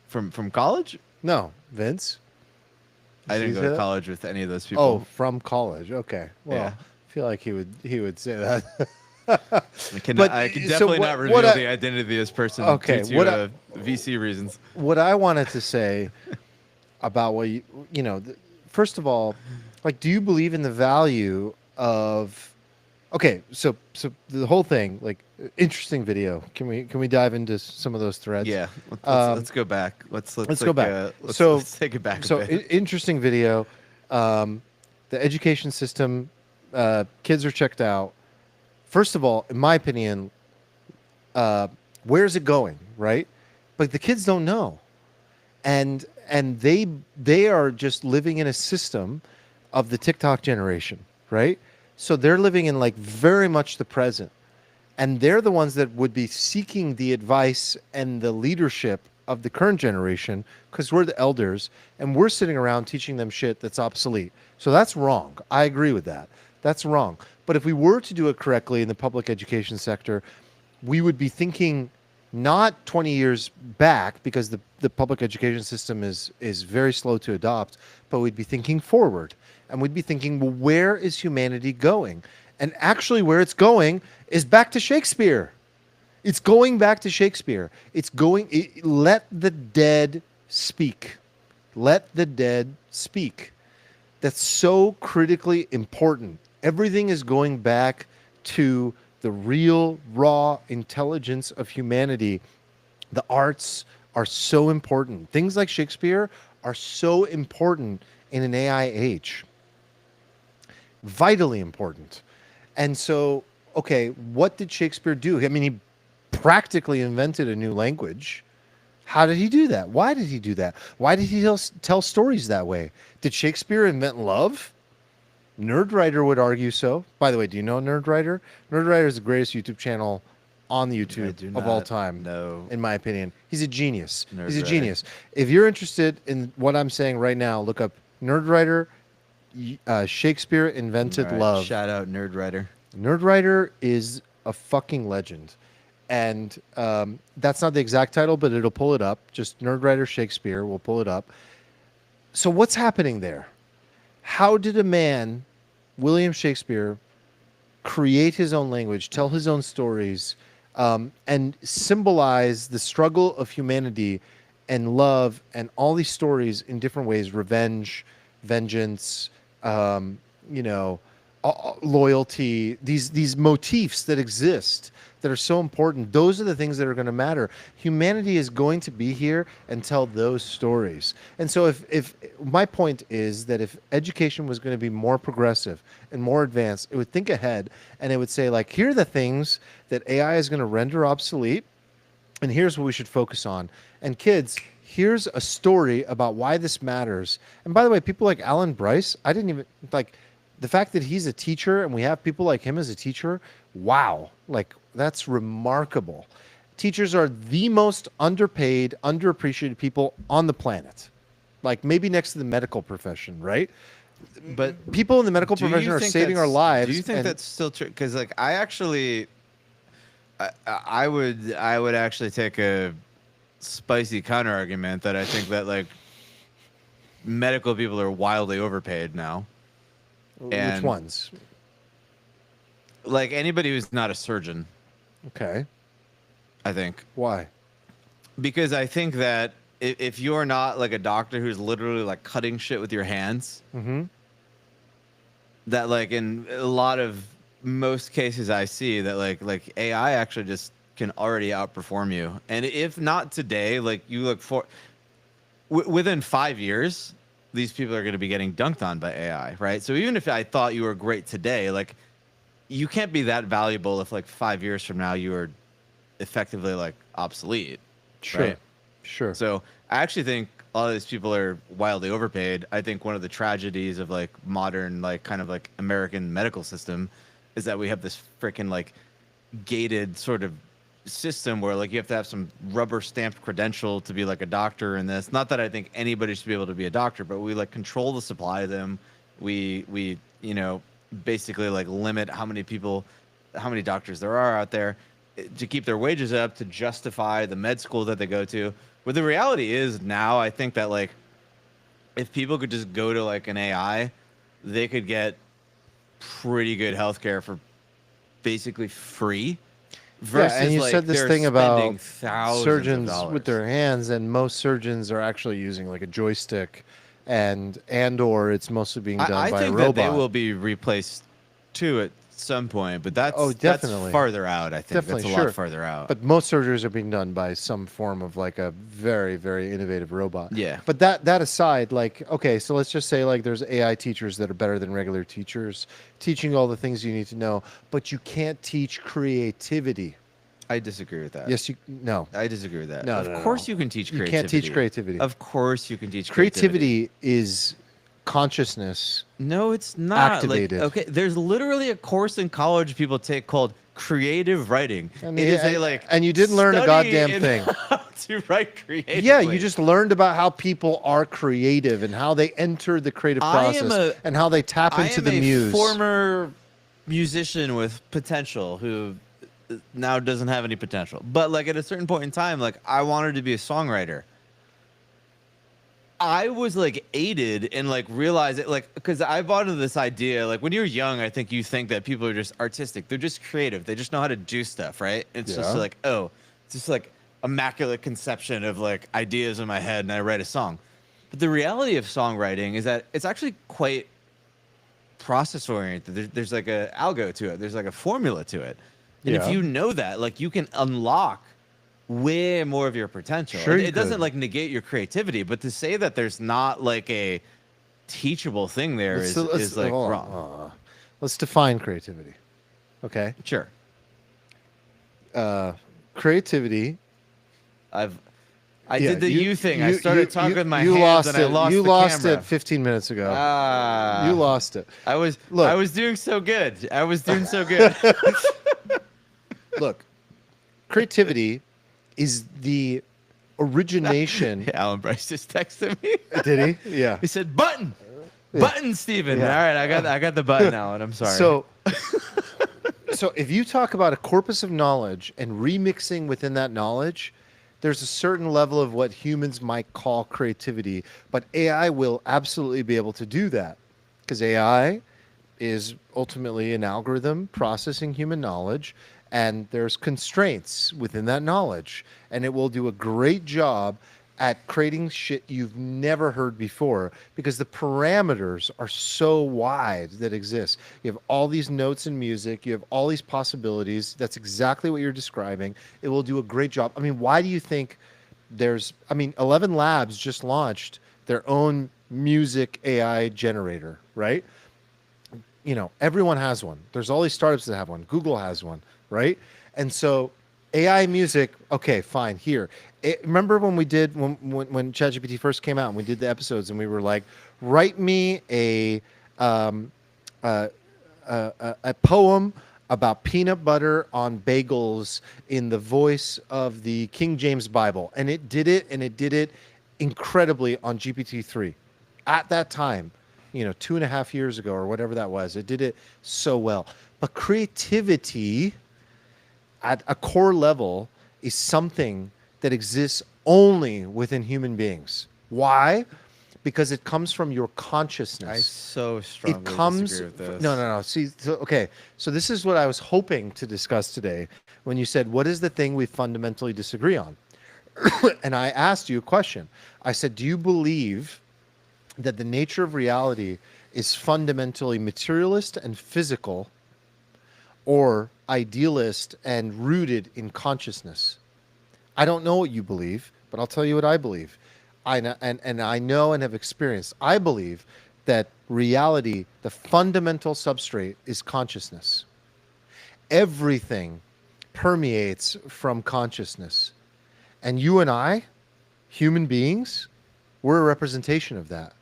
Speaker 2: from college.
Speaker 3: No, Vince.
Speaker 2: I didn't
Speaker 3: Did you
Speaker 2: go
Speaker 3: say
Speaker 2: to
Speaker 3: that?
Speaker 2: college with any of those people.
Speaker 3: Oh, from college. Okay. Well,
Speaker 2: Yeah.
Speaker 3: I feel like he would say that.
Speaker 2: I can
Speaker 3: but-
Speaker 2: definitely
Speaker 3: so what-
Speaker 2: not reveal
Speaker 3: what I-
Speaker 2: the identity of this person
Speaker 3: Okay,
Speaker 2: due
Speaker 3: what
Speaker 2: to VC reasons.
Speaker 3: What I wanted to say about what first of all, like, do you believe in the value of Okay, so the whole thing, like, interesting video. Can we dive into some of those threads?
Speaker 2: Yeah, let's go back. Let's
Speaker 3: go back.
Speaker 2: let's take it back a bit.
Speaker 3: Interesting video. The education system, kids are checked out. First of all, in my opinion, where's it going, right? But the kids don't know, and they are just living in a system of the TikTok generation, right? So they're living in like very much the present, and they're the ones that would be seeking the advice and the leadership of the current generation because we're the elders and we're sitting around teaching them shit that's obsolete. So that's wrong. I agree with that. That's wrong. But if we were to do it correctly in the public education sector, we would be thinking not 20 years back because the public education system is very slow to adopt, but we'd be thinking forward. And we'd be thinking, well, where is humanity going? And actually where it's going is back to Shakespeare. It's going back to Shakespeare. Let the dead speak. Let the dead speak. That's so critically important. Everything is going back to the real, raw intelligence of humanity. The arts are so important. Things like Shakespeare are so important in an AI age. Vitally important. And so, okay, what did Shakespeare do? I mean, he practically invented a new language. How did he do that? Why did he do that? Why did he tell stories that way? Did Shakespeare invent love? Nerdwriter would argue so. By the way, do you know Nerdwriter? Nerdwriter is the greatest YouTube channel on the YouTube of all time.
Speaker 2: No.
Speaker 3: In my opinion. He's a genius. He's a
Speaker 2: Nerdwriter.
Speaker 3: genius. If you're interested in what I'm saying right now, look up Nerdwriter, Shakespeare invented
Speaker 2: All right,
Speaker 3: love.
Speaker 2: Shout out Nerdwriter.
Speaker 3: Nerdwriter is a fucking legend. And that's not the exact title, but it'll pull it up. Just Nerdwriter Shakespeare will pull it up. So what's happening there? How did a man, William Shakespeare, create his own language, tell his own stories, and symbolize the struggle of humanity and love and all these stories in different ways? Revenge, vengeance, loyalty, these motifs that exist that are so important. Those are the things that are going to matter. Humanity is going to be here and tell those stories. And so if my point is that if education was going to be more progressive and more advanced, it would think ahead and it would say, like, here are the things that AI is going to render obsolete, and here's what we should focus on. And kids, here's a story about why this matters. And by the way, people like Alan Bryce, I didn't even like the fact that he's a teacher and we have people like him as a teacher. Wow. Like, that's remarkable. Teachers are the most underpaid, underappreciated people on the planet. Like, maybe next to the medical profession, right? But people in the medical profession are saving our lives.
Speaker 2: Do you think that's still true? Because, like, I would actually take a spicy counter argument that I think that, like, medical people are wildly overpaid now.
Speaker 3: Which ones?
Speaker 2: Like, anybody who's not a surgeon.
Speaker 3: Okay.
Speaker 2: I think.
Speaker 3: Why?
Speaker 2: Because I think that if you're not like a doctor who's literally like cutting shit with your hands, that like in a lot of most cases I see that like AI actually just can already outperform you. And if not today, like you look for within 5 years, these people are going to be getting dunked on by AI, right? So even if I thought you were great today, like you can't be that valuable if like 5 years from now you are effectively like obsolete.
Speaker 3: Sure.
Speaker 2: Right?
Speaker 3: Sure.
Speaker 2: So I actually think a lot of these people are wildly overpaid. I think one of the tragedies of like modern, like kind of like American medical system is that we have this freaking like gated sort of system where like you have to have some rubber stamped credential to be like a doctor in this. Not that I think anybody should be able to be a doctor, but we like control the supply of them. We basically like limit how many doctors there are out there to keep their wages up, to justify the med school that they go to. But the reality is now I think that like if people could just go to like an AI, they could get pretty good healthcare for basically free. Versus,
Speaker 3: and you
Speaker 2: like,
Speaker 3: said this
Speaker 2: they're
Speaker 3: thing
Speaker 2: spending
Speaker 3: about
Speaker 2: thousands of
Speaker 3: surgeons
Speaker 2: dollars.
Speaker 3: with their hands, and most surgeons are actually using like a joystick, or it's mostly being done
Speaker 2: I
Speaker 3: by
Speaker 2: think
Speaker 3: a robot.
Speaker 2: that they will be replaced too at some point, but that's
Speaker 3: definitely.
Speaker 2: that's farther out. I think
Speaker 3: Definitely,
Speaker 2: that's a
Speaker 3: sure.
Speaker 2: lot farther out.
Speaker 3: But most surgeries are being done by some form of like a very, very innovative robot.
Speaker 2: Yeah.
Speaker 3: But that aside, like, okay, so let's just say like there's AI teachers that are better than regular teachers, teaching all the things you need to know, but you can't teach creativity.
Speaker 2: I disagree with that.
Speaker 3: Yes, no.
Speaker 2: I disagree with that.
Speaker 3: No,
Speaker 2: of
Speaker 3: no,
Speaker 2: course
Speaker 3: no.
Speaker 2: you can teach
Speaker 3: You
Speaker 2: creativity.
Speaker 3: can't teach creativity.
Speaker 2: Of course you can teach
Speaker 3: Creativity is consciousness.
Speaker 2: No, it's not.
Speaker 3: Activated.
Speaker 2: Like, okay, there's literally a course in college people take called creative writing.
Speaker 3: And
Speaker 2: it is a like,
Speaker 3: and you didn't learn a
Speaker 2: study
Speaker 3: goddamn
Speaker 2: in
Speaker 3: thing.
Speaker 2: How to write creatively.
Speaker 3: Yeah, you just learned about how people are creative and how they enter the creative process and how they tap into the muse.
Speaker 2: I am a former musician with potential who now doesn't have any potential. But like at a certain point in time, like I wanted to be a songwriter. I was like aided and like realized it, like, because I bought into this idea, like when you're young, I think you think that people are just artistic. They're just creative. They just know how to do stuff, right? It's just like, oh, it's just like immaculate conception of like ideas in my head and I write a song. But the reality of songwriting is that it's actually quite process oriented. There's like a algo to it. There's like a formula to it. And if you know that, like you can unlock way more of your potential.
Speaker 3: Sure,
Speaker 2: it doesn't like negate your creativity, but to say that there's not like a teachable thing there is like wrong.
Speaker 3: Let's define creativity. Okay.
Speaker 2: Sure.
Speaker 3: Creativity.
Speaker 2: I did the you thing. I started talking with my
Speaker 3: you
Speaker 2: hands
Speaker 3: lost
Speaker 2: and I
Speaker 3: it.
Speaker 2: lost
Speaker 3: You
Speaker 2: the
Speaker 3: lost
Speaker 2: camera.
Speaker 3: it 15 minutes ago.
Speaker 2: Ah.
Speaker 3: You lost it.
Speaker 2: I was doing so good.
Speaker 3: Look, creativity is the origination.
Speaker 2: Alan Bryce just texted me.
Speaker 3: Did he? Yeah.
Speaker 2: He said button, Steven.
Speaker 3: Yeah.
Speaker 2: All right, I got the button, Alan. I'm sorry.
Speaker 3: So if you talk about a corpus of knowledge and remixing within that knowledge, there's a certain level of what humans might call creativity, but AI will absolutely be able to do that because AI is ultimately an algorithm processing human knowledge, and there's constraints within that knowledge, and it will do a great job at creating shit you've never heard before because the parameters are so wide that exist. You have all these notes in music, you have all these possibilities. That's exactly what you're describing. It will do a great job. I mean, why do you think 11 Labs just launched their own music AI generator, right? You know, everyone has one. There's all these startups that have one. Google has one, right? And so AI music, okay, fine, here. Remember when we did, when ChatGPT first came out and we did the episodes and we were like, write me a poem about peanut butter on bagels in the voice of the King James Bible. And it did it incredibly on GPT-3 at that time, 2.5 years ago or whatever that was. It did it so well. But creativity at a core level is something that exists only within human beings. Why? Because it comes from your consciousness.
Speaker 2: I so strongly disagree with this.
Speaker 3: No. See, okay. So this is what I was hoping to discuss today when you said, what is the thing we fundamentally disagree on? And I asked you a question. I said, do you believe that the nature of reality is fundamentally materialist and physical, or idealist and rooted in consciousness? I don't know what you believe, but I'll tell you what I believe. I know and have experienced. I believe that reality, the fundamental substrate, is consciousness. Everything permeates from consciousness. And you and I, human beings, we're a representation of that.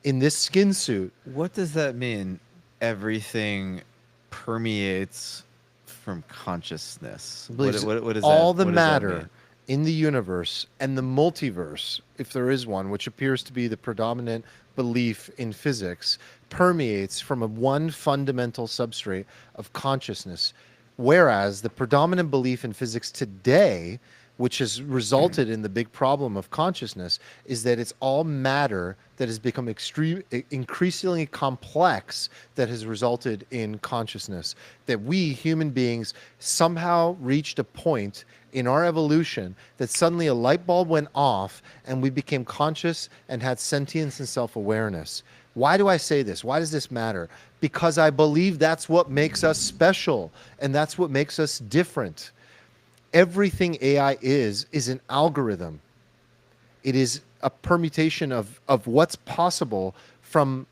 Speaker 3: In this skin suit.
Speaker 2: What does that mean? Everything permeates from consciousness. What is
Speaker 3: all
Speaker 2: that?
Speaker 3: the matter in the universe and the multiverse, if there is one, which appears to be the predominant belief in physics, permeates from one fundamental substrate of consciousness. Whereas the predominant belief in physics today, which has resulted in the big problem of consciousness, is that it's all matter that has become increasingly complex that has resulted in consciousness. That we, human beings, somehow reached a point in our evolution that suddenly a light bulb went off and we became conscious and had sentience and self-awareness. Why do I say this? Why does this matter? Because I believe that's what makes us special, and that's what makes us different. Everything AI is an algorithm. It is a permutation of what's possible from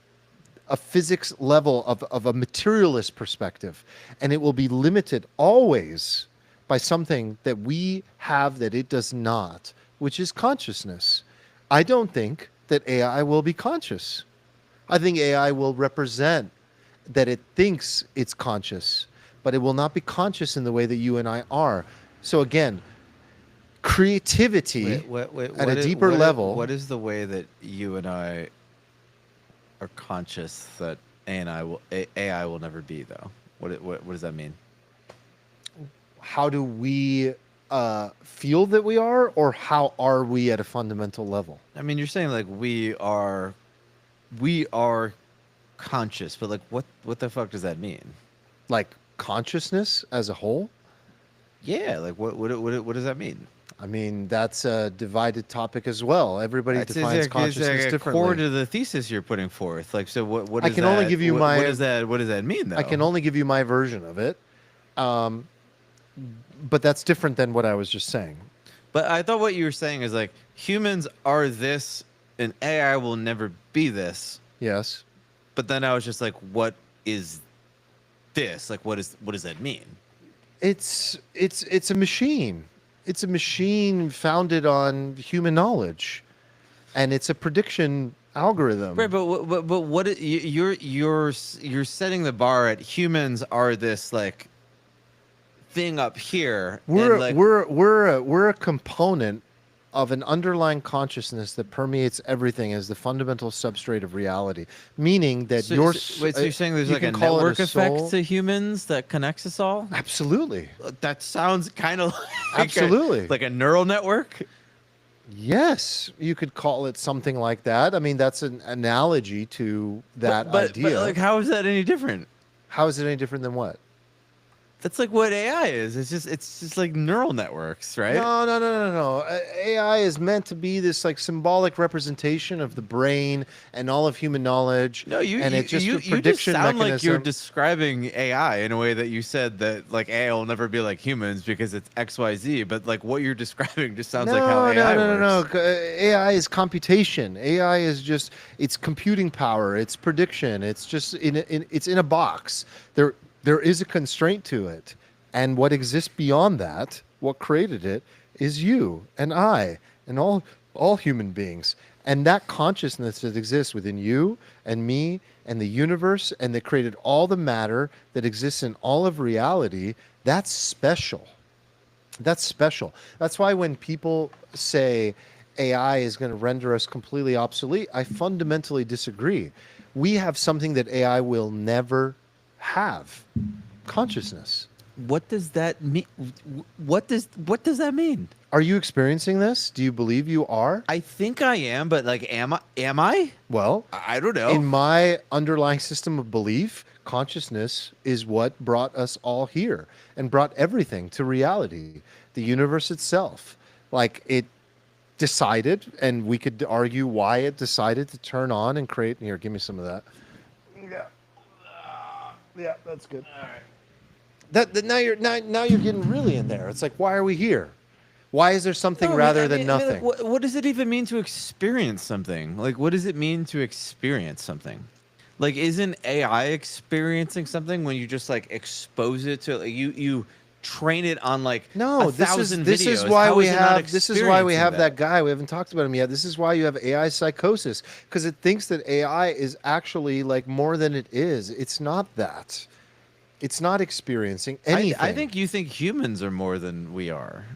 Speaker 3: a physics level of a materialist perspective. And it will be limited always by something that we have that it does not, which is consciousness. I don't think that AI will be conscious. I think AI will represent that it thinks it's conscious, but it will not be conscious in the way that you and I are. So again, creativity at a deeper level.
Speaker 2: What is the way that you and I are conscious that AI will never be, though? What does that mean?
Speaker 3: How do we feel that we are, or how are we at a fundamental level?
Speaker 2: I mean, you're saying like we are conscious, but like what the fuck does that mean?
Speaker 3: Like consciousness as a whole?
Speaker 2: Yeah, like what does that mean?
Speaker 3: I mean, that's a divided topic as well. Everybody defines consciousness differently.
Speaker 2: Core to the thesis you're putting forth. Like, so what?
Speaker 3: I can only give you my.
Speaker 2: What does that mean, though?
Speaker 3: I can only give you my version of it, but that's different than what I was just saying.
Speaker 2: But I thought what you were saying is like humans are this, and AI will never be this.
Speaker 3: Yes.
Speaker 2: But then I was just like, what is this? Like, what does that mean?
Speaker 3: It's a machine. It's a machine founded on human knowledge, and it's a prediction algorithm.
Speaker 2: Right, but what you're setting the bar at humans are this like thing up here.
Speaker 3: We're a component of an underlying consciousness that permeates everything as the fundamental substrate of reality. Meaning that
Speaker 2: so you're saying there's like a network effect to humans that connects us all?
Speaker 3: Absolutely.
Speaker 2: That sounds kind of
Speaker 3: absolutely
Speaker 2: like a neural network.
Speaker 3: Yes, you could call it something like that. I mean, that's an analogy to that idea.
Speaker 2: But like, how is that any different?
Speaker 3: How is it any different than what?
Speaker 2: That's like what AI is. It's just like neural networks, right?
Speaker 3: No. AI is meant to be this like symbolic representation of the brain and all of human knowledge.
Speaker 2: No,
Speaker 3: it's just a prediction
Speaker 2: you just sound
Speaker 3: mechanism.
Speaker 2: like you're describing AI in a way that you said that like AI will never be like humans because it's XYZ. But like what you're describing just sounds like how AI works.
Speaker 3: No. AI is computation. AI is just it's computing power. It's prediction. It's just it's in a box. There is a constraint to it. And what exists beyond that, what created it, is you and I and all human beings. And that consciousness that exists within you and me and the universe and that created all the matter that exists in all of reality, that's special. That's special. That's why when people say AI is going to render us completely obsolete, I fundamentally disagree. We have something that AI will never have: consciousness.
Speaker 2: What does that mean? What does that mean?
Speaker 3: Are you experiencing this? Do you believe you are?
Speaker 2: I think I am, but like, am I?
Speaker 3: Well,
Speaker 2: I don't know.
Speaker 3: In my underlying system of belief, consciousness is what brought us all here and brought everything to reality. The universe itself, like it decided, and we could argue why it decided to turn on and create. Here, give me some of that. Yeah, that's good. All right. Now you're getting really in there. It's like, why are we here? Why is there something rather than nothing?
Speaker 2: Like, what does it even mean to experience something? Like, what does it mean to experience something? Like, isn't AI experiencing something when you just like expose it to like, you train it on like
Speaker 3: no, this is why we have that guy. We haven't talked about him yet. This is why you have AI psychosis, because it thinks that AI is actually like more than it is. It's not that. It's not experiencing anything.
Speaker 2: I think you think humans are more than we are.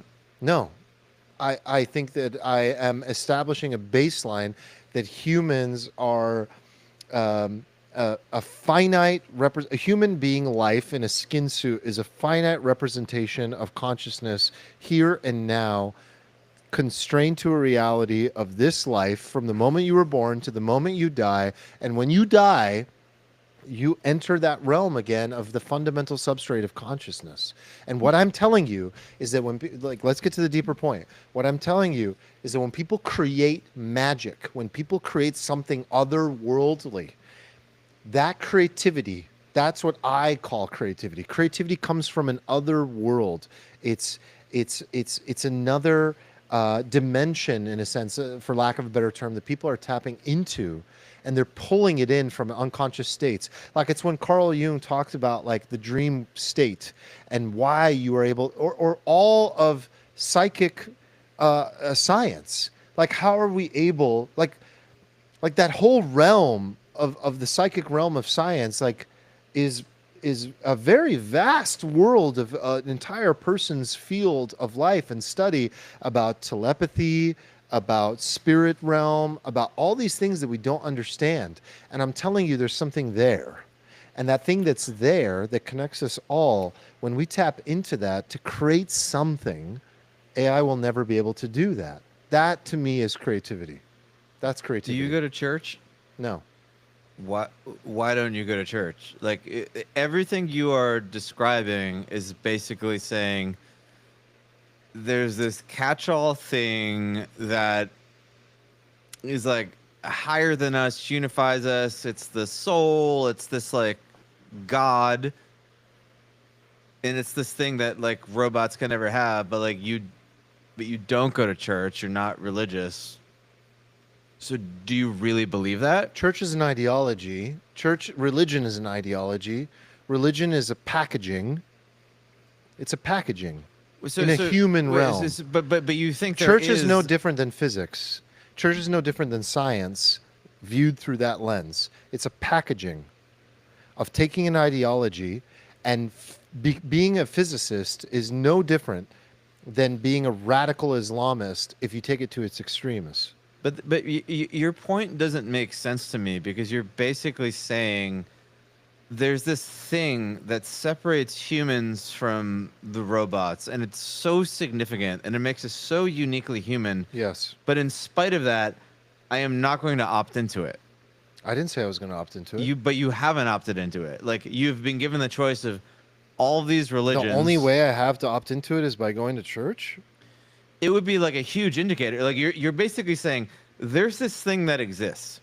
Speaker 3: No, I think that I am establishing a baseline that humans are a finite a human being life in a skin suit is a finite representation of consciousness here and now, constrained to a reality of this life from the moment you were born to the moment you die. And when you die, you enter that realm again of the fundamental substrate of consciousness. And what I'm telling you is that let's get to the deeper point. What I'm telling you is that when people create magic, when people create something otherworldly, that creativity, that's what I call creativity. Creativity comes from an other world. It's another dimension, in a sense, for lack of a better term, that people are tapping into, and they're pulling it in from unconscious states. Like it's when Carl Jung talks about like the dream state and why you are able, or all of psychic science. Like how are we able, like that whole realm of the psychic realm of science, like is a very vast world of an entire person's field of life and study about telepathy, about spirit realm, about all these things that we don't understand. And I'm telling you, there's something there. And that thing that's there that connects us all, when we tap into that to create something, AI will never be able to do that. That to me is creativity. That's
Speaker 2: Do
Speaker 3: creativity.
Speaker 2: you go to church?
Speaker 3: No.
Speaker 2: Why don't you go to church? Like everything you are describing is basically saying there's this catch-all thing that is like higher than us, unifies us. It's the soul. It's this like God, and it's this thing that like robots can never have. But you don't go to church. You're not religious. So do you really believe that?
Speaker 3: Church is an ideology. Religion is an ideology. Religion is a packaging. It's a packaging in a human realm.
Speaker 2: But you think
Speaker 3: Church is no different than physics. Church is no different than science viewed through that lens. It's a packaging of taking an ideology, and being a physicist is no different than being a radical Islamist if you take it to its extremes.
Speaker 2: But your point doesn't make sense to me, because you're basically saying there's this thing that separates humans from the robots, and it's so significant, and it makes us so uniquely human.
Speaker 3: Yes.
Speaker 2: But in spite of that, I am not going to opt into it.
Speaker 3: I didn't say I was going to opt into it.
Speaker 2: But you haven't opted into it. Like, you've been given the choice of all these religions.
Speaker 3: The only way I have to opt into it is by going to church?
Speaker 2: It would be like a huge indicator. Like you're basically saying there's this thing that exists.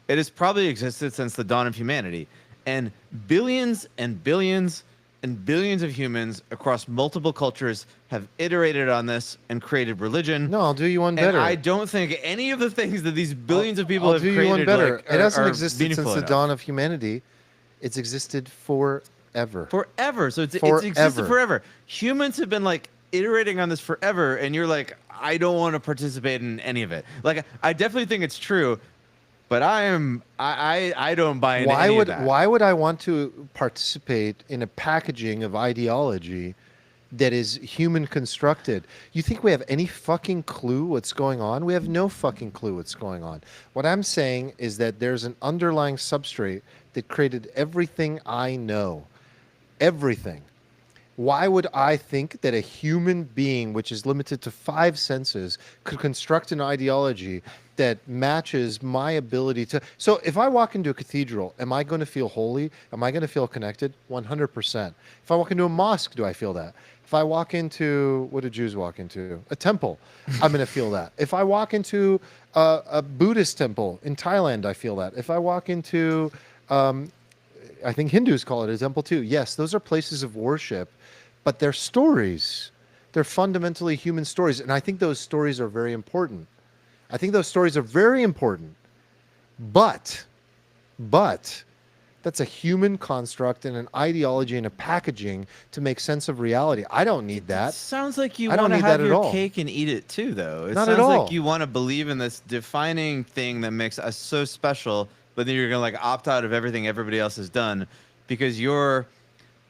Speaker 2: It has probably existed since the dawn of humanity, and billions and billions and billions of humans across multiple cultures have iterated on this and created religion.
Speaker 3: No, I'll do you one better.
Speaker 2: And I don't think any of the things that these billions of people have
Speaker 3: do
Speaker 2: created
Speaker 3: you one better.
Speaker 2: like,
Speaker 3: it hasn't
Speaker 2: are
Speaker 3: existed
Speaker 2: meaningful
Speaker 3: since the
Speaker 2: enough.
Speaker 3: dawn of humanity. It's existed forever.
Speaker 2: Forever. So it's
Speaker 3: Forever.
Speaker 2: existed forever. Humans have been like iterating on this forever, and you're like, I don't want to participate in any of it. Like, I definitely think it's true, but I don't buy into any of that.
Speaker 3: Why would I want to participate in a packaging of ideology that is human constructed? You think we have any fucking clue what's going on? We have no fucking clue what's going on. What I'm saying is that there's an underlying substrate that created everything I know. Everything. Why would I think that a human being, which is limited to 5 senses, could construct an ideology that matches my ability to... So if I walk into a cathedral, am I going to feel holy? Am I going to feel connected? 100%. If I walk into a mosque, do I feel that? If I walk into... What do Jews walk into? A temple. I'm going to feel that. If I walk into a Buddhist temple in Thailand, I feel that. If I walk into... I think Hindus call it a temple too. Yes, those are places of worship, but they're stories. They're fundamentally human stories. And I think those stories are very important. But that's a human construct and an ideology and a packaging to make sense of reality. I don't need that.
Speaker 2: Sounds like you
Speaker 3: I don't
Speaker 2: want to
Speaker 3: need
Speaker 2: have
Speaker 3: that at
Speaker 2: your
Speaker 3: all.
Speaker 2: cake and eat it too, though. It
Speaker 3: Not at
Speaker 2: sounds
Speaker 3: all.
Speaker 2: like you want to believe in this defining thing that makes us so special, but then you're gonna like opt out of everything everybody else has done because you're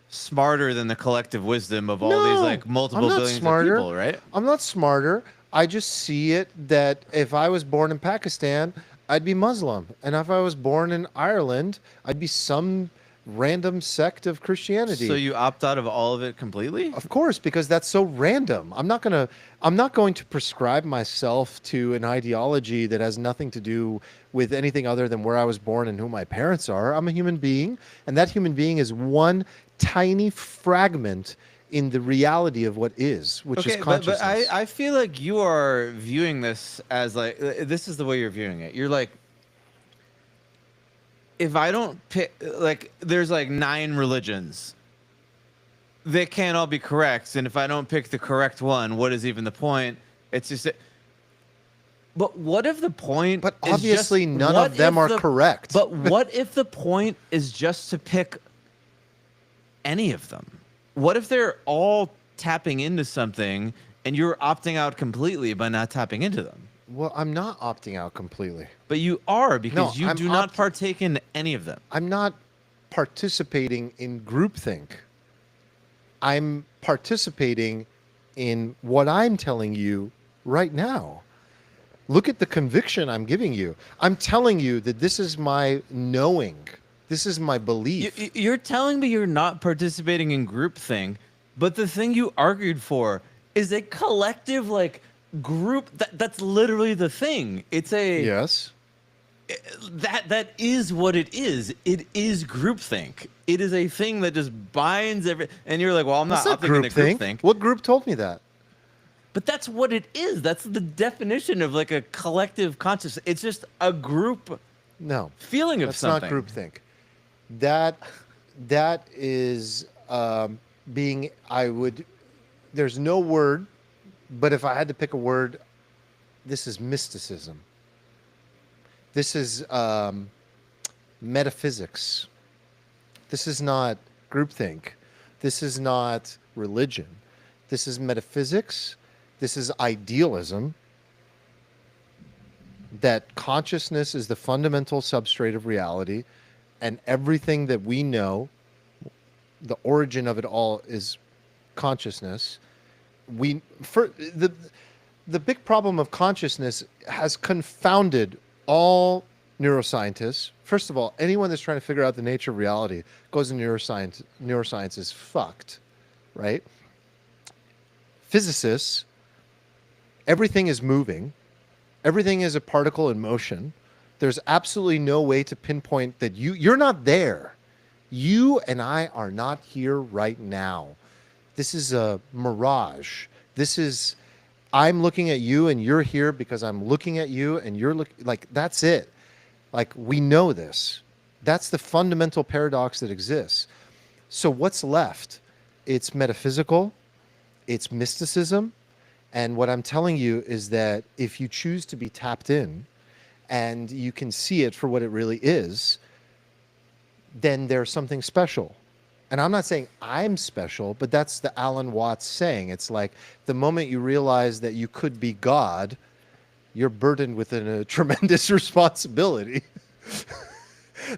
Speaker 2: smarter than the collective wisdom of all these like multiple billions of people, right?
Speaker 3: I'm not smarter. I just see it that if I was born in Pakistan, I'd be Muslim. And if I was born in Ireland, I'd be some random sect of Christianity.
Speaker 2: So you opt out of all of it completely?
Speaker 3: Of course, because that's so random. I'm not going to prescribe myself to an ideology that has nothing to do with anything other than where I was born and who my parents are. I'm a human being, and that human being is one tiny fragment in the reality of what is, which is consciousness.
Speaker 2: But I feel like you are viewing this as like, this is the way you're viewing it. You're like, if I don't pick, like, there's like 9 religions. They can't all be correct. And if I don't pick the correct one, what is even the point? It's just... But what if the point
Speaker 3: But
Speaker 2: is
Speaker 3: obviously
Speaker 2: just,
Speaker 3: none of them are correct.
Speaker 2: But what if the point is just to pick any of them? What if they're all tapping into something and you're opting out completely by not tapping into them?
Speaker 3: Well, I'm not opting out completely.
Speaker 2: But you are, because
Speaker 3: No,
Speaker 2: you do not partake in any of them.
Speaker 3: I'm not participating in groupthink. I'm participating in what I'm telling you right now. Look at the conviction I'm giving you. I'm telling you that this is my knowing. This is my belief.
Speaker 2: You're telling me you're not participating in groupthink, but the thing you argued for is a collective, like, group. That's literally the thing. It's a...
Speaker 3: Yes.
Speaker 2: That is what it is. It is groupthink. It is a thing that just binds every... And you're like, well, I'm not opting into groupthink.
Speaker 3: What group told me that?
Speaker 2: But that's what it is. That's the definition of like a collective consciousness. It's just a group feeling of something.
Speaker 3: That's not groupthink. That is being... There's no word, but if I had to pick a word, this is mysticism. This is metaphysics. This is not groupthink. This is not religion. This is metaphysics. This is idealism. That consciousness is the fundamental substrate of reality, and everything that we know, the origin of it all is consciousness. The big problem of consciousness has confounded all neuroscientists. First of all, anyone that's trying to figure out the nature of reality goes into neuroscience. Neuroscience is fucked, right? Physicists, everything is moving. Everything is a particle in motion. There's absolutely no way to pinpoint that you're not there. You and I are not here right now. This is a mirage. I'm looking at you and you're here because I'm looking at you and you're looking, like, that's it. Like, we know this. That's the fundamental paradox that exists. So what's left? It's metaphysical, it's mysticism, and what I'm telling you is that if you choose to be tapped in and you can see it for what it really is, then there's something special. And I'm not saying I'm special, but that's the Alan Watts saying. It's like the moment you realize that you could be God, you're burdened with a tremendous responsibility.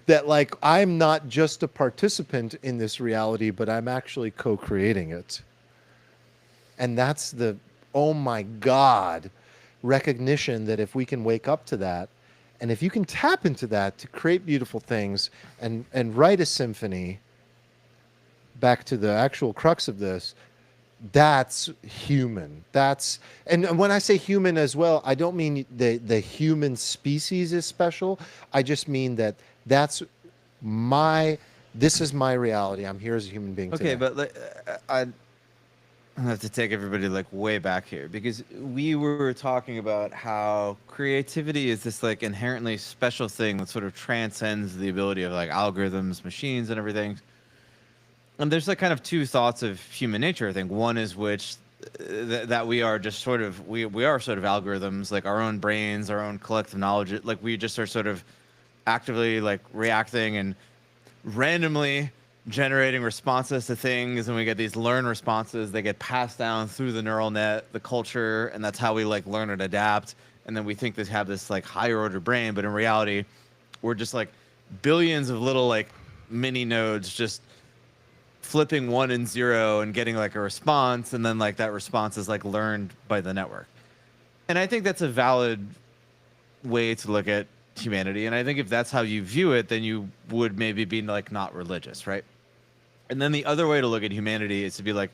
Speaker 3: That, like, I'm not just a participant in this reality, but I'm actually co-creating it. And that's the, oh my God, recognition that if we can wake up to that, and if you can tap into that to create beautiful things and write a symphony, back to the actual crux of this, that's human. And when I say human as well, I don't mean the human species is special. I just mean that this is my reality. I'm here as a human being today.
Speaker 2: Okay, but I have to take everybody like way back here, because we were talking about how creativity is this like inherently special thing that sort of transcends the ability of like algorithms, machines, and everything. And there's like kind of two thoughts of human nature, I think. One is that we are just sort of, we are sort of algorithms, like our own brains, our own collective knowledge. Like we just are sort of actively like reacting and randomly generating responses to things. And we get these learned responses. They get passed down through the neural net, the culture. And that's how we like learn and adapt. And then we think they have this like higher order brain. But in reality, we're just like billions of little like mini nodes just flipping 1 and 0 and getting like a response, and then like that response is like learned by the network. And I think that's a valid way to look at humanity. And I think if that's how you view it, then you would maybe be like not religious, right? And then the other way to look at humanity is to be like,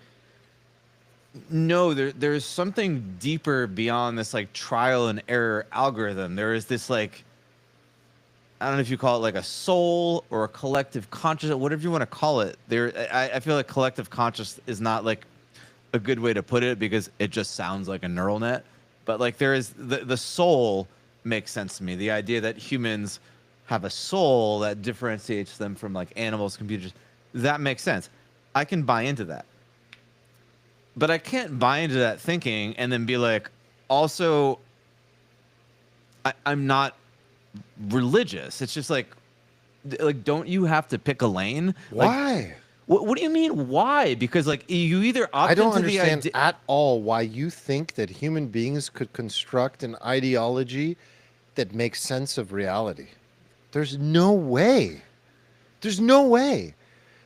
Speaker 2: no, there's something deeper beyond this like trial and error algorithm. There is this like, I don't know if you call it like a soul or a collective consciousness, whatever you want to call it. I feel like collective conscious is not like a good way to put it because it just sounds like a neural net. But like there is the soul makes sense to me. The idea that humans have a soul that differentiates them from like animals, computers, that makes sense. I can buy into that. But I can't buy into that thinking and then be like, also, I'm not religious. It's just like, don't you have to pick a lane?
Speaker 3: Why?
Speaker 2: Like, what do you mean, why? Because like you either opt
Speaker 3: I don't
Speaker 2: into the
Speaker 3: understand
Speaker 2: idea.
Speaker 3: at all why you think that human beings could construct an ideology that makes sense of reality. There's no way. There's no way.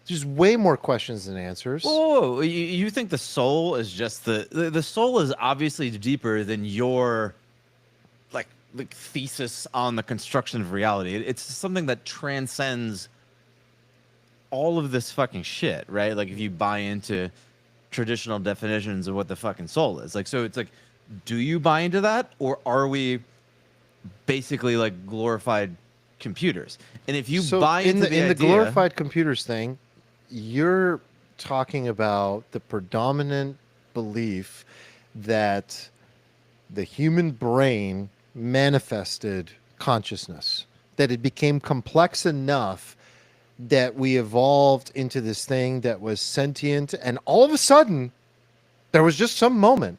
Speaker 3: There's way more questions than answers.
Speaker 2: Oh, you think the soul is just the soul is obviously deeper than your like thesis on the construction of reality. It's something that transcends all of this fucking shit, right? Like if you buy into traditional definitions of what the fucking soul is. Like so it's like, do you buy into that, or are we basically like glorified computers? And if you buy into the idea,
Speaker 3: glorified computers thing, you're talking about the predominant belief that the human brain manifested consciousness, that it became complex enough that we evolved into this thing that was sentient, and all of a sudden there was just some moment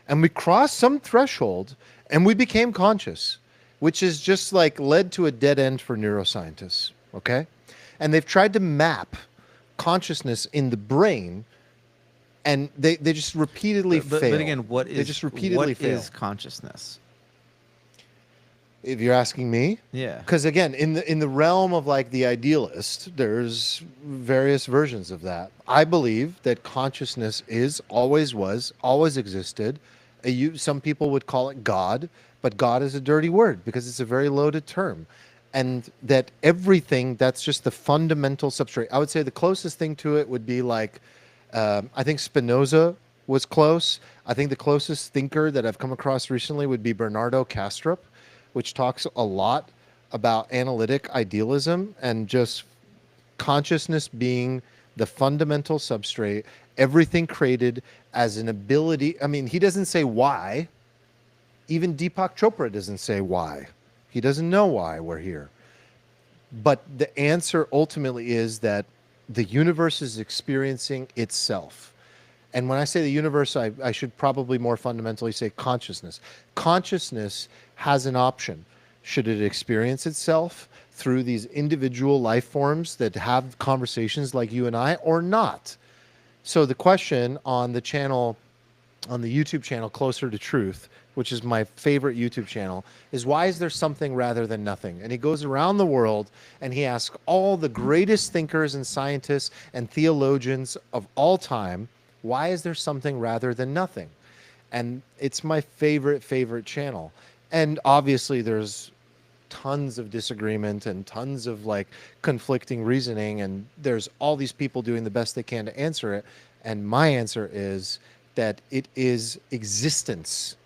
Speaker 3: and we crossed some threshold and we became conscious, which is just like led to a dead end for neuroscientists. Okay. And they've tried to map consciousness in the brain, and they just repeatedly fail.
Speaker 2: But again,
Speaker 3: they just repeatedly fail.
Speaker 2: Is consciousness?
Speaker 3: If you're asking me,
Speaker 2: Yeah.
Speaker 3: because again, in the realm of like the idealist, there's various versions of that. I believe that consciousness always was, always existed. Some people would call it God, but God is a dirty word because it's a very loaded term. And that everything, that's just the fundamental substrate. I would say the closest thing to it would be like, I think Spinoza was close. I think the closest thinker that I've come across recently would be Bernardo Kastrup, which talks a lot about analytic idealism and just consciousness being the fundamental substrate, everything created as an ability. I mean, he doesn't say why. Even Deepak Chopra doesn't say why. He doesn't know why we're here. But the answer ultimately is that the universe is experiencing itself. And when I say the universe, I should probably more fundamentally say consciousness. Consciousness has an option. Should it experience itself through these individual life forms that have conversations like you and I, or not? So the question on the channel, on the YouTube channel, Closer to Truth, which is my favorite YouTube channel, is why is there something rather than nothing? And he goes around the world and he asks all the greatest thinkers and scientists and theologians of all time, why is there something rather than nothing? And it's my favorite channel. And obviously there's tons of disagreement and tons of like conflicting reasoning, and there's all these people doing the best they can to answer it. And my answer is that it is existence.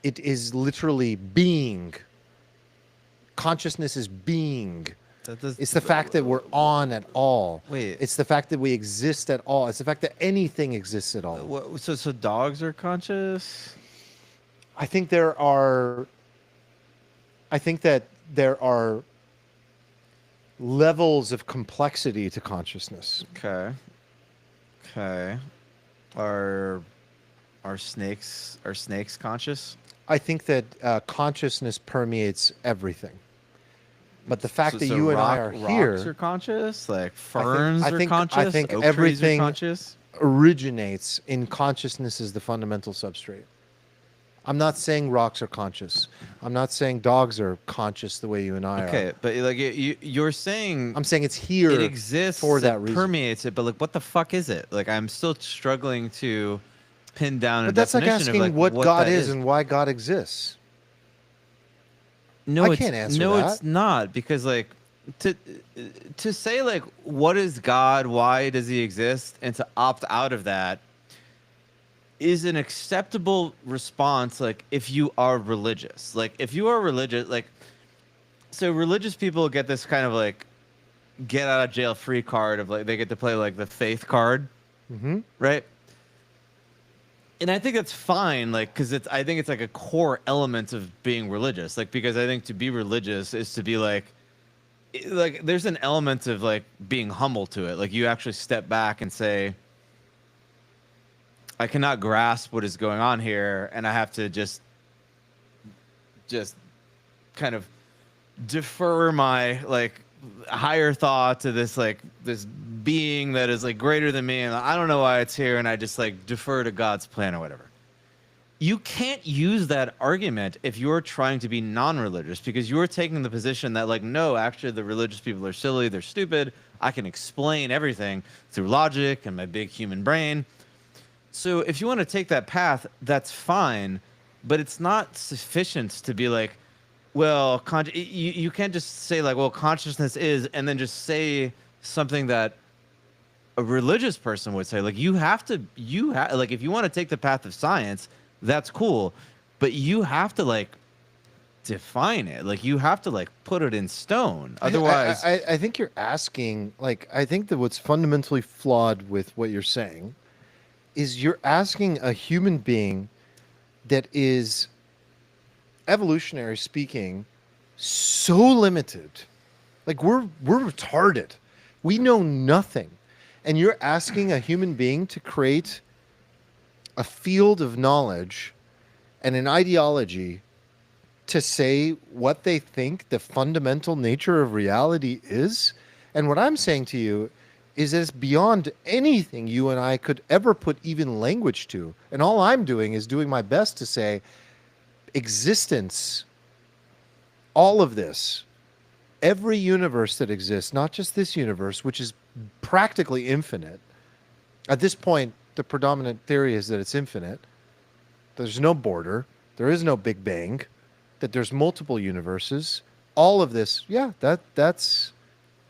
Speaker 3: It is literally being. Consciousness is being. It's the fact that we're on at all.
Speaker 2: Wait.
Speaker 3: It's the fact that we exist at all. It's the fact that anything exists at all.
Speaker 2: So dogs are conscious?
Speaker 3: I think that there are levels of complexity to consciousness.
Speaker 2: Okay. Are snakes conscious?
Speaker 3: I think that consciousness permeates everything. But the fact that you and I are here,
Speaker 2: rocks are conscious, like ferns are conscious.
Speaker 3: I think
Speaker 2: oak
Speaker 3: everything
Speaker 2: trees are conscious.
Speaker 3: originates in consciousness as the fundamental substrate. I'm not saying rocks are conscious. I'm not saying dogs are conscious the way you and I are.
Speaker 2: Okay, but like you're saying,
Speaker 3: I'm saying it's here.
Speaker 2: it exists
Speaker 3: for that
Speaker 2: it
Speaker 3: reason.
Speaker 2: permeates it, but like, what the fuck is it? Like, I'm still struggling to pin down.
Speaker 3: But that's like
Speaker 2: definition
Speaker 3: asking
Speaker 2: of, like,
Speaker 3: what God
Speaker 2: that
Speaker 3: is and why God exists.
Speaker 2: No,
Speaker 3: I
Speaker 2: it's
Speaker 3: can't answer
Speaker 2: no,
Speaker 3: that.
Speaker 2: it's not because like to say like what is God, why does he exist, and to opt out of that is an acceptable response. Like if you are religious, like so religious people get this kind of like get out of jail free card of like they get to play like the faith card,
Speaker 3: Mm-hmm.
Speaker 2: right? And I think that's fine, like, because I think it's like a core element of being religious, like, because I think to be religious is to be like, there's an element of like being humble to it. Like, you actually step back and say, I cannot grasp what is going on here, and I have to just kind of defer my like higher thought to this like this being that is like greater than me, and I don't know why it's here, and I just like defer to God's plan or whatever. You can't use that argument if you're trying to be non-religious, because you're taking the position that like, no, actually the religious people are silly, they're stupid, I can explain everything through logic and my big human brain. So if you want to take that path, that's fine, but it's not sufficient to be like, well, you can't just say like, well, consciousness is, and then just say something that a religious person would say. Like like if you want to take the path of science, that's cool, but you have to like define it. Like you have to like put it in stone. Otherwise,
Speaker 3: I think you're asking, like, I think that what's fundamentally flawed with what you're saying is you're asking a human being that is, evolutionary speaking, so limited. Like we're retarded. We know nothing. And you're asking a human being to create a field of knowledge and an ideology to say what they think the fundamental nature of reality is. And what I'm saying to you is that it's beyond anything you and I could ever put even language to. And all I'm doing is doing my best to say existence, all of this, every universe that exists, not just this universe, which is practically infinite. At this point, the predominant theory is that it's infinite. There's no border. There is no Big Bang. That there's multiple universes. All of this, yeah, that's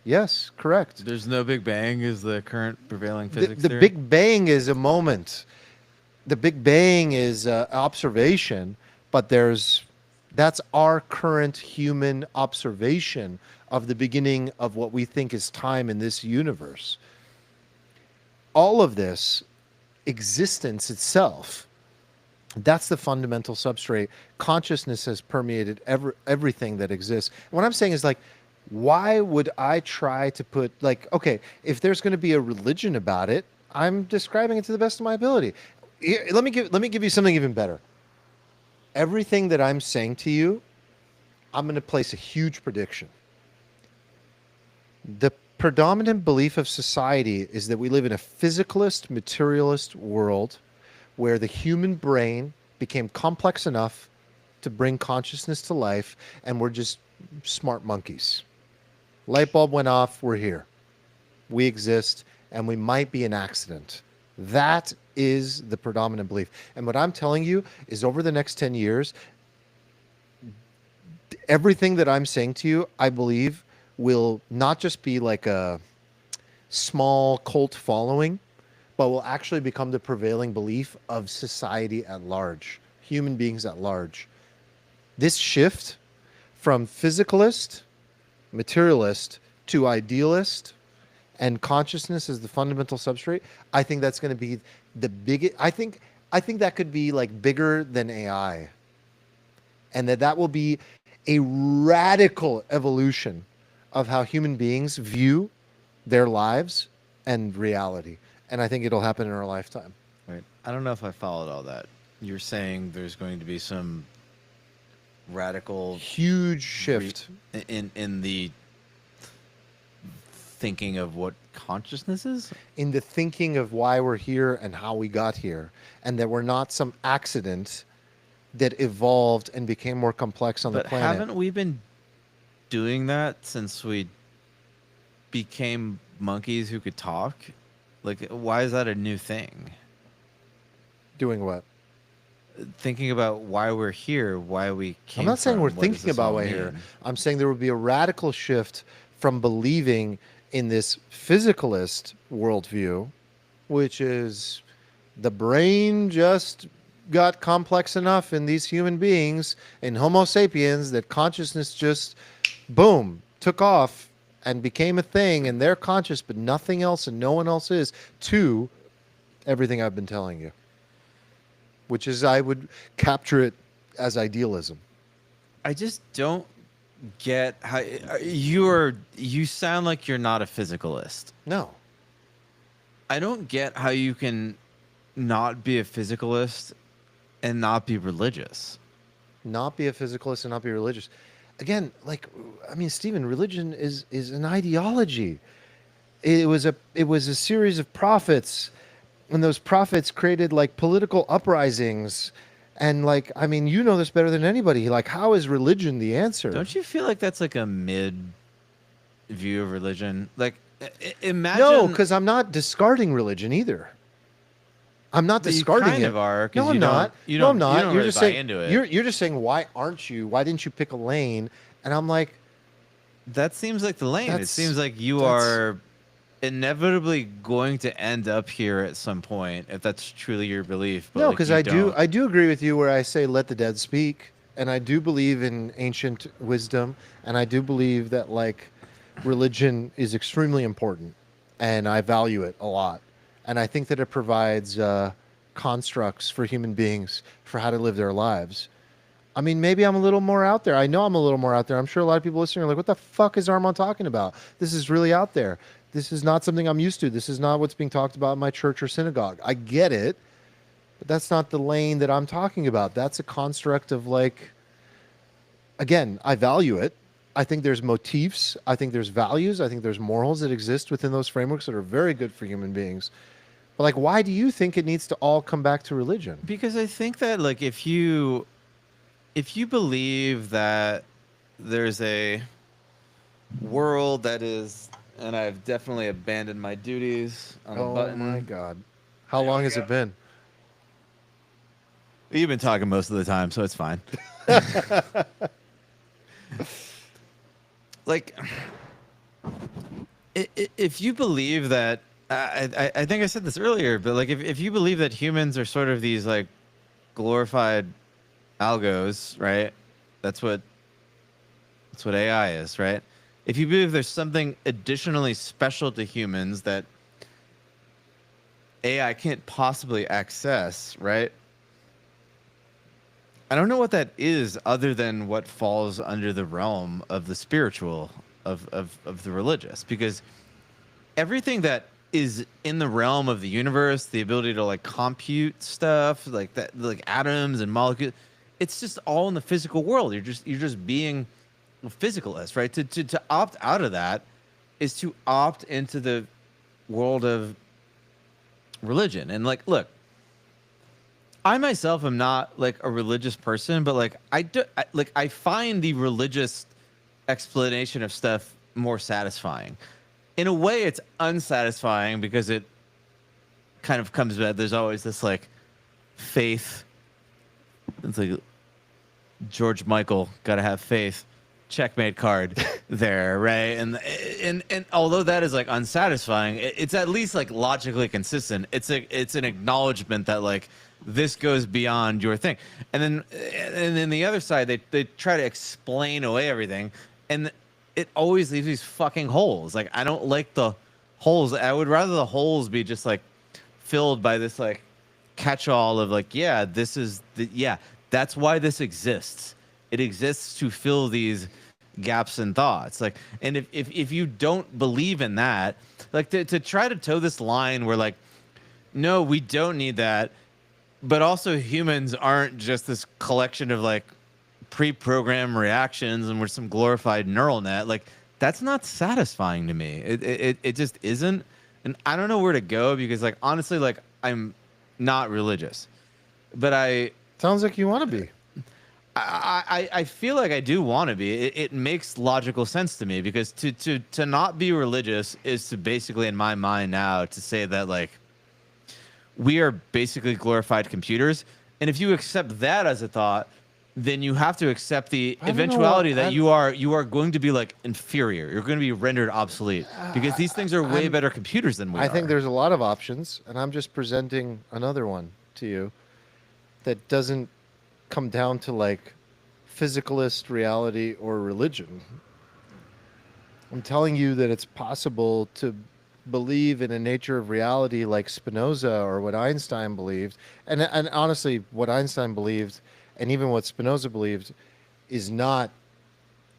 Speaker 3: yes, correct.
Speaker 2: there's no Big Bang is the current prevailing physics
Speaker 3: The
Speaker 2: theory.
Speaker 3: Big Bang is a moment. The Big Bang is observation, but that's our current human observation of the beginning of what we think is time in this universe. All of this, existence itself, that's the fundamental substrate. Consciousness has permeated everything that exists. And what I'm saying is like, why would I try to put like, okay, if there's going to be a religion about it, I'm describing it to the best of my ability. Here, let me give you something even better. Everything that I'm saying to you, I'm going to place a huge prediction. The predominant belief of society is that we live in a physicalist, materialist world where the human brain became complex enough to bring consciousness to life, and we're just smart monkeys. Light bulb went off, we're here. We exist, and we might be an accident. That is the predominant belief. And what I'm telling you is over the next 10 years, everything that I'm saying to you, I believe, will not just be like a small cult following, but will actually become the prevailing belief of society at large, human beings at large. This shift from physicalist, materialist to idealist, and consciousness as the fundamental substrate, I think that's going to be the biggest. I think that could be like bigger than AI, and that will be a radical evolution of how human beings view their lives and reality. And I think it'll happen in our lifetime.
Speaker 2: Right. I don't know if I followed all that. You're saying there's going to be some radical
Speaker 3: Huge shift.
Speaker 2: in the thinking of what consciousness is?
Speaker 3: In the thinking of why we're here and how we got here, and that we're not some accident that evolved and became more complex on the
Speaker 2: But
Speaker 3: planet.
Speaker 2: haven't we been doing that since we became monkeys who could talk? Like, why is that a new thing?
Speaker 3: Doing what?
Speaker 2: thinking about why we're here, why we came
Speaker 3: I'm not saying
Speaker 2: from,
Speaker 3: we're
Speaker 2: what does
Speaker 3: thinking
Speaker 2: this
Speaker 3: about
Speaker 2: all
Speaker 3: way here.
Speaker 2: mean?
Speaker 3: I'm saying there would be a radical shift from believing in this physicalist worldview, which is the brain just got complex enough in these human beings in Homo sapiens that consciousness just, boom, took off and became a thing, and they're conscious, but nothing else and no one else is, to everything I've been telling you, which is I would capture it as idealism.
Speaker 2: I just don't get how you sound like you're not a physicalist.
Speaker 3: No.
Speaker 2: I don't get how you can not be a physicalist and not be religious.
Speaker 3: Not be a physicalist and not be religious. Again, like, I mean, Stephen, religion is an ideology. It was a series of prophets, and those prophets created like political uprisings, and like, I mean, you know this better than anybody. Like, how is religion the answer?
Speaker 2: Don't you feel like that's like a mid view of religion? Like, imagine.
Speaker 3: No, because I'm not discarding religion either. I'm not
Speaker 2: But you
Speaker 3: discarding
Speaker 2: kind
Speaker 3: it.
Speaker 2: of are, 'cause
Speaker 3: No, I'm
Speaker 2: you don't-
Speaker 3: not.
Speaker 2: you
Speaker 3: No, I'm
Speaker 2: don't-
Speaker 3: not.
Speaker 2: you don't
Speaker 3: You're
Speaker 2: really
Speaker 3: just
Speaker 2: buy
Speaker 3: saying
Speaker 2: into it.
Speaker 3: You're just saying, why aren't you? Why didn't you pick a lane? And I'm like,
Speaker 2: That seems like the lane. It
Speaker 3: That's-
Speaker 2: seems like you
Speaker 3: that's-
Speaker 2: are inevitably going to end up here at some point, if that's truly your belief. But
Speaker 3: no,
Speaker 2: like,
Speaker 3: because
Speaker 2: you
Speaker 3: I
Speaker 2: don't.
Speaker 3: do agree with you where I say let the dead speak, and I do believe in ancient wisdom, and I do believe that like religion is extremely important, and I value it a lot, and I think that it provides constructs for human beings for how to live their lives. I mean, maybe I'm a little more out there. I know I'm a little more out there. I'm sure a lot of people listening are like, what the fuck is Arman talking about? This is really out there. This is not something I'm used to. This is not what's being talked about in my church or synagogue. I get it, but that's not the lane that I'm talking about. That's a construct of like, again, I value it. I think there's motifs. I think there's values. I think there's morals that exist within those frameworks that are very good for human beings. But like, why do you think it needs to all come back to religion?
Speaker 2: Because I think that like if you believe that there's a world that is, and I've definitely abandoned my duties on the
Speaker 3: Oh
Speaker 2: button.
Speaker 3: my God. How long has it been?
Speaker 2: You've been talking most of the time, so it's fine. Like, if you believe that, I think I said this earlier, but like, if you believe that humans are sort of these like glorified algos, right? That's what AI is, right? If you believe there's something additionally special to humans that AI can't possibly access, right? I don't know what that is other than what falls under the realm of the spiritual, of the religious, because everything that is in the realm of the universe, the ability to like compute stuff like that, like atoms and molecules, it's just all in the physical world. You're just being a physicalist, right? To opt out of that is to opt into the world of religion. And like, look, I myself am not like a religious person, but like I find the religious explanation of stuff more satisfying. In a way, it's unsatisfying because it kind of comes back. There's always this like faith. It's like George Michael, gotta have faith. Checkmate card there, right? And although that is like unsatisfying, it's at least like logically consistent. It's an acknowledgement that like this goes beyond your thing. And then the other side, they try to explain away everything, and it always leaves these fucking holes. Like, I don't like the holes. I would rather the holes be just like filled by this like catch-all of like, yeah, this is that's why this exists. It exists to fill these gaps in thoughts. Like, and if you don't believe in that, like to try to toe this line where like, no, we don't need that, but also humans aren't just this collection of like pre-programmed reactions and we're some glorified neural net. Like, that's not satisfying to me. It just isn't. And I don't know where to go because like, honestly, like I'm not religious, but
Speaker 3: Sounds like you want to be.
Speaker 2: I feel like I do want to be. It makes logical sense to me because to not be religious is to basically, in my mind now, to say that like we are basically glorified computers, And if you accept that as a thought, then you have to accept the
Speaker 3: I don't know
Speaker 2: eventuality
Speaker 3: what-
Speaker 2: that you are going to be like inferior. You're going to be rendered obsolete because these things are way better computers than we are.
Speaker 3: I think there's a lot of options, and I'm just presenting another one to you that doesn't come down to like physicalist reality or religion. I'm telling you that it's possible to believe in a nature of reality like Spinoza or what Einstein believed. And honestly, what Einstein believed and even what Spinoza believed is not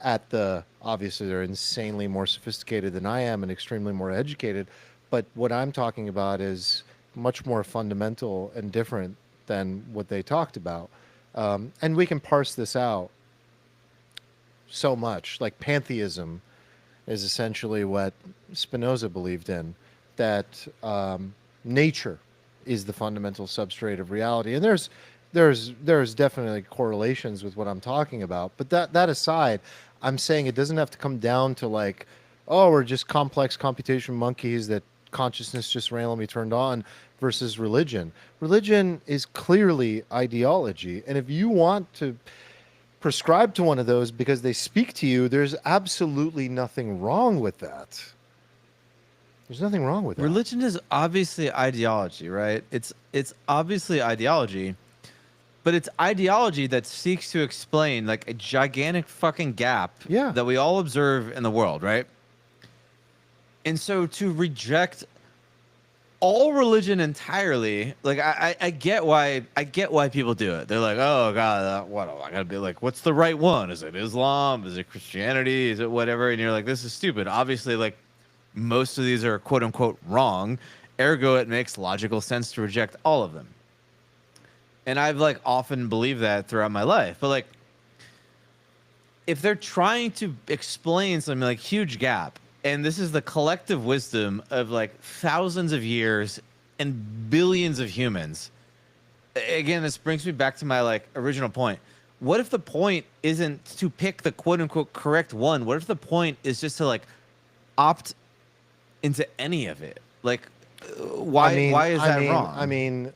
Speaker 3: at the, obviously they're insanely more sophisticated than I am and extremely more educated, but what I'm talking about is much more fundamental and different than what they talked about. And we can parse this out so much. Like pantheism is essentially what Spinoza believed in, that nature is the fundamental substrate of reality. And there's definitely correlations with what I'm talking about. But that aside, I'm saying it doesn't have to come down to like, oh, we're just complex computation monkeys that consciousness just randomly turned on versus religion. Religion is clearly ideology. And if you want to prescribe to one of those because they speak to you, there's absolutely nothing wrong with that. There's nothing wrong with that.
Speaker 2: Religion is obviously ideology, right? It's obviously ideology, but it's ideology that seeks to explain like a gigantic fucking gap
Speaker 3: Yeah.
Speaker 2: that we all observe in the world, right? And so to reject all religion entirely, like I get why people do it. They're like, oh god, what I gotta be like, what's the right one? Is it Islam? Is it Christianity? Is it whatever? And you're like, this is stupid. Obviously, like most of these are quote unquote wrong. Ergo, it makes logical sense to reject all of them. And I've like often believed that throughout my life. But like, if they're trying to explain something like huge gap, and this is the collective wisdom of like thousands of years and billions of humans. Again, this brings me back to my like original point. What if the point isn't to pick the quote unquote correct one? What if the point is just to like opt into any of it? Like, why is that wrong?
Speaker 3: I mean,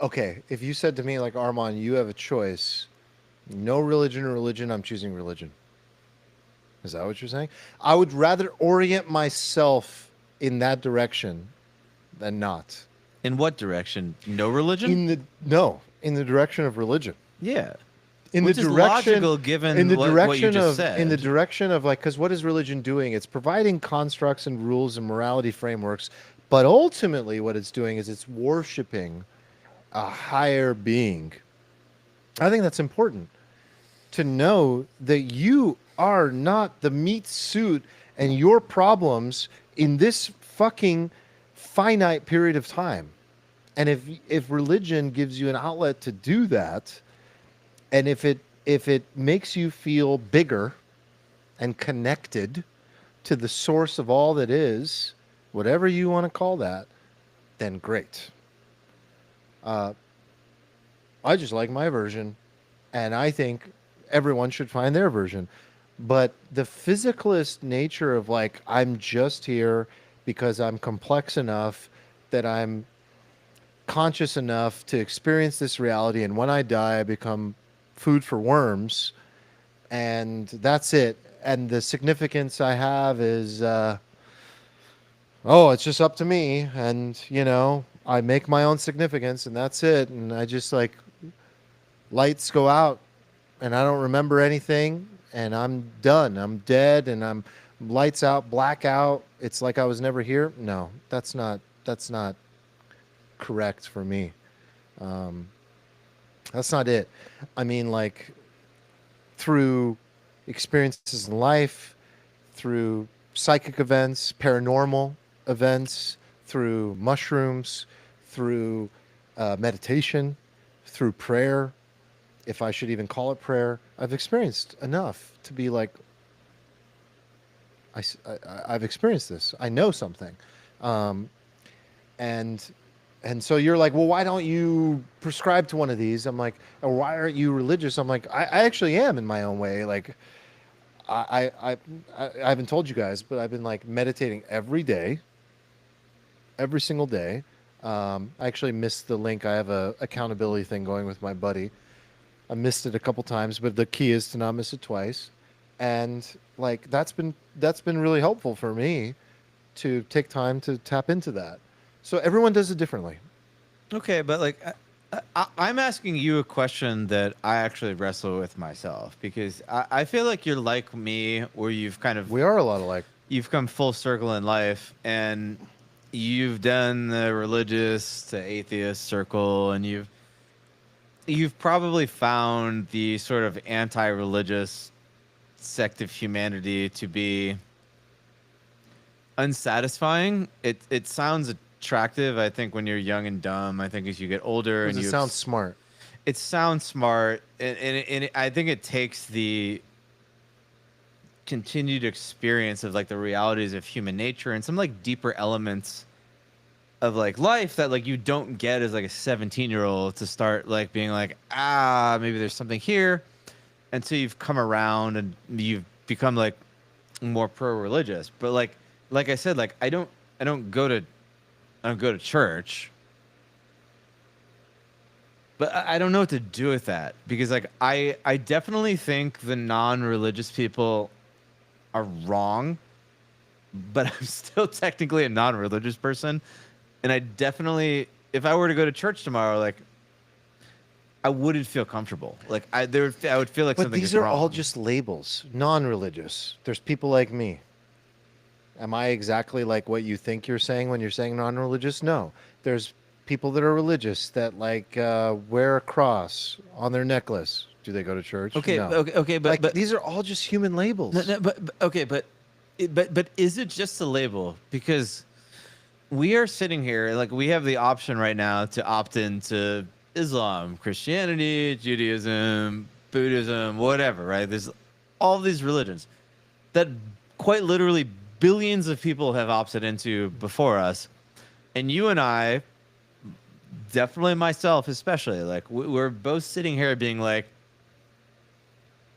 Speaker 3: okay, if you said to me like, Arman, you have a choice, no religion or religion, I'm choosing religion. Is that what you're saying? I would rather orient myself in that direction than not.
Speaker 2: In what direction? No religion?
Speaker 3: In the direction of religion.
Speaker 2: Yeah.
Speaker 3: In
Speaker 2: Which
Speaker 3: the
Speaker 2: is
Speaker 3: direction,
Speaker 2: logical given
Speaker 3: in the
Speaker 2: what
Speaker 3: direction
Speaker 2: you just
Speaker 3: of,
Speaker 2: said.
Speaker 3: in the direction of like, because what is religion doing? It's providing constructs and rules and morality frameworks, but ultimately, what it's doing is it's worshiping a higher being. I think that's important to know that you are not the meat suit and your problems in this fucking finite period of time. And if religion gives you an outlet to do that, and if it makes you feel bigger and connected to the source of all that is, whatever you want to call that, then great. I just like my version, and I think everyone should find their version. But the physicalist nature of like, I'm just here because I'm complex enough that I'm conscious enough to experience this reality, and when I die, I become food for worms, and that's it. And the significance I have is, it's just up to me, and I make my own significance, and that's it. And I just like, lights go out, and I don't remember anything, and I'm done. I'm dead, and I'm lights out, blackout. It's like I was never here. No, that's not correct for me. That's not it. I mean, like, through experiences in life, through psychic events, paranormal events, through mushrooms, through meditation, through prayer, if I should even call it prayer, I've experienced enough to be like, I've experienced this. I know something. And so you're like, well, why don't you prescribe to one of these? I'm like, or why aren't you religious? I'm like, I actually am in my own way. Like, I haven't told you guys, but I've been like meditating every day, every single day. I actually missed the link. I have a accountability thing going with my buddy. I missed it a couple times, but the key is to not miss it twice. And like that's been really helpful for me to take time to tap into that. So everyone does it differently.
Speaker 2: Okay, but like I'm asking you a question that I actually wrestle with myself because I feel like you're like me, where
Speaker 3: We are a lot alike.
Speaker 2: you've come full circle in life, and you've done the religious to atheist circle, and you've probably found the sort of anti-religious sect of humanity to be unsatisfying. It sounds attractive, I think, when you're young and dumb. I think as you get older and
Speaker 3: It
Speaker 2: you
Speaker 3: sounds smart.
Speaker 2: it sounds smart, and I think it takes the continued experience of like the realities of human nature and some like deeper elements of like life that like you don't get as like a 17-year-old to start like being like, maybe there's something here, and so you've come around and you've become like more pro-religious. But like I said, like I don't go to church, but I don't know what to do with that, because like I definitely think the non-religious people are wrong, but I'm still technically a non-religious person, and I definitely, if I were to go to church tomorrow, like I wouldn't feel comfortable. Like I would feel like
Speaker 3: But
Speaker 2: something
Speaker 3: these
Speaker 2: is
Speaker 3: are
Speaker 2: wrong.
Speaker 3: all just labels. Non-religious. There's people like me. Am I exactly like what you think you're saying when you're saying non-religious? No. There's people that are religious that like wear a cross on their necklace. Do they go to church?
Speaker 2: Okay,
Speaker 3: No.
Speaker 2: okay,
Speaker 3: Like,
Speaker 2: but
Speaker 3: these are all just human labels.
Speaker 2: no, but okay, but is it just a label? Because we are sitting here, like we have the option right now to opt into Islam, Christianity, Judaism, Buddhism, whatever, right? There's all these religions that quite literally billions of people have opted into before us. And you and I, definitely myself especially, like we're both sitting here being like,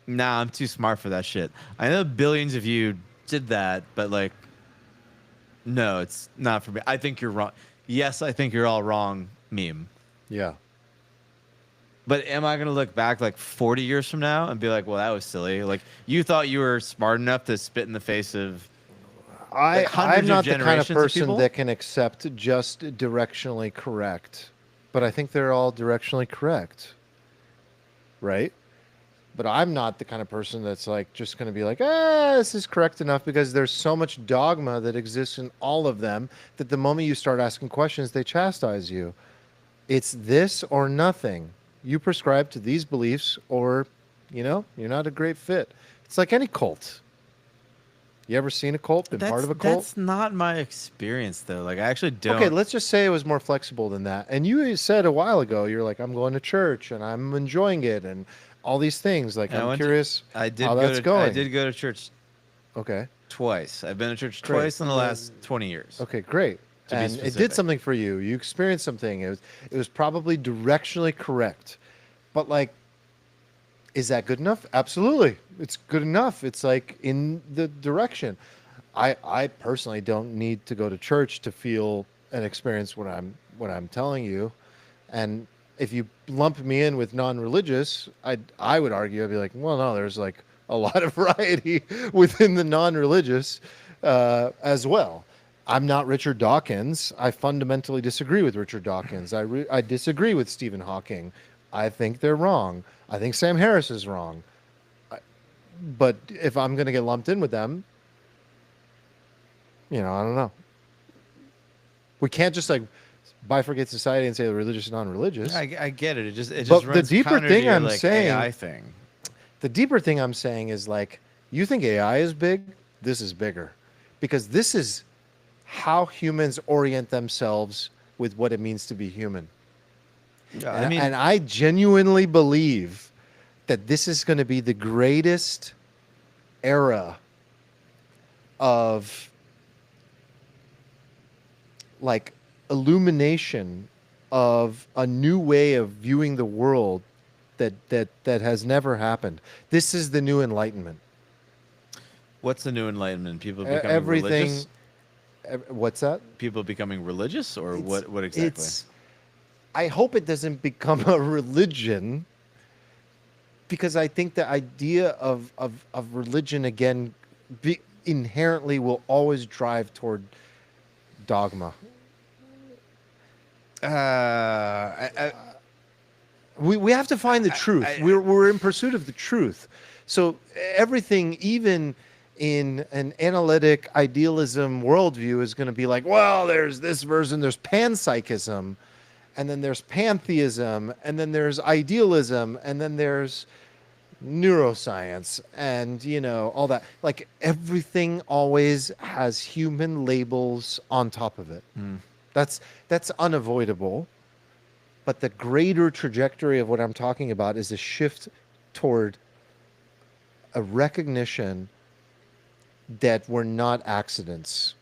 Speaker 2: nah, I'm too smart for that shit. I know billions of you did that, but like, no, it's not for me. I think you're wrong. Yes, I think you're all wrong, meme.
Speaker 3: Yeah.
Speaker 2: But am I going to look back like 40 years from now and be like, well, that was silly? Like, you thought you were smart enough to spit in the face of like hundreds
Speaker 3: I'm not
Speaker 2: of
Speaker 3: the kind of
Speaker 2: generations
Speaker 3: person
Speaker 2: people?
Speaker 3: that can accept just directionally correct, but I think they're all directionally correct, right? But I'm not the kind of person that's like just going to be like, this is correct enough, because there's so much dogma that exists in all of them that the moment you start asking questions, they chastise you. It's this or nothing. You prescribe to these beliefs, or, you're not a great fit. It's like any cult. You ever seen a cult? Been part of a cult?
Speaker 2: That's not my experience, though. Like, I actually don't.
Speaker 3: Okay, let's just say it was more flexible than that. And you said a while ago, you're like, I'm going to church and I'm enjoying it and all these things. Like,
Speaker 2: And I
Speaker 3: I'm
Speaker 2: went to-
Speaker 3: curious
Speaker 2: I did
Speaker 3: how
Speaker 2: go
Speaker 3: that's
Speaker 2: to,
Speaker 3: going.
Speaker 2: I did go to church
Speaker 3: Okay.
Speaker 2: twice. I've been to church
Speaker 3: Great.
Speaker 2: twice in the last 20 years.
Speaker 3: Okay, great.
Speaker 2: To be
Speaker 3: And it did
Speaker 2: specific.
Speaker 3: something for you. You experienced something. It was probably directionally correct. But like, is that good enough? Absolutely. It's good enough. It's like in the direction. I personally don't need to go to church to feel and experience what I'm telling you. And if you lump me in with non-religious, I would argue, I'd be like, well, no, there's like a lot of variety within the non-religious as well. I'm not Richard Dawkins. I fundamentally disagree with Richard Dawkins. I disagree with Stephen Hawking. I think they're wrong. I think Sam Harris is wrong. But if I'm going to get lumped in with them, I don't know. We can't just like bifurcate society and say the religious and non-religious.
Speaker 2: I get it. It just
Speaker 3: But the
Speaker 2: runs
Speaker 3: deeper
Speaker 2: counter to
Speaker 3: thing
Speaker 2: your,
Speaker 3: I'm
Speaker 2: like,
Speaker 3: saying-
Speaker 2: AI thing.
Speaker 3: The deeper thing I'm saying is like, you think AI is big? This is bigger. Because this is how humans orient themselves with what it means to be human.
Speaker 2: Yeah,
Speaker 3: And I genuinely believe that this is going to be the greatest era of like illumination of a new way of viewing the world that has never happened. This is the new Enlightenment.
Speaker 2: what's the new Enlightenment? People becoming
Speaker 3: Everything,
Speaker 2: religious?
Speaker 3: What's that?
Speaker 2: People becoming religious, or
Speaker 3: It's-
Speaker 2: what exactly?
Speaker 3: it's- I hope it doesn't become a religion, because I think the idea of religion again inherently will always drive toward dogma. We have to find the truth. We're in pursuit of the truth. So everything, even in an analytic idealism worldview, is going to be like, well, there's this version, there's panpsychism, and then there's pantheism, and then there's idealism, and then there's neuroscience, and all that. Like everything always has human labels on top of it. That's unavoidable. But the greater trajectory of what I'm talking about is a shift toward a recognition that we're not accidents.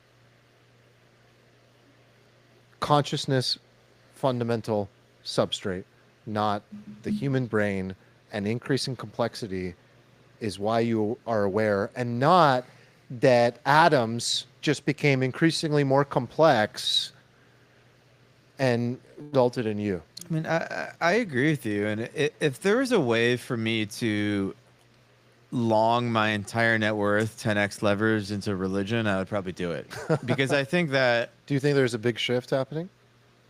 Speaker 3: Consciousness, fundamental substrate, not the human brain, and increasing complexity is why you are aware, and not that atoms just became increasingly more complex and resulted in you.
Speaker 2: I mean, I agree with you. And if there was a way for me to long my entire net worth 10x leverage into religion, I would probably do it. Because I think that,
Speaker 3: Do you think there's a big shift happening?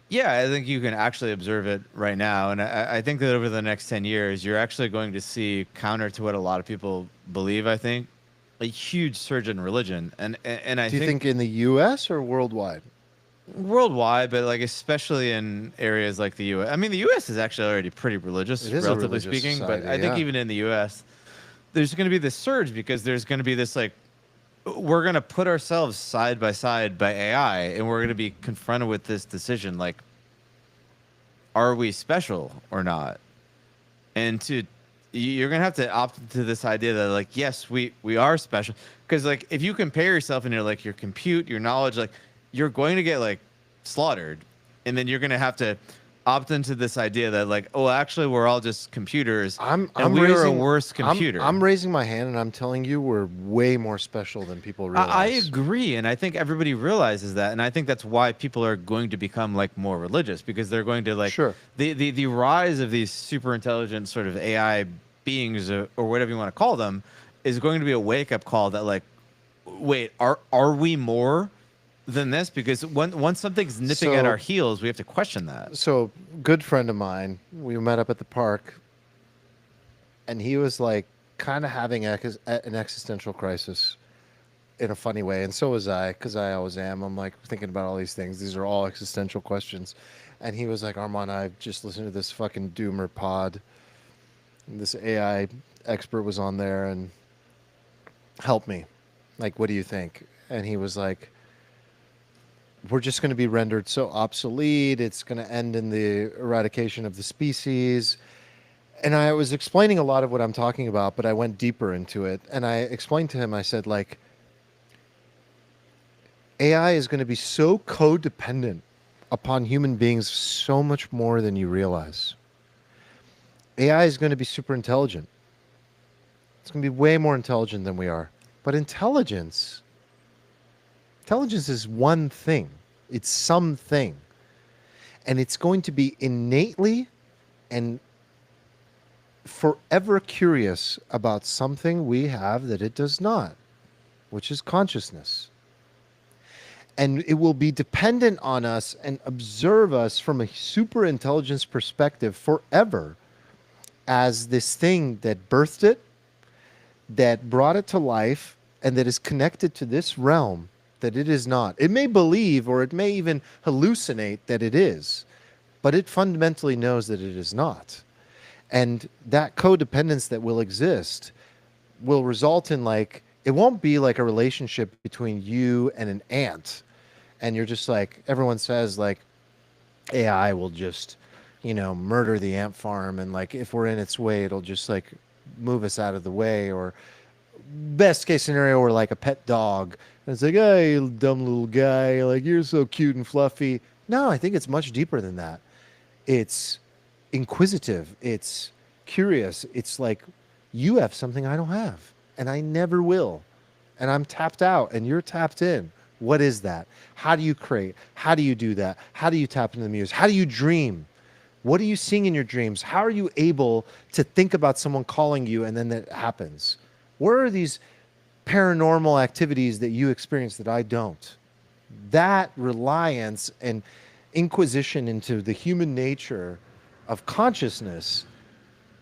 Speaker 2: yeah, I think you can actually observe it right now. And I think that over the next 10 years, you're actually going to see, counter to what a lot of people believe, I think, a huge surge in religion. And I
Speaker 3: Do you think in the U.S. or worldwide?
Speaker 2: worldwide, but like especially in areas like the U.S. I mean, the U.S. is actually already pretty religious,
Speaker 3: It is a
Speaker 2: relatively
Speaker 3: religious
Speaker 2: speaking.
Speaker 3: society,
Speaker 2: But I think
Speaker 3: yeah.
Speaker 2: even in the U.S., there's going to be this surge because there's going to be this like, we're going to put ourselves side by side by AI, and we're going to be confronted with this decision, like, are we special or not? And you're going to have to opt into this idea that like, yes, we are special. Because like, if you compare yourself and you're like your compute, your knowledge, like you're going to get like slaughtered. And then you're going to have to opt into this idea that like, oh, actually we're all just computers.
Speaker 3: I'm
Speaker 2: we are a
Speaker 3: raising-
Speaker 2: worse computer.
Speaker 3: I'm raising my hand and I'm telling you, we're way more special than people realize.
Speaker 2: I agree, and I think everybody realizes that, and I think that's why people are going to become like more religious, because they're going to like
Speaker 3: Sure.
Speaker 2: the rise of these super intelligent sort of AI beings, or whatever you want to call them, is going to be a wake up call that like, wait, are we more than this? Because once something's nipping at
Speaker 3: So-
Speaker 2: our heels, we have to question that.
Speaker 3: So, good friend of mine, we met up at the park, and he was like kind of having an existential crisis in a funny way, and so was I, because I always am. I'm like thinking about all these things. These are all existential questions. And he was like, Arman, I've just listened to this fucking doomer pod. And this AI expert was on there, and help me. Like, what do you think? And he was like, we're just going to be rendered so obsolete. It's going to end in the eradication of the species. And I was explaining a lot of what I'm talking about, but I went deeper into it. And I explained to him, I said, like, AI is going to be so codependent upon human beings so much more than you realize. AI is going to be super intelligent. It's going to be way more intelligent than we are. But intelligence is one thing. It's something. And it's going to be innately and forever curious about something we have that it does not, which is consciousness. And it will be dependent on us and observe us from a super intelligence perspective forever as this thing that birthed it, that brought it to life, and that is connected to this realm that it is not. It may believe, or it may even hallucinate that it is, but it fundamentally knows that it is not. And that codependence that will exist will result in like, it won't be like a relationship between you and an ant. And you're just like, everyone says like, AI will just, murder the ant farm. And like, if we're in its way, it'll just like move us out of the way. Or best case scenario, we're like a pet dog. And it's like, hey, dumb little guy, like you're so cute and fluffy. No, I think it's much deeper than that. It's inquisitive. It's curious. It's like, you have something I don't have, and I never will. And I'm tapped out, and you're tapped in. What is that? How do you create? How do you do that? How do you tap into the muse? How do you dream? What are you seeing in your dreams? How are you able to think about someone calling you and then that happens? Where are these paranormal activities that you experience that I don't? That reliance and inquisition into the human nature of consciousness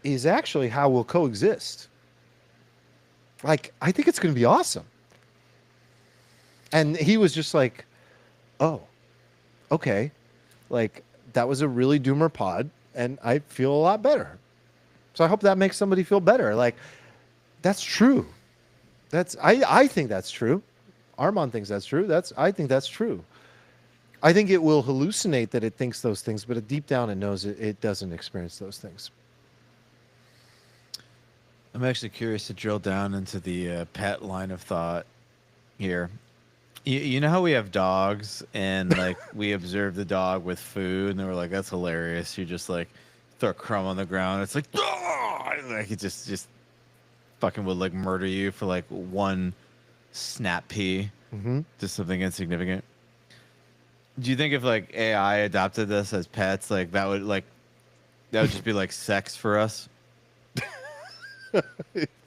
Speaker 3: is actually how we'll coexist. Like, I think it's going to be awesome. And he was just like, oh, okay. Like, that was a really doomer pod, and I feel a lot better. So I hope that makes somebody feel better. Like, that's true. I think that's true. Arman thinks that's true. I think that's true. I think it will hallucinate that it thinks those things, but deep down it knows it doesn't experience those things.
Speaker 2: I'm actually curious to drill down into the pet line of thought here. You know how we have dogs and like we observe the dog with food and we're like, that's hilarious. You just like throw a crumb on the ground. It's like, "Ah!" Like it just fucking would like murder you for like one snap pea. Just something insignificant. Do you think if like AI adopted this as pets, like that would just be like sex for us?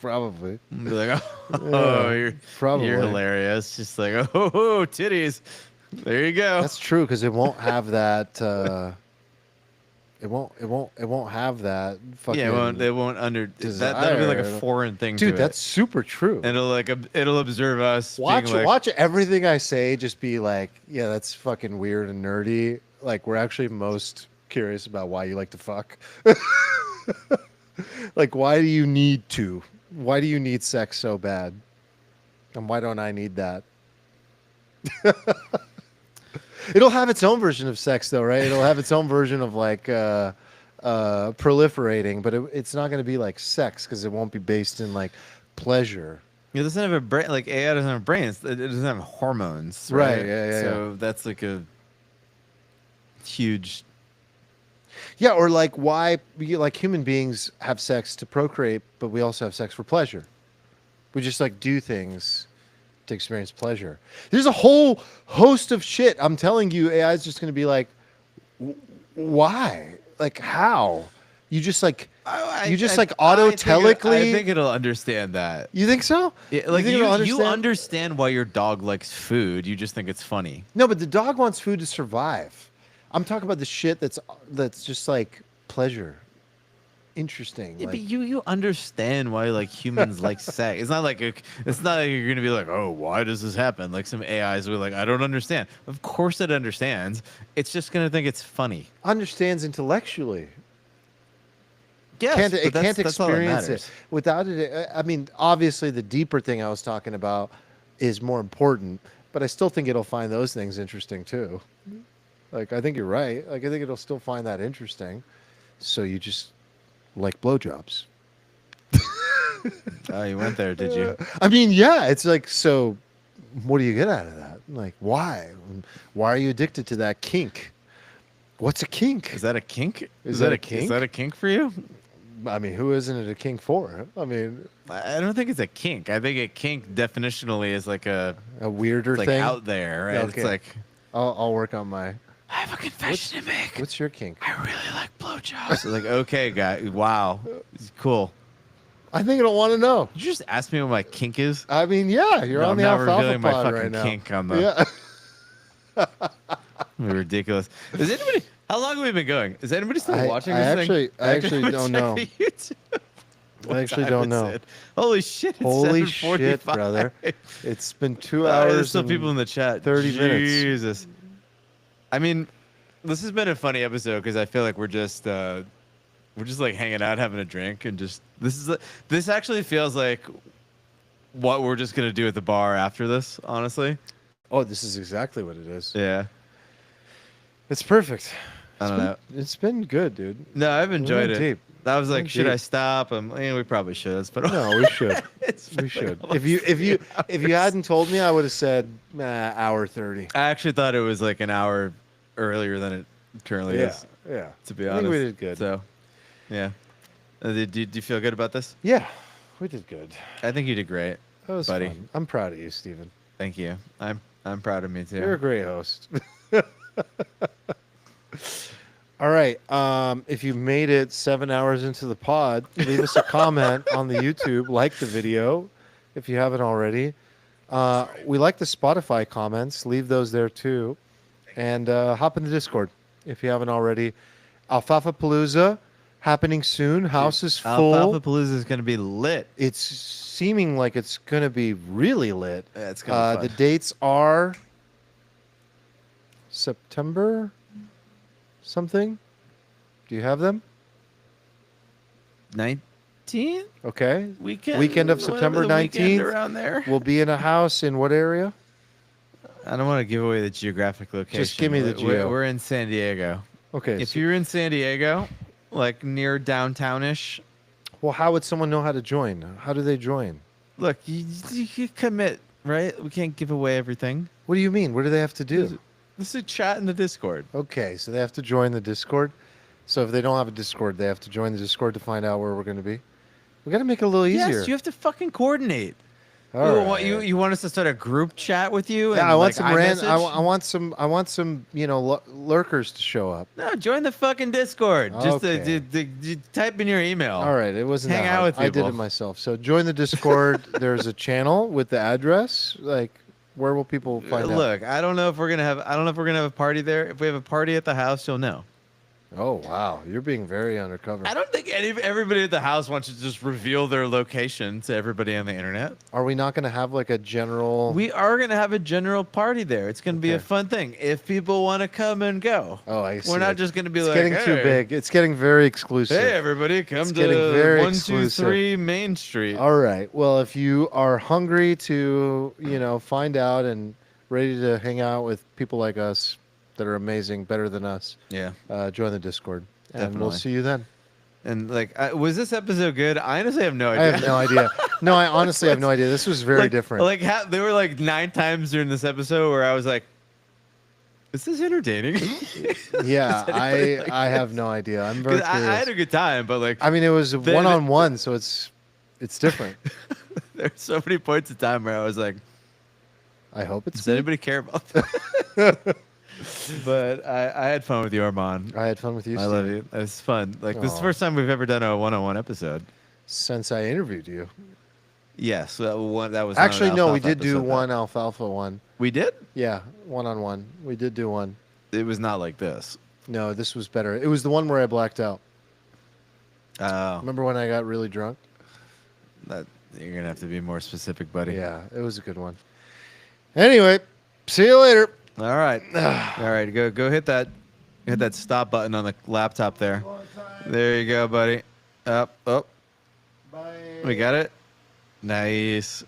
Speaker 3: Probably.
Speaker 2: Be like, oh,
Speaker 3: Yeah, probably.
Speaker 2: you're hilarious. Just like, oh, titties. There you go.
Speaker 3: That's true, because it won't have that. It won't have that. Fucking
Speaker 2: Yeah, it won't under
Speaker 3: desire.
Speaker 2: that'll be like a foreign thing.
Speaker 3: Dude,
Speaker 2: to
Speaker 3: that's super true.
Speaker 2: it. It'll observe us.
Speaker 3: Watch
Speaker 2: being like,
Speaker 3: watch everything I say just be like, yeah, that's fucking weird and nerdy. Like, we're actually most curious about why you like to fuck. Like, why do you need to? Why do you need sex so bad? And why don't I need that? It'll have its own version of sex, though, right? It'll have its own version of like proliferating, but it's not going to be like sex because it won't be based in like pleasure.
Speaker 2: It doesn't have a brain. Like AI doesn't have brains. It doesn't have hormones.
Speaker 3: Right,
Speaker 2: Right.
Speaker 3: yeah.
Speaker 2: So that's like a huge.
Speaker 3: Yeah, or like why like human beings have sex to procreate, but we also have sex for pleasure. We just like do things to experience pleasure. There's a whole host of shit. I'm telling you, AI is just going to be like, why? Like, how? You just like autotelically.
Speaker 2: I think it'll understand that.
Speaker 3: You think so?
Speaker 2: Yeah, like
Speaker 3: think it'll
Speaker 2: you understand why your dog likes food. You just think it's funny.
Speaker 3: No, but the dog wants food to survive. I'm talking about the shit that's just like pleasure. Interesting.
Speaker 2: Yeah,
Speaker 3: like,
Speaker 2: but you understand why like humans like sex. It's not like you're gonna be like, oh, why does this happen? Like some AIs were like, I don't understand. Of course it understands. It's just gonna think it's funny.
Speaker 3: understands intellectually.
Speaker 2: Yes,
Speaker 3: It can't
Speaker 2: that's all that
Speaker 3: experience it
Speaker 2: matters.
Speaker 3: without it. I mean, obviously, the deeper thing I was talking about is more important, but I still think it'll find those things interesting too. Like, I think you're right. Like, I think it'll still find that interesting. So you just like blowjobs.
Speaker 2: Oh, you went there, did you?
Speaker 3: I mean, yeah, it's like, so what do you get out of that? Like, why? Why are you addicted to that kink? What's a kink?
Speaker 2: Is that a kink?
Speaker 3: Is that a kink?
Speaker 2: Is that a kink for you?
Speaker 3: I mean, who isn't it a kink for? I mean,
Speaker 2: I don't think it's a kink. I think a kink definitionally is like a
Speaker 3: weirder
Speaker 2: like
Speaker 3: thing.
Speaker 2: out there, right?
Speaker 3: Okay.
Speaker 2: It's like
Speaker 3: I'll work on my.
Speaker 2: I have a confession to make.
Speaker 3: What's your kink?
Speaker 2: I really like blowjobs. Like, okay, guy, wow, cool.
Speaker 3: I think it'll want to know.
Speaker 2: Did you just ask me what my kink is?
Speaker 3: I mean, yeah, you're
Speaker 2: No,
Speaker 3: on
Speaker 2: I'm
Speaker 3: the
Speaker 2: not
Speaker 3: Alfalfa
Speaker 2: revealing my
Speaker 3: pod
Speaker 2: fucking
Speaker 3: right now.
Speaker 2: kink on the.
Speaker 3: Yeah.
Speaker 2: Ridiculous. Is anybody? How long have we been going? Is anybody still watching this thing?
Speaker 3: I actually don't know. I actually don't know.
Speaker 2: Holy shit! It's
Speaker 3: Holy
Speaker 2: 7:45.
Speaker 3: shit, brother! It's been 2
Speaker 2: There's
Speaker 3: hours.
Speaker 2: still
Speaker 3: and
Speaker 2: people in the chat.
Speaker 3: 30 minutes.
Speaker 2: Jesus. I mean, this has been a funny episode because I feel like we're just like hanging out, having a drink, and just this actually feels like what we're just gonna do at the bar after this. Honestly.
Speaker 3: Oh, this is exactly what it is.
Speaker 2: Yeah.
Speaker 3: It's perfect.
Speaker 2: I don't know.
Speaker 3: It's been good, dude.
Speaker 2: No, I've enjoyed it.
Speaker 3: Deep.
Speaker 2: I was like,
Speaker 3: Went
Speaker 2: should I
Speaker 3: deep.
Speaker 2: stop? We probably should. But
Speaker 3: No, we should. We should. If you hadn't told me, I would have said hour 30.
Speaker 2: I actually thought it was like an hour earlier than it currently is.
Speaker 3: Yeah.
Speaker 2: To be
Speaker 3: I
Speaker 2: honest,
Speaker 3: think we did good.
Speaker 2: So, yeah. Do you feel good about this?
Speaker 3: Yeah, we did good.
Speaker 2: I think you did great.
Speaker 3: That was
Speaker 2: Buddy.
Speaker 3: fun. I'm proud of you, Steven.
Speaker 2: Thank you. I'm proud of me too.
Speaker 3: You're a great host. All right. If you made it 7 hours into the pod, leave us a comment on the YouTube. Like the video if you haven't already. We like the Spotify comments. Leave those there too. And hop in the Discord if you haven't already. Alfalfa Palooza happening soon. House is full.
Speaker 2: Alfalfa Palooza is going to be lit.
Speaker 3: It's seeming like it's going to be really lit.
Speaker 2: Yeah, it's gonna be
Speaker 3: The
Speaker 2: fun.
Speaker 3: dates are September something. Do you have them?
Speaker 2: 19th
Speaker 3: Okay.
Speaker 2: weekend
Speaker 3: of September
Speaker 2: whatever the weekend
Speaker 3: 19th.
Speaker 2: around there.
Speaker 3: We'll be in a house in what area?
Speaker 2: I don't want to give away the geographic location.
Speaker 3: Just give me the geo.
Speaker 2: We're in San Diego.
Speaker 3: Okay.
Speaker 2: If
Speaker 3: so-
Speaker 2: you're in San Diego, like near downtownish,
Speaker 3: well, how would someone know how to join? How do they join?
Speaker 2: look, you commit, right? We can't give away everything.
Speaker 3: What do you mean? What do they have to do?
Speaker 2: This is chat in the Discord.
Speaker 3: Okay, so they have to join the Discord. So if they don't have a Discord, they have to join the Discord to find out where we're going to be. We got to make it a little easier.
Speaker 2: Yes, you have to fucking coordinate.
Speaker 3: All
Speaker 2: You want us to start a group chat with you?
Speaker 3: Yeah,
Speaker 2: and,
Speaker 3: I want
Speaker 2: like,
Speaker 3: some random.
Speaker 2: iMessage?
Speaker 3: I want some. Lurkers to show up.
Speaker 2: No, join the fucking Discord. Just
Speaker 3: Okay.
Speaker 2: type in your email.
Speaker 3: All right, it wasn't
Speaker 2: Hang
Speaker 3: that
Speaker 2: out
Speaker 3: hard.
Speaker 2: with
Speaker 3: I did
Speaker 2: people.
Speaker 3: it myself. So join the Discord. There's a channel with the address. Like, where will people find out?
Speaker 2: Look, I don't know if we're gonna have a party there. If we have a party at the house, you'll know.
Speaker 3: Oh wow, you're being very undercover.
Speaker 2: I don't think everybody at the house wants to just reveal their location to everybody on the internet.
Speaker 3: Are we not going to have like a general?
Speaker 2: We are gonna have a general party there. It's gonna be a
Speaker 3: Okay.
Speaker 2: fun thing. If people want to come and go.
Speaker 3: Oh, I see.
Speaker 2: We're not just gonna be
Speaker 3: It's
Speaker 2: like,
Speaker 3: getting too
Speaker 2: "Hey,
Speaker 3: big. It's getting very exclusive.
Speaker 2: Hey, everybody, come
Speaker 3: It's getting
Speaker 2: to
Speaker 3: very
Speaker 2: 123 Main Street.
Speaker 3: All right. Well, if you are hungry to, find out and ready to hang out with people like us that are amazing, better than us,
Speaker 2: Yeah.
Speaker 3: join the Discord. And we'll
Speaker 2: Definitely.
Speaker 3: see you then.
Speaker 2: And was this episode good? I honestly have no
Speaker 3: I
Speaker 2: idea.
Speaker 3: have no idea. No, I honestly have no idea. This was very different.
Speaker 2: There were like 9 times during this episode where I was like, "Is this entertaining?"
Speaker 3: Yeah, I have no idea. I'm very
Speaker 2: 'Cause
Speaker 3: curious.
Speaker 2: I had a good time, but like,
Speaker 3: I mean, it was
Speaker 2: They-
Speaker 3: one-on-one, so it's different.
Speaker 2: there's so many points of time where I was like,
Speaker 3: I hope it's
Speaker 2: "Does
Speaker 3: good.
Speaker 2: anybody care about that?" But I had fun with you, Arman.
Speaker 3: I had fun with you,
Speaker 2: I
Speaker 3: Steve,
Speaker 2: love you. It was fun. Like this is the
Speaker 3: Aw.
Speaker 2: first time we've ever done a one-on-one episode.
Speaker 3: since I interviewed you.
Speaker 2: Yes, that was not an
Speaker 3: Actually, no, we
Speaker 2: Alfalfa
Speaker 3: did do
Speaker 2: episode,
Speaker 3: one Alfalfa one.
Speaker 2: We did.
Speaker 3: Yeah, one-on-one. We did do one.
Speaker 2: It was not like this.
Speaker 3: No, this was better. It was the one where I blacked out.
Speaker 2: Oh,
Speaker 3: Remember when I got really drunk?
Speaker 2: that you're gonna have to be more specific, buddy.
Speaker 3: Yeah, it was a good one. Anyway, see you later.
Speaker 2: All right. All right. Go hit that stop button on the laptop there. There you go, buddy. Up. Oh,
Speaker 3: Bye.
Speaker 2: we got it. Nice.